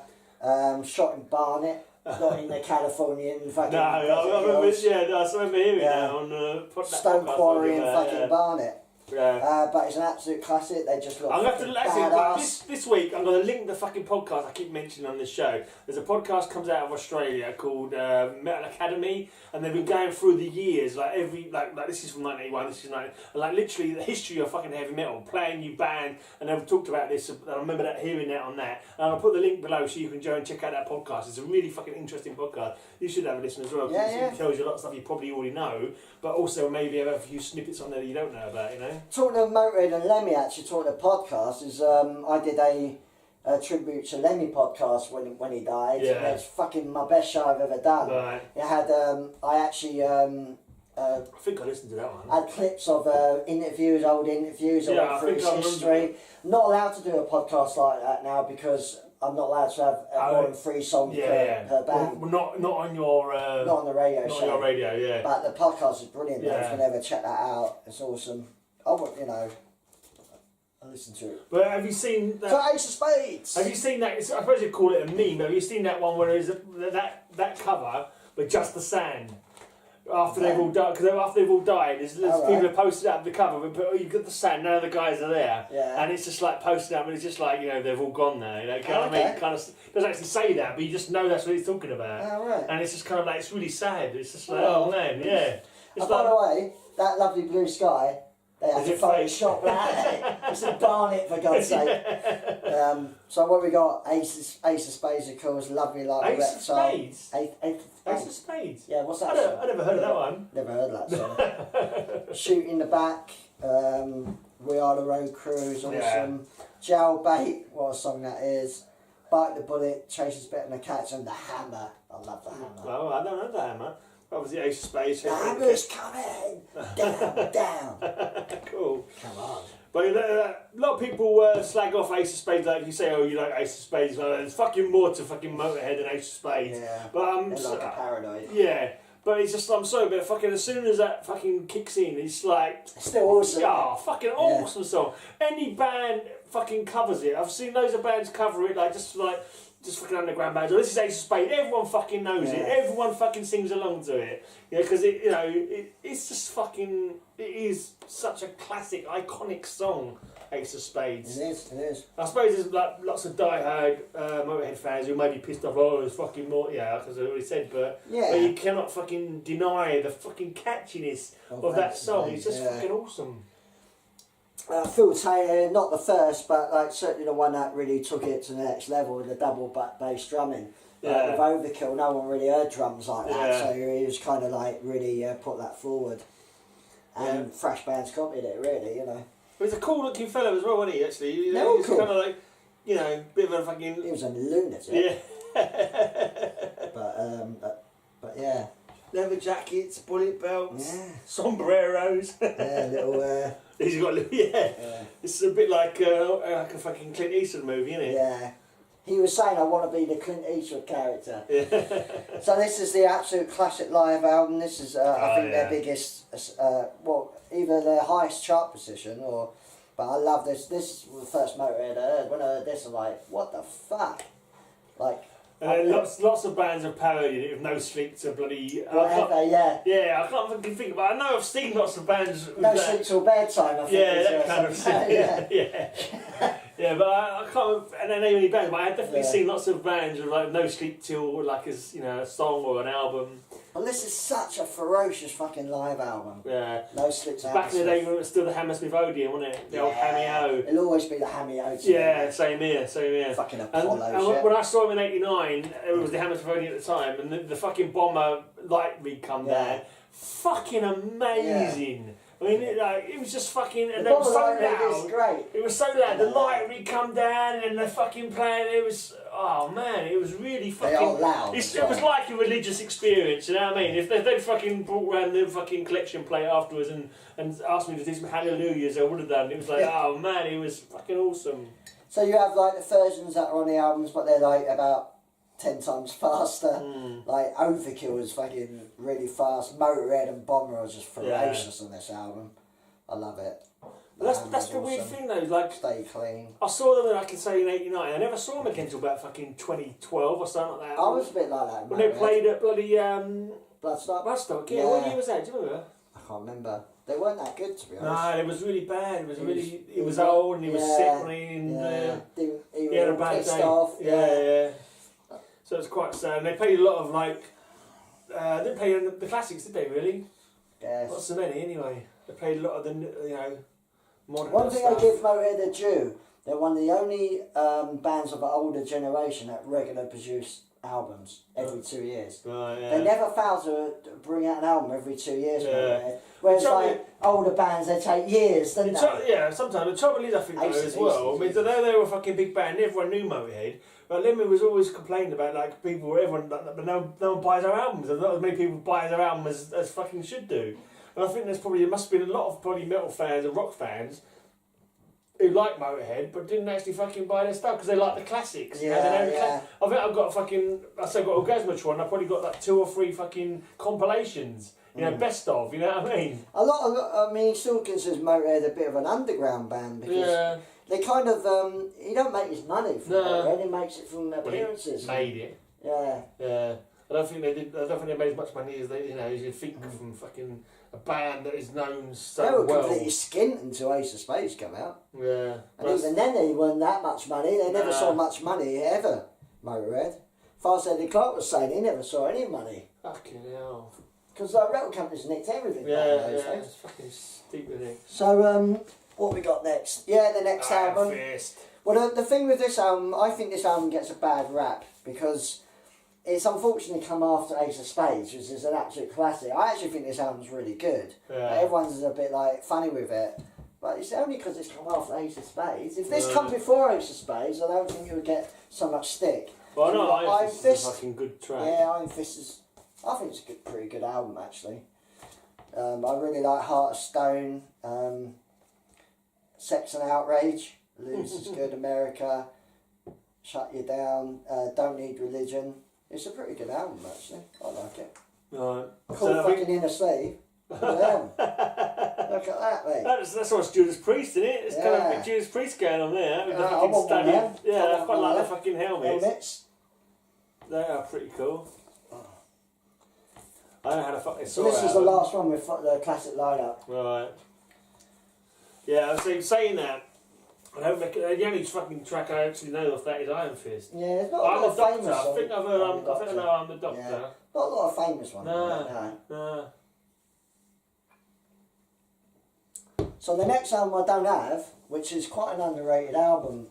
Shot in Barnet, not in the Californian fucking. No, I remember hearing that on Stone Quarry in fucking Barnet. Yeah. But it's an absolute classic. They just look. I'm going to have to badass. this week. I'm going to link the fucking podcast I keep mentioning on this show. There's a podcast comes out of Australia called Metal Academy, and they've been going through the years, like this is from 1981, this is 19, like literally the history of fucking heavy metal, playing new band, and they've talked about this. And I remember hearing that on that, and I'll put the link below so you can go and check out that podcast. It's a really fucking interesting podcast. You should have a listen as well. It tells you a lot of stuff you probably already know, but also maybe have a few snippets on there that you don't know about. You know. Talking of Motorhead and Lemmy, actually, talking of podcasts, is I did a tribute to Lemmy podcast when he died. Yeah. And it's fucking my best show I've ever done. Right. It had I actually I think I listened to that one. had clips of interviews, old interviews. I went through his history. Not allowed to do a podcast like that now because I'm not allowed to have more than 3 songs per band. Well, not on your not on the radio show. Not on your radio, yeah. But the podcast is brilliant. Yeah. If you can ever check that out, it's awesome. I listen to it. But have you seen that? So Ace of Spades. Have you seen that? I suppose you'd call it a meme. But have you seen that one where there's that cover with just the sand? After they've all died, because after they've all died, there's people have posted up the cover, but you've got the sand. None of the guys are there, and it's just like posted up, and it's just like they've all gone now. You know, I mean, kind of doesn't actually say that, but you just know that's what he's talking about. And it's just kind of like it's really sad. It's just like oh man, yeah. And by the way, that lovely blue sky. They had to Photoshop that. It's in Barnet, for God's sake. So what we got? Ace of Spades, of course. Lovely like Ace of Spades? Ace of Spades? Yeah, what's that song? I never heard of that one. Never heard of that song. Shoot in the Back. We Are the Road Crew is awesome. Yeah. Jailbait, what a song that is. Bite the Bullet, Chases Better Than a Catch, and The Hammer. I love The Hammer. Well, I don't know The Hammer. Obviously Ace of Spades. The hammer's coming! Down. Cool. Come on. But a lot of people slag off Ace of Spades. Like if you say, "Oh, you like Ace of Spades," there's fucking more to fucking Motorhead than Ace of Spades. Yeah. But They're like a paranoid. Yeah. But it's just I'm sorry, but fucking as soon as that fucking kicks in, it's like still awesome. Oh, fucking awesome song. Any band fucking covers it. I've seen loads of bands cover it, just fucking underground bands. Oh, this is Ace of Spades. Everyone fucking knows it. Everyone fucking sings along to it. Because it's just fucking. It is such a classic, iconic song. Ace of Spades. It is. I suppose there's like lots of die-hard Motorhead fans who may be pissed off. Oh, it's fucking more. Yeah, because I already said, but you cannot fucking deny the fucking catchiness of that song. It's just fucking awesome. Phil Taylor, not the first, but certainly the one that really took it to the next level with the double bass drumming. With Overkill, no one really heard drums like that, so he was kind of really put that forward. And thrash bands copied it, really, But he's a cool looking fellow as well, wasn't he, actually? He was kind of bit of a fucking... He was a lunatic. Yeah. But yeah. Leather jackets, bullet belts, Yeah. sombreros. Yeah, little. He's got, yeah. It's a bit like a fucking Clint Eastwood movie, isn't it? Yeah. He was saying, I want to be the Clint Eastwood character. Yeah. So this is the absolute classic live album. This is, I think, their biggest, either their highest chart position or. But I love this. This was the first Motorhead I heard. When I heard this, I'm like, what the fuck? Like. And lots of bands have parodied it with No Sleep to bloody... Whatever, yeah. Yeah, I can't fucking think about it. I know I've seen lots of bands with No that. Sleep Till Bedtime, I think. Yeah, that kind of thing. Yeah. Yeah, but I can't... And then name any bands, but I have definitely seen lots of bands with like No Sleep Till, like as a song or an album. Well, this is such a ferocious fucking live album. Yeah. No Sleep Till Back in the day when it was still the Hammersmith Odeon, wasn't it? The old Hammy-O. It'll always be the Hammy-O. Yeah, same here. Fucking Apollo and shit. when I saw him in '89, it was the Hammersmith Odeon at the time, and the fucking Bomber light rig come down. Fucking amazing. Yeah. I mean, it was just fucking, and the they were so loud. Is great. It was so loud. The light would come down, and they're fucking playing. It was, oh man, it was really fucking. They are loud. It was like a religious experience. You know what I mean? If they'd fucking brought around the fucking collection plate afterwards and asked me to do some hallelujahs, I would have done. It was like, oh man, it was fucking awesome. So you have like the versions that are on the albums, but they're like about 10 times faster. Like Overkill is fucking really fast. Motorhead and Bomber are just ferocious on this album. I love it. That's the weird thing though. Like, Stay Clean. I saw them, I can say, in '89. I never saw them again until about fucking 2012 or something like that. I was a bit like that. When they played at bloody Bloodstock. Yeah. What year was that? Do you remember? I can't remember. They weren't that good, to be honest. No, it was really bad. It was really. He was old and he was sickly and he had a bad pissed day. off. Yeah. So it's quite sad. And they played a lot of like. They didn't play the classics, did they? Really? Yes. Not so many, anyway. They played a lot of the modern. One thing stuff. I give Motorhead a due, they're one of the only bands of an older generation that regularly produce albums every 2 years. Right, yeah. They never fail to bring out an album every 2 years. Yeah. Whereas like older bands, they take years, don't they? Yeah, sometimes. The trouble is, I think, though, as well, I mean, although they were a fucking big band, everyone knew Motorhead, but Lemmy was always complaining about, like, but no one buys our albums. Not as many people buy their album as fucking should do. And I think there must have been a lot of probably metal fans and rock fans who like Motorhead but didn't actually fucking buy their stuff because they like the classics. Yeah. I think I've got I've got Orgasmatron. I've probably got like 2 or 3 fucking compilations. Best of. You know what I mean? I mean, he still considers Motorhead a bit of an underground band because they kind of he don't make his money from Motorhead. He makes it from appearances. He made it. Yeah. Yeah. I don't think they made as much money as they, as you think from fucking a band that is known so well. They were completely skint until Ace of Spades came out. Yeah. And even then they weren't that much money. They never saw much money ever, Motorhead. Fast Eddie Clark was saying he never saw any money. Fucking hell. Because like record companies nicked everything. It's fucking stupid thing. So, what we got next? Yeah, the next album. Fist. Well, the thing with this album, I think this album gets a bad rap because it's unfortunately come after Ace of Spades, which is an absolute classic. I actually think this album's really good. Yeah. Everyone's a bit like funny with it. But it's only because it's come after Ace of Spades. If this comes before Ace of Spades, I don't think it would get so much stick. Well, no, Iron Fist is a fucking good track. Yeah, Iron Fist is... I think it's a pretty good album, actually. I really like Heart of Stone, Sex and Outrage, Lose is Good, America, Shut You Down, Don't Need Religion. It's a pretty good album, actually. I like it. Right. Cool fucking Inner Sleeve. Look at them. Look at that, mate. That's what Judas Priest, isn't it? It's kind of a bit Judas Priest going on there. With the I fucking want one study. there. Yeah, I quite like the fucking helmets. They are pretty cool. I don't know how to fucking So this is the last one with the classic lineup. Right. Yeah, so saying that, I don't make it, the only fucking track I actually know of that is Iron Fist. Yeah, it's not I'm a lot the of famous Doctor. I songs. think I know I'm the Doctor. Yeah. Not a lot of famous ones. No. So the next album I don't have, which is quite an underrated album.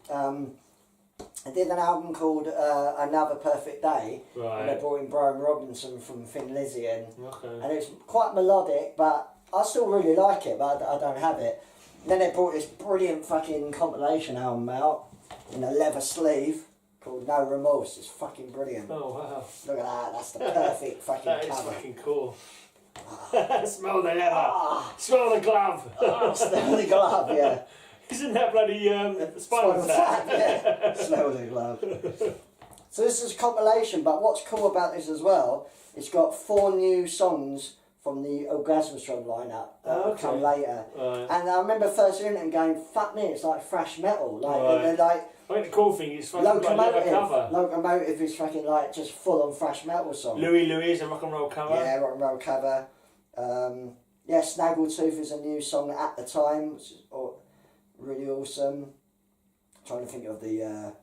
I did an album called Another Perfect Day, and they brought in Brian Robinson from Thin Lizzy, and it's quite melodic, but I still really like it, but I don't have it. And then they brought this brilliant fucking compilation album out in a leather sleeve called No Remorse. It's fucking brilliant. Oh wow. Look at that. That's the perfect fucking That is cover. fucking cool. Smell the leather. Ah, Smell the glove. smell the glove, yeah. Isn't that bloody Spinal Tap? Yeah. Smell the glove. So this is a compilation, but what's cool about this as well, it's got 4 new songs from the Orgasmatron lineup that will come later. Right. And I remember first hearing it and going, fuck me, it's like thrash metal. Like, Right. they're like, I think the cool thing is fucking like leather cover. Locomotive is fucking like just full on thrash metal song. Louis is a rock and roll cover. Yeah, rock and roll cover. Yeah, Snaggletooth is a new song at the time, which is really awesome. Trying to think of the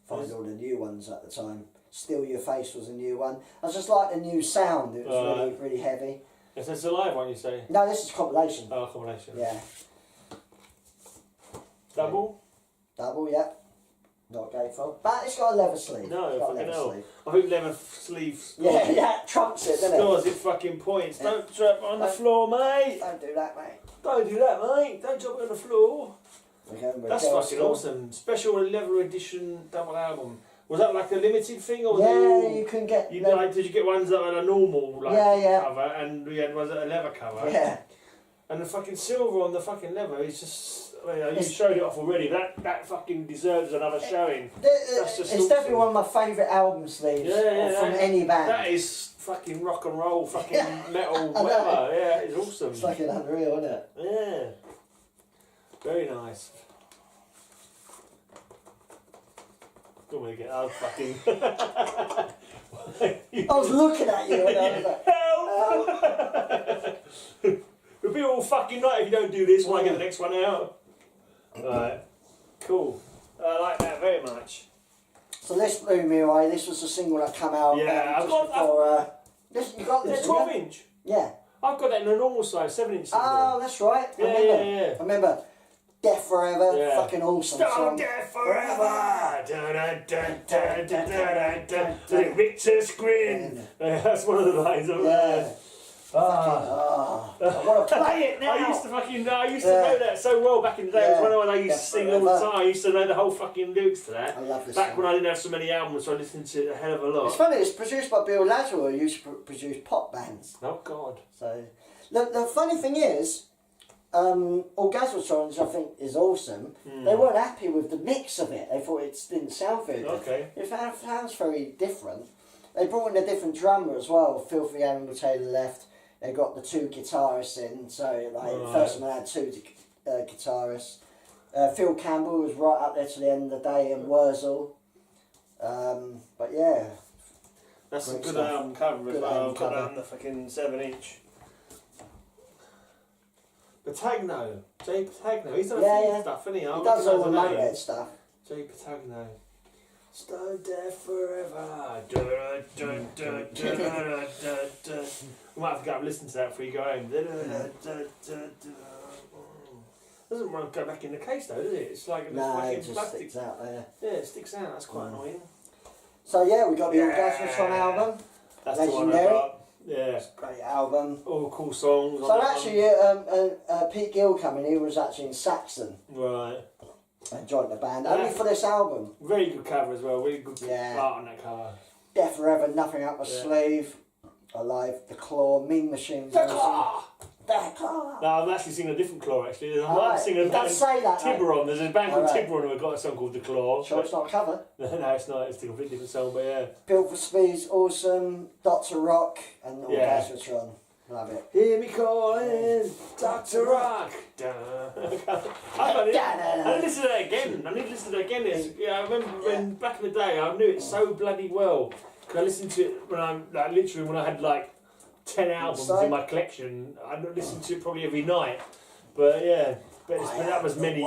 find all the new ones at the time. Still Your Face was a new one. I just like the new sound. It was really, really heavy. Is this a live one you say? No, this is compilation. Oh, combination. Yeah. Double? Double, yeah. Not gatefold. But it's got a leather sleeve. No, got a fucking leather hell. sleeve. I think leather sleeves. Yeah, yeah, trumps it, doesn't it? Scores it fucking points. Yeah. Don't drop on the floor, mate. Don't do that, mate. Don't do that, mate. Don't drop it on the floor. Again, That's fucking awesome. Special leather edition double album. Was that like a limited thing, or was Yeah, it all, you can get. like, did you get ones that had a normal Yeah. cover, and we had ones that had a leather cover? Yeah. And the fucking silver on the fucking leather is just. I mean, you showed it off already. That fucking deserves another showing. That's just It's definitely one of my favourite album sleeves from any band. That is fucking rock and roll, fucking metal, whatever. Yeah, it's awesome. It's fucking unreal, isn't it? Yeah. Very nice. Don't want to get out fucking. I was looking at you and I was like, Help! We'll be all fucking night if you don't do this when I get the next one out. Right. Cool. I like that very much. So this blew me away. This was the single that came out Yeah, just before. You got this, It's 12 inch. Yeah. I've got that in a normal size, 7-inch single. Oh, that's right. I Yeah, remember. yeah. I remember. Death Forever. Yeah. Fucking awesome Stone song. Death Forever! The Richter's Grin! That's one of the lines of Yeah. I want to play it now. I used to know that so well back in the day. It was one of the ones I used to sing all the time. I used to know the whole fucking lyrics to that. I love this Back song. when I didn't have so many albums, so I listened to it a hell of a lot. It's funny, it's produced by Bill Laswell, who used to produce pop bands. Oh God. So, the funny thing is, Orgasmatrons, I think, is awesome. They weren't happy with the mix of it. They thought it didn't sound very good. Okay. It sounds very different. They brought in a different drummer as well. Filthy Animal Taylor left. They got the 2 guitarists in. So, the first one had 2 guitarists. Phil Campbell was right up there to the end of the day, and Wurzel. But yeah. That's a Great good stuff. album cover as Good well. album I've got that cover. on the fucking 7-inch. Patagno. Jay Patagno. He's done a few stuff, hasn't he? He does all the Motorhead stuff. Jay Patagno. Stone Death Forever. We might have to go and listen to that before you go home. Doesn't want to go back in the case though, does it? It's like a No, fucking it just plastic. sticks out there. Yeah, it sticks out. That's quite annoying. So yeah, we got the Orgasmatron album. That's the one I Legendary. got. Yeah. Great album. All cool songs. So actually, Pete Gill coming, he was actually in Saxon Right. and joined the band, only for this album. Very good cover as well. Really good Yeah. art on that cover. Death Forever, Nothing Up My Sleeve, Alive, The Claw, Mean Machine. The Claw! The Claw! No, I'm actually singing a different Claw actually. I'm Right. singing a Don't band. say that, mate. Tiburon. There's a band called Alright. Tiburon who have got a song called The Claw. Sure it's not a cover. No, it's not. It's a completely different song, but yeah. Built for Speed's awesome, Dr. Rock, and Yeah. Orgasmatron. Love it. Hear me calling, Dr. Rock. I need to listen to that again. I need to listen to that again. I remember when back in the day, I knew it so bloody well. Because I listened to it when when I had like 10 albums in my collection. I listened to it probably every night. But yeah, but that was many.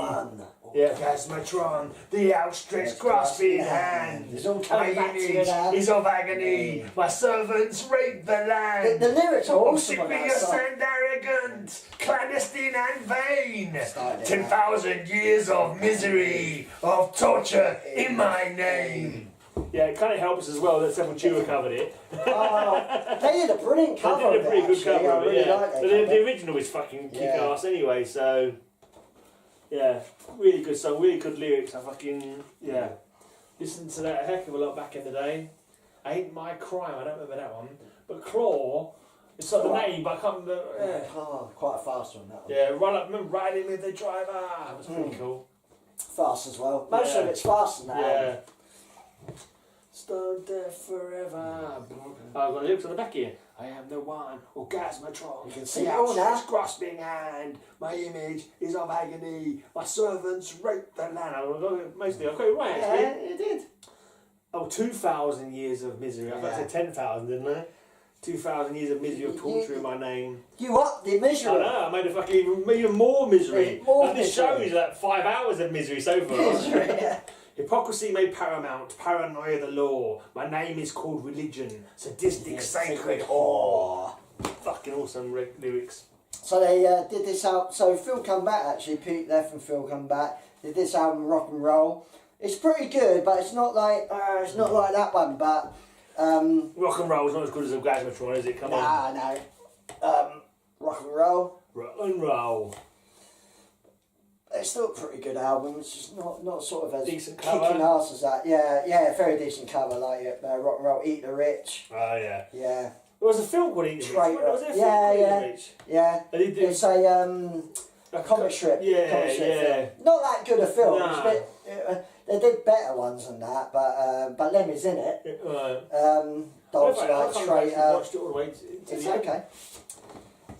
Yeah, Orgasmatron, the outstretched grasping hand. It's all coming back to you now. Is of agony. My servants rape the land. The lyrics are awesome on that Obsequious song. and arrogant, clandestine and vain. Started 10,000 years of misery, of torture in my name. Yeah, it kind of helps as well that Sepultura covered it. Oh, they did a brilliant cover They did a pretty of it, good cover actually. I of it, really yeah. like that But cover. the original is fucking kick-ass anyway, so... Yeah, really good song, really good lyrics. I fucking... Yeah. Listened to that a heck of a lot back in the day. Ain't My Crime, I don't remember that one. But Claw, it's like the name, but I can't remember. Yeah. Oh, quite a fast one, that one. Yeah, remember Riding with the Driver. That was pretty cool. Fast as well. Most of it's fast in that album. Stone Deaf Forever. I've got lyrics on the back here. I am the one, Orgasmatron. You can see it all now. Grasping hand. My image is of agony. My servants rape the land. Mostly, I got it right, actually. Yeah, you did. Oh, 2,000 years of misery. I thought I said 10,000, didn't I? 2,000 years of misery of torture in my name. You upped the misery. I know, I made a fucking even more misery. This show is like 5 hours of misery so far. Misery, yeah. Hypocrisy made paramount, paranoia the law. My name is called religion, sadistic, sacred whore. Fucking awesome lyrics. So they did this out. So Phil come back actually. Pete left and Phil come back. Did this album Rock and Roll. It's pretty good, but it's not like that one. But Rock and Roll is not as good as Orgasmatron, is it? Come on. no. Rock and Roll. Rock and Roll. It's still a pretty good album. It's just not sort of as Decent kicking cover. ass as that. Yeah, very decent cover. Like Rock and Roll, Eat the Rich. Oh yeah. Yeah. There was a film called Eat the Rich. Traitor. Was there a film called Eat the Rich? Yeah. They did It's a comic strip. Yeah, comic strip yeah. film. Not that good a film. Nah. It's a bit, they did better ones than that, but Lemmy's in it. Dogs I like can't Traitor. actually watched it all the way to It's the end. okay.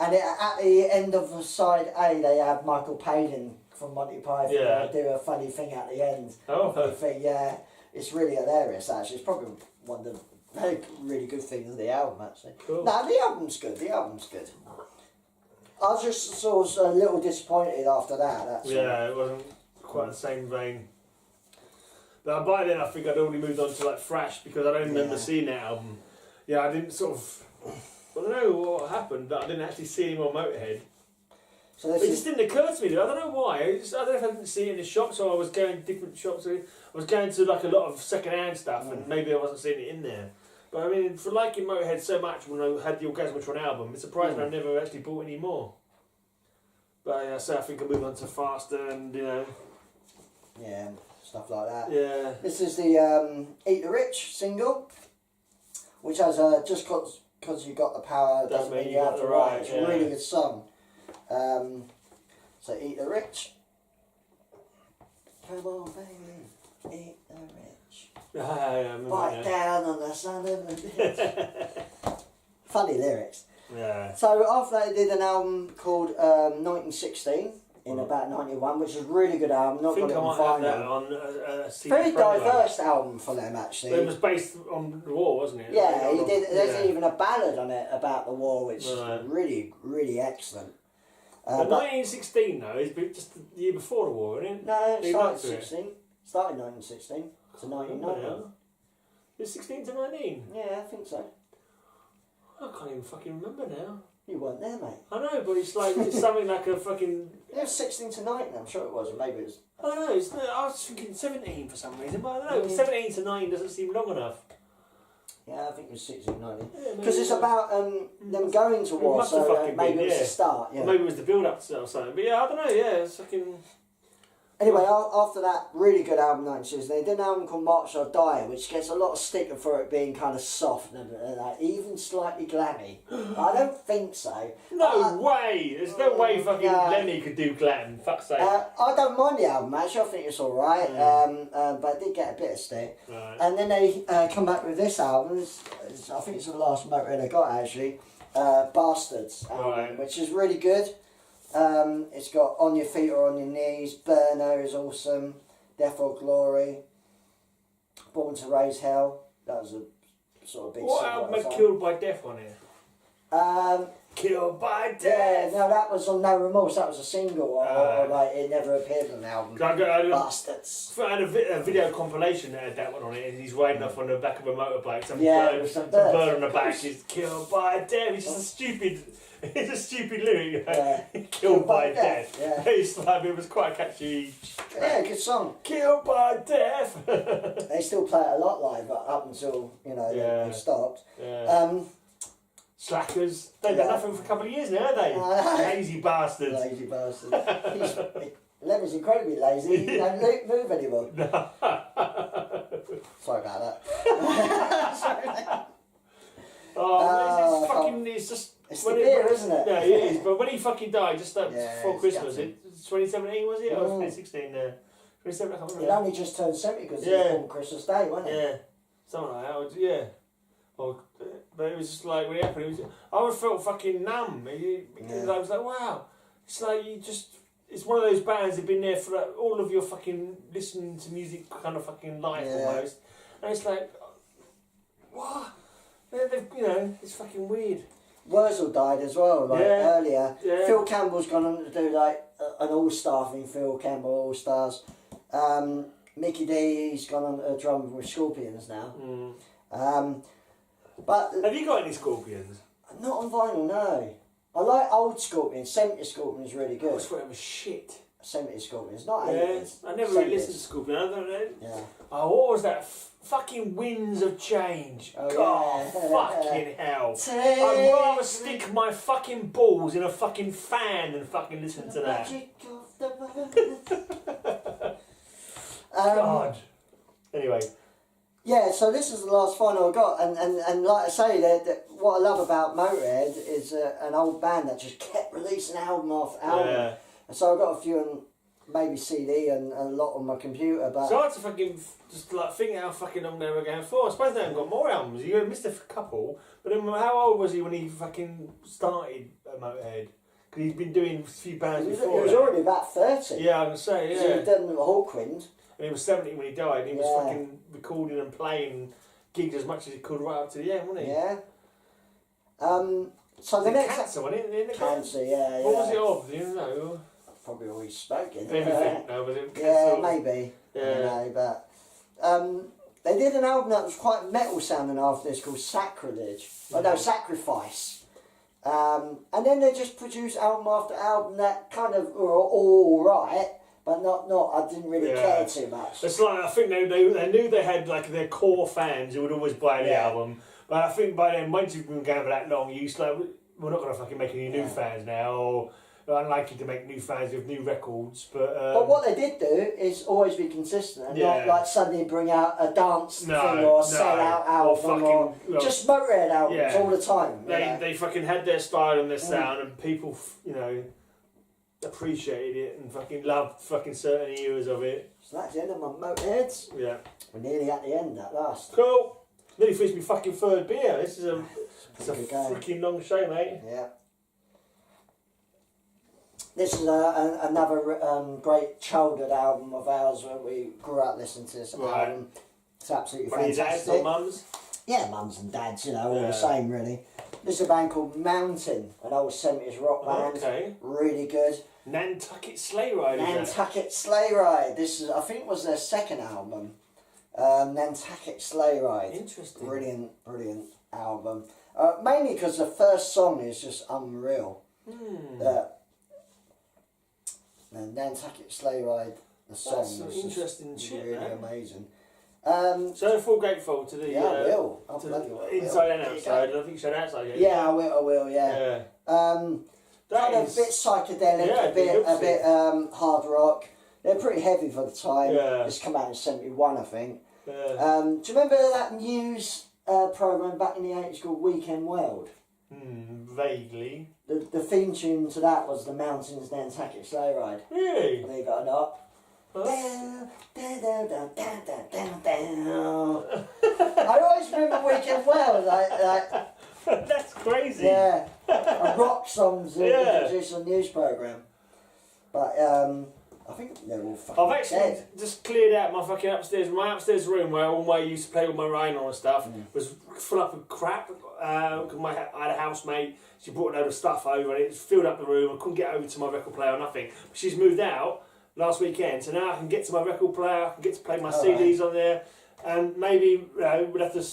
And at the end of side A, they have Michael Palin from Monty Python. Yeah. They do a funny thing at the end. Oh. Funny thing, yeah. It's really hilarious, actually. It's probably one of the very really good things of the album, actually. Cool. No, the album's good. The album's good. I was just sort of a little disappointed after that. That's all. Yeah, it wasn't quite the same vein. But by then I think I'd already moved on to like Thrash because I don't remember seeing that album. Yeah, I didn't sort of... I don't know what happened, but I didn't actually see any more Motorhead. So this It is just didn't occur to me. I don't know why. I don't know if I didn't see it in the shop, so I was going to different shops. I was going to like a lot of second-hand stuff, and maybe I wasn't seeing it in there. But I mean, for liking Motorhead so much when I had the Orgasmatron album, it's surprising I never actually bought any more. But yeah, so I think I moved on to Faster and, you know... yeah, stuff like that. Yeah. This is the Eat the Rich single, which has just because you got the power doesn't mean you have the right. It's a really good song. So Eat the Rich. Come on, baby, eat the rich. Bite down on the son of a bitch. Funny lyrics. Yeah. So after that, they did an album called 1916 in about 91, which is a really good album. Not I think got I it on might have that vinyl. on a CD Very promo. diverse album for them, actually. But it was based on the war, wasn't it? Yeah, he did. There's Yeah. even a ballad on it about the war, which is Right. really, really excellent. But But 1916 though is just the year before the war, isn't it? no, it Lead started up to it. 16. Started 1916 to 1990. It's 16 to 19. Yeah, I think so. I can't even fucking remember now. You weren't there, mate. I know, but it's like it's something like a fucking. It was 16 to 19. I'm sure it was, or maybe it was. I don't know. I was thinking 17 for some reason, but I don't know. Yeah. 17 to 9 doesn't seem long enough. Yeah, I think it was 16, 19. Yeah, maybe Because it's it was. about them going to It war, must have so fucking maybe been, it was yeah. the start. Yeah. Or maybe it was the build up to it or something. But yeah, I don't know. Yeah, it's fucking. Anyway, after that really good album, 96, they did an album called March Shall Die, which gets a lot of sticker for it being kind of soft and even slightly glammy. I don't think so. No way! There's no way fucking no. Lemmy could do glam. Fuck's sake. I don't mind the album, actually. I think it's alright. But it did get a bit of stick. Right. And then they come back with this album. I think it's the last Motorhead I got, actually. Bastards album, Right. which is really good. It's got On Your Feet or On Your Knees, Burner is awesome, Death or Glory, Born to Raise Hell, that was a sort of big What single album at the had time. Killed by Death on here? Killed by Yeah, Death! no, that was on No Remorse, that was a single, or like it never appeared on an album. I Bastards. had a video compilation that had that one on it, and he's riding off on the back of a motorbike. Some Yeah, bird, with some some birds. bird on the back is killed by death. It's just a stupid, it's a stupid lyric. Yeah. Killed by death. Yeah. It's like, it was quite a catchy. Yeah, good song. Killed by death. They still play it a lot live, but up until, Yeah. they stopped. Yeah. Slackers. They've done nothing for a couple of years now, have they? Lazy bastards. Lazy bastards. Lemmy's incredibly lazy, he don't move anymore. Sorry about that. Sorry. It's fucking. It's just. It's the beer, isn't it? Yeah, it is. But when he fucking died, just before Christmas, gutting. 2017 was it? Or 2016? 2017. I can't remember. He'd only just turned 70 because it was born Christmas Day, wasn't it? Yeah, something like that. Yeah. But it was just like when it happened, I would felt fucking numb because I was like, wow, it's like you just. It's one of those bands that've been there for like, all of your fucking listening to music kind of fucking life almost, and it's like, what? It's fucking weird. Wurzel died as well, earlier. Yeah. Phil Campbell's gone on to do like an all-star thing, Phil Campbell All-Stars. Mickey D's gone on to drum with Scorpions now. But have you got any Scorpions? Not on vinyl, no. I like old Scorpions. 70s Scorpions really good. I swear it was shit. 70s Scorpions, not 80s. Yeah, I never really listened to Scorpions. I don't know. Yeah. Oh, what was that? Fucking Winds of Change. Oh, God, fucking hell. I'd rather stick my fucking balls in a fucking fan than fucking listen to that. God. Anyway. Yeah, so this is the last final I got, and like I say, that what I love about Motorhead is an old band that just kept releasing album after album. Yeah. And so I got a few on maybe CD and a lot on my computer, but... So I had to fucking just like think how fucking long they were going for. I suppose they haven't got more albums. You missed a couple, but then how old was he when he fucking started at Motorhead? Because he's been doing a few bands before. He was already about 30. Yeah, I was going to say, So he'd done Hawkwind. And he was 70 when he died, and he was fucking recording and playing gigs as much as he could right up to the end, wasn't he? Yeah. So the next... Cancer, wasn't it? Cancer, yeah. What was it of? Do you know? Probably always spoken. Everything. No, was it? Yeah, maybe. Yeah. I don't know, but they did an album that was quite metal sounding after this called Sacrilege. Oh no, Sacrifice. And then they just produced album after album that kind of were all right, but not. I didn't really care too much. It's like I think they knew they had like their core fans who would always buy the album, but I think by then once you've been going for that long, you used to like, we're not gonna fucking make any new fans now. Or, unlikely to make new fans with new records, but what they did do is always be consistent and not like suddenly bring out a dance thing or a sell-out album or just Motorhead albums all the time. They fucking had their style and their sound, and people appreciated it and fucking loved fucking certain eras of it. So that's the end of my Motorheads. Yeah, we're nearly at the end at last. Cool. Nearly finished my fucking third beer. This is a freaking long show, mate. Yeah. This is another great childhood album of ours where we grew up listening to this album. It's absolutely fantastic. Your dads or mums? Yeah, mums and dads, all the same really. This is a band called Mountain, an old 70s rock band. Okay. Really good. Nantucket Sleigh Ride. Nantucket Sleigh Ride. This is, I think, was their second album. Nantucket Sleigh Ride. Interesting. Brilliant album. Mainly because the first song is just unreal. Nantucket Sleigh Ride, the song was interesting shit, really amazing. So full grateful to the I will. inside and outside. I think you said outside. Yeah, I will. Yeah. Kind of a bit psychedelic, a bit hard rock. They're pretty heavy for the time. Yeah. It's come out in '71, I think. Yeah. Do you remember that news program back in the '80s called Weekend World? Vaguely. The theme tune to that was the Mountains Nantucket Sleigh Ride. Really? Believe it or not. I always remember Weekend World, like that's crazy. Yeah, a rock songs that produce a news program. But I think they're all fucking I've actually just cleared out my fucking upstairs. My upstairs room where all my used to play all my Rhino and stuff was full up of crap. Cause I had a housemate. She brought a load of stuff over and it filled up the room. I couldn't get over to my record player or nothing. But she's moved out last weekend, so now I can get to my record player. I can get to play my CDs on there. And maybe we'll have to.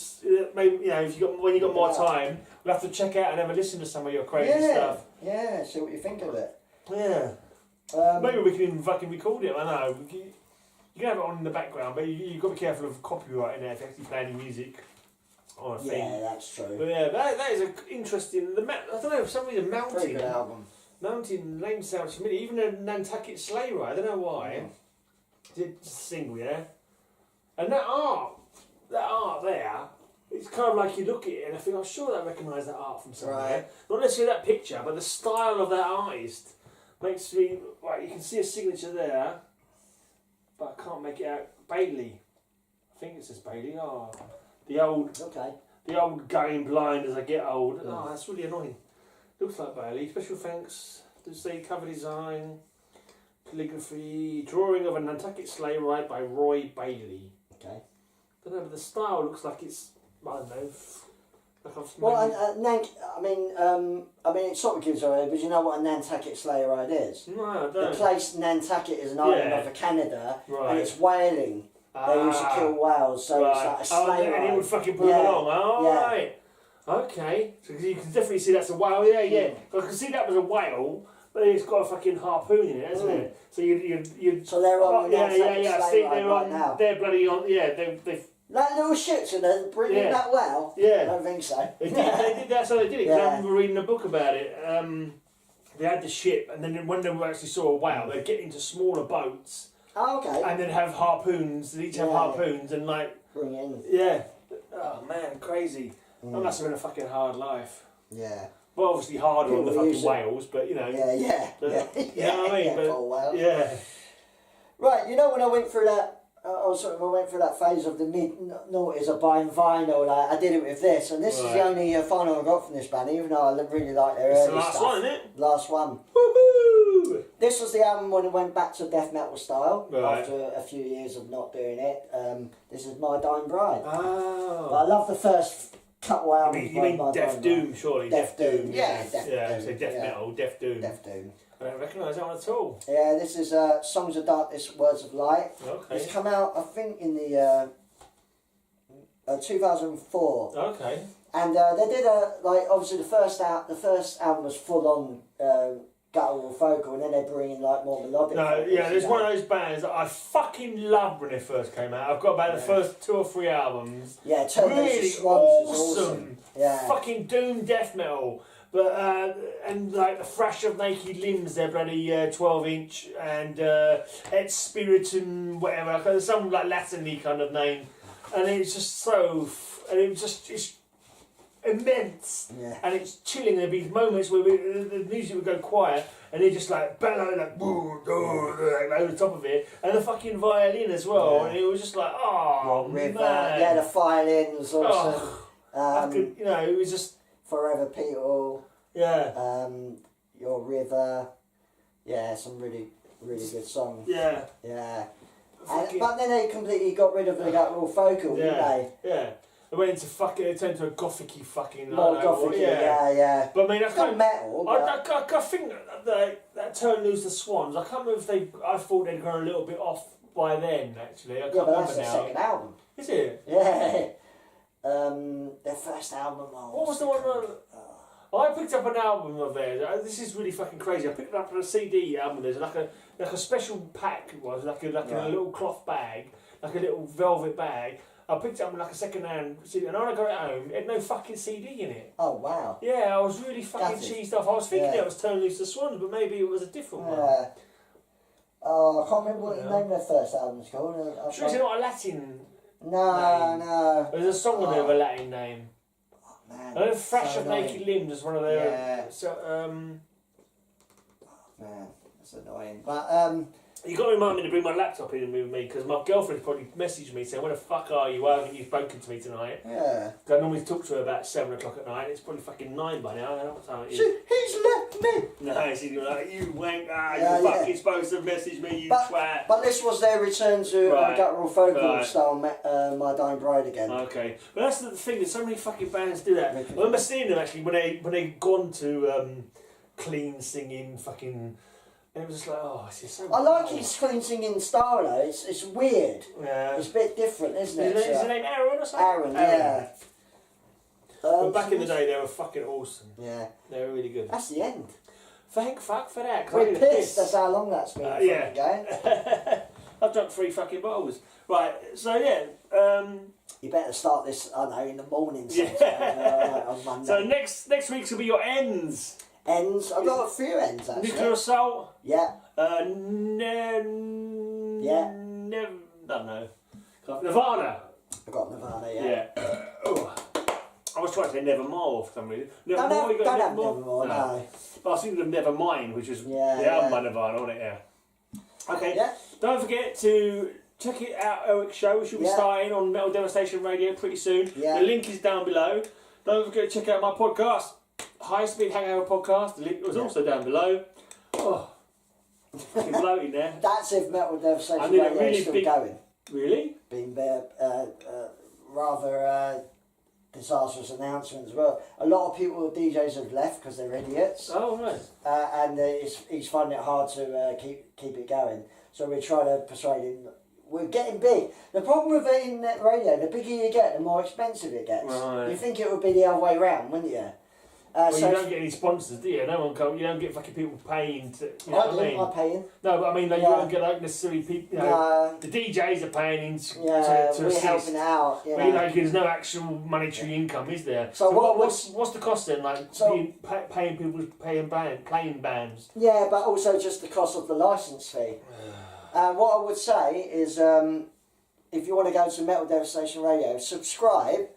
Maybe if when you got more time, we'll have to check out and have a listen to some of your crazy stuff. Yeah, see what you think of it. Yeah. Maybe we can even fucking record it. I know. You can have it on in the background, but you've got to be careful of copyright in there if you're actually playing music on a thing. Yeah, that's true. But yeah, that is an interesting. I don't know, for some reason, Mountain. Very good album. Mountain name sounds familiar. Even a Nantucket Sleigh Ride. I don't know why. It's a single, yeah. And that art that art there, it's kind of like you look at it and I think, I'm sure I recognise that art from somewhere. Right. Not necessarily that picture, but the style of that artist makes me, right, you can see a signature there, but I can't make it out. Bailey. I think it says Bailey. Oh, the old going blind as I get old. Oh, that's really annoying. Looks like Bailey. Special thanks to say cover design, calligraphy, drawing of a Nantucket sleigh ride by Roy Bailey. Okay. Don't know, but the style looks like it's, I don't know. Like I mean, it sort of gives away, but you know what a Nantucket sleigh ride is? No, I don't. The place Nantucket is an island off of Canada, Right. and it's whaling. They used to kill whales, so it's like a sleigh ride. And he would fucking put them along. Oh, right. Okay. So you can definitely see that's a whale. Yeah. I can see that was a whale, but it's got a fucking harpoon in it, hasn't it? So you. So they're on the Nantucket I sleigh see. ride right now. They're bloody on. Yeah, they. That little shit's in there, bringing that well? Yeah. I don't think so. They did that's how they did it, because I remember reading a book about it. They had the ship, and then when they actually saw a whale, they'd get into smaller boats. Oh, okay. And then have harpoons, they each have harpoons, and like... Bring in. Yeah. Oh man, crazy. That must have been a fucking hard life. Yeah. Well, obviously harder on the fucking whales, but you know... Yeah. You know what I mean? But, yeah. Right, you know when I went through that... I went through that phase of the mid-noughties of buying vinyl. Like, I did it with this, and this is the only vinyl I got from this band, even though I really like their early stuff. It's the last one, isn't it? Last one. Woohoo! This was the album when it went back to death metal style after a few years of not doing it. This is My Dying Bride. Oh. But I love the first couple albums. You mean Death Doom, surely? Death Doom. Yeah, Death Doom. So Death Metal, Death Doom. Death Doom. I don't recognise that one at all. Yeah, this is Songs of Darkness, Words of Light. Okay. It's come out, I think, in the 2004. Okay. And they did obviously the first album was full on guttural vocal, and then they bring in like more melodic. There's one of those bands that I fucking loved when they first came out. I've got about the first 2 or 3 albums. Yeah, really Swans awesome. Yeah. Fucking doom death metal. But and like the Thrash of Naked Limbs, they're bloody 12-inch, and Et Spiritum, whatever, like, some like Latin-y kind of name, and it's just so, and it's immense, and it's chilling. There'd be moments where the music would go quiet, and they just like bellow like over the top of it, and the fucking violin as well, and it was just like, oh River, man, yeah, the violins also. It was just. Forever People. Yeah. Your River. Yeah, some really good songs. Yeah. Yeah. But then they completely got rid of the guttural vocal, didn't they? Yeah. They went into it turned into a gothic-y fucking... More gothic-y, yeah. But I mean, it's not metal, but... I think that Turn Loose the Swans, I can't remember if I thought they'd gone a little bit off by then, actually. I can't remember that's their second album. Is it? Yeah. Their first album. What was the one? I picked up an album of theirs. This is really fucking crazy. I picked it up on a CD album. There's like a special pack. It was like a little cloth bag, like a little velvet bag. I picked it up in like a second-hand CD, and when I got it home, it had no fucking CD in it. Oh wow! Yeah, I was really fucking cheesed off. I was thinking it was Turn Loose the Swans, but maybe it was a different one. Oh, I can't remember what the name of their first album is called. Sure, is it not a Latin? No. There's a song with a Latin name. Oh, man. I know Thrash of Naked Limbs is one of their... Yeah. So, man, that's annoying. But, you got to remind me to bring my laptop in with me, because my girlfriend's probably messaged me saying, where the fuck are you? Why haven't you spoken to me tonight? Yeah. I normally talk to her about 7 o'clock at night. It's probably fucking 9 by now. I don't know what time it is. He's left me! No, she's like, you wank, you're fucking supposed to message me, you twat. But this was their return to guttural vocal style, My Dying Bride again. Okay. But that's the thing, there's so many fucking bands do that. I remember seeing them actually when they gone to clean singing fucking... And it was just like, oh, it's just so... I like his clean singing style though, it's weird. Yeah. It's a bit different, isn't it? Is his name Aaron or something? Aaron, yeah. But back in the day, they were fucking awesome. Yeah. They were really good. That's the end. Thank fuck for that. We're pissed, that's how long that's been going. I've drunk 3 fucking bottles. Right, so yeah. You better start this, I don't know, in the morning sometime. On Monday. So next week's will be your ends. Ends? I've got a few ends actually. Nuclear Assault. Yeah. Don't know. Nirvana. I got Nirvana, Yeah. I was trying to say Nevermore for some reason. Don't have Nevermore, no. But I was thinking of Nevermind, which was the album by Nirvana, wasn't it? Yeah. Okay. Yeah. Don't forget to check it out, Eric's show, which will be starting on Metal Devastation Radio pretty soon. Yeah. The link is down below. Don't forget to check out my podcast, High Speed Hangover Podcast. The link was also down below. Oh, fucking bloating there. That's if Metal Devastation Radio really is still going. Really? Been rather disastrous announcement as well. A lot of people, DJs, have left because they're idiots. Oh, right. And he's finding it hard to keep it going. So we're trying to persuade him. We're getting big. The problem with internet radio, the bigger you get, the more expensive it gets. Right. You think it would be the other way round, wouldn't you? Well, so you don't get any sponsors, do you? No one come. You don't get fucking people paying to. You know what I mean? I'm paying. No, but I mean, like, you don't get like necessarily people. You know, the DJs are paying to we're assist. helping out. But you know, there's no actual monetary income, is there? So what's the cost then? Like paying people playing bands. Yeah, but also just the cost of the license fee. What I would say is, if you want to go to Metal Devastation Radio, subscribe.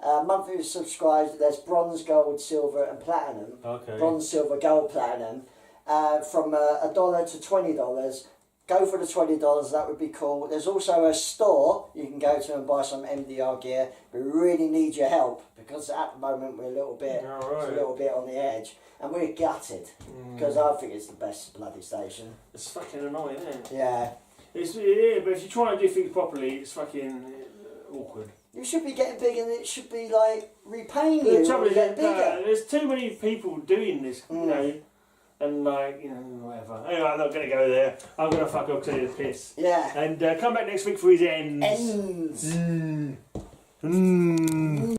Monthly subscribe. There's bronze, gold, silver, and platinum. Okay. Bronze, silver, gold, platinum. From $1 to $20. Go for the $20. That would be cool. There's also a store you can go to and buy some MDR gear. We really need your help because at the moment we're a little bit, on the edge, and we're gutted because I think it's the best bloody station. It's fucking annoying, isn't it? Yeah. But if you try and do things properly, it's fucking awkward. You should be getting big, and it should be like repaying you. The trouble is, getting bigger. there's too many people doing this, you know, and like, you know, whatever. Anyway, I'm not going to go there. I'm going to fuck up to the piss. Yeah. And come back next week for his ends. Ends.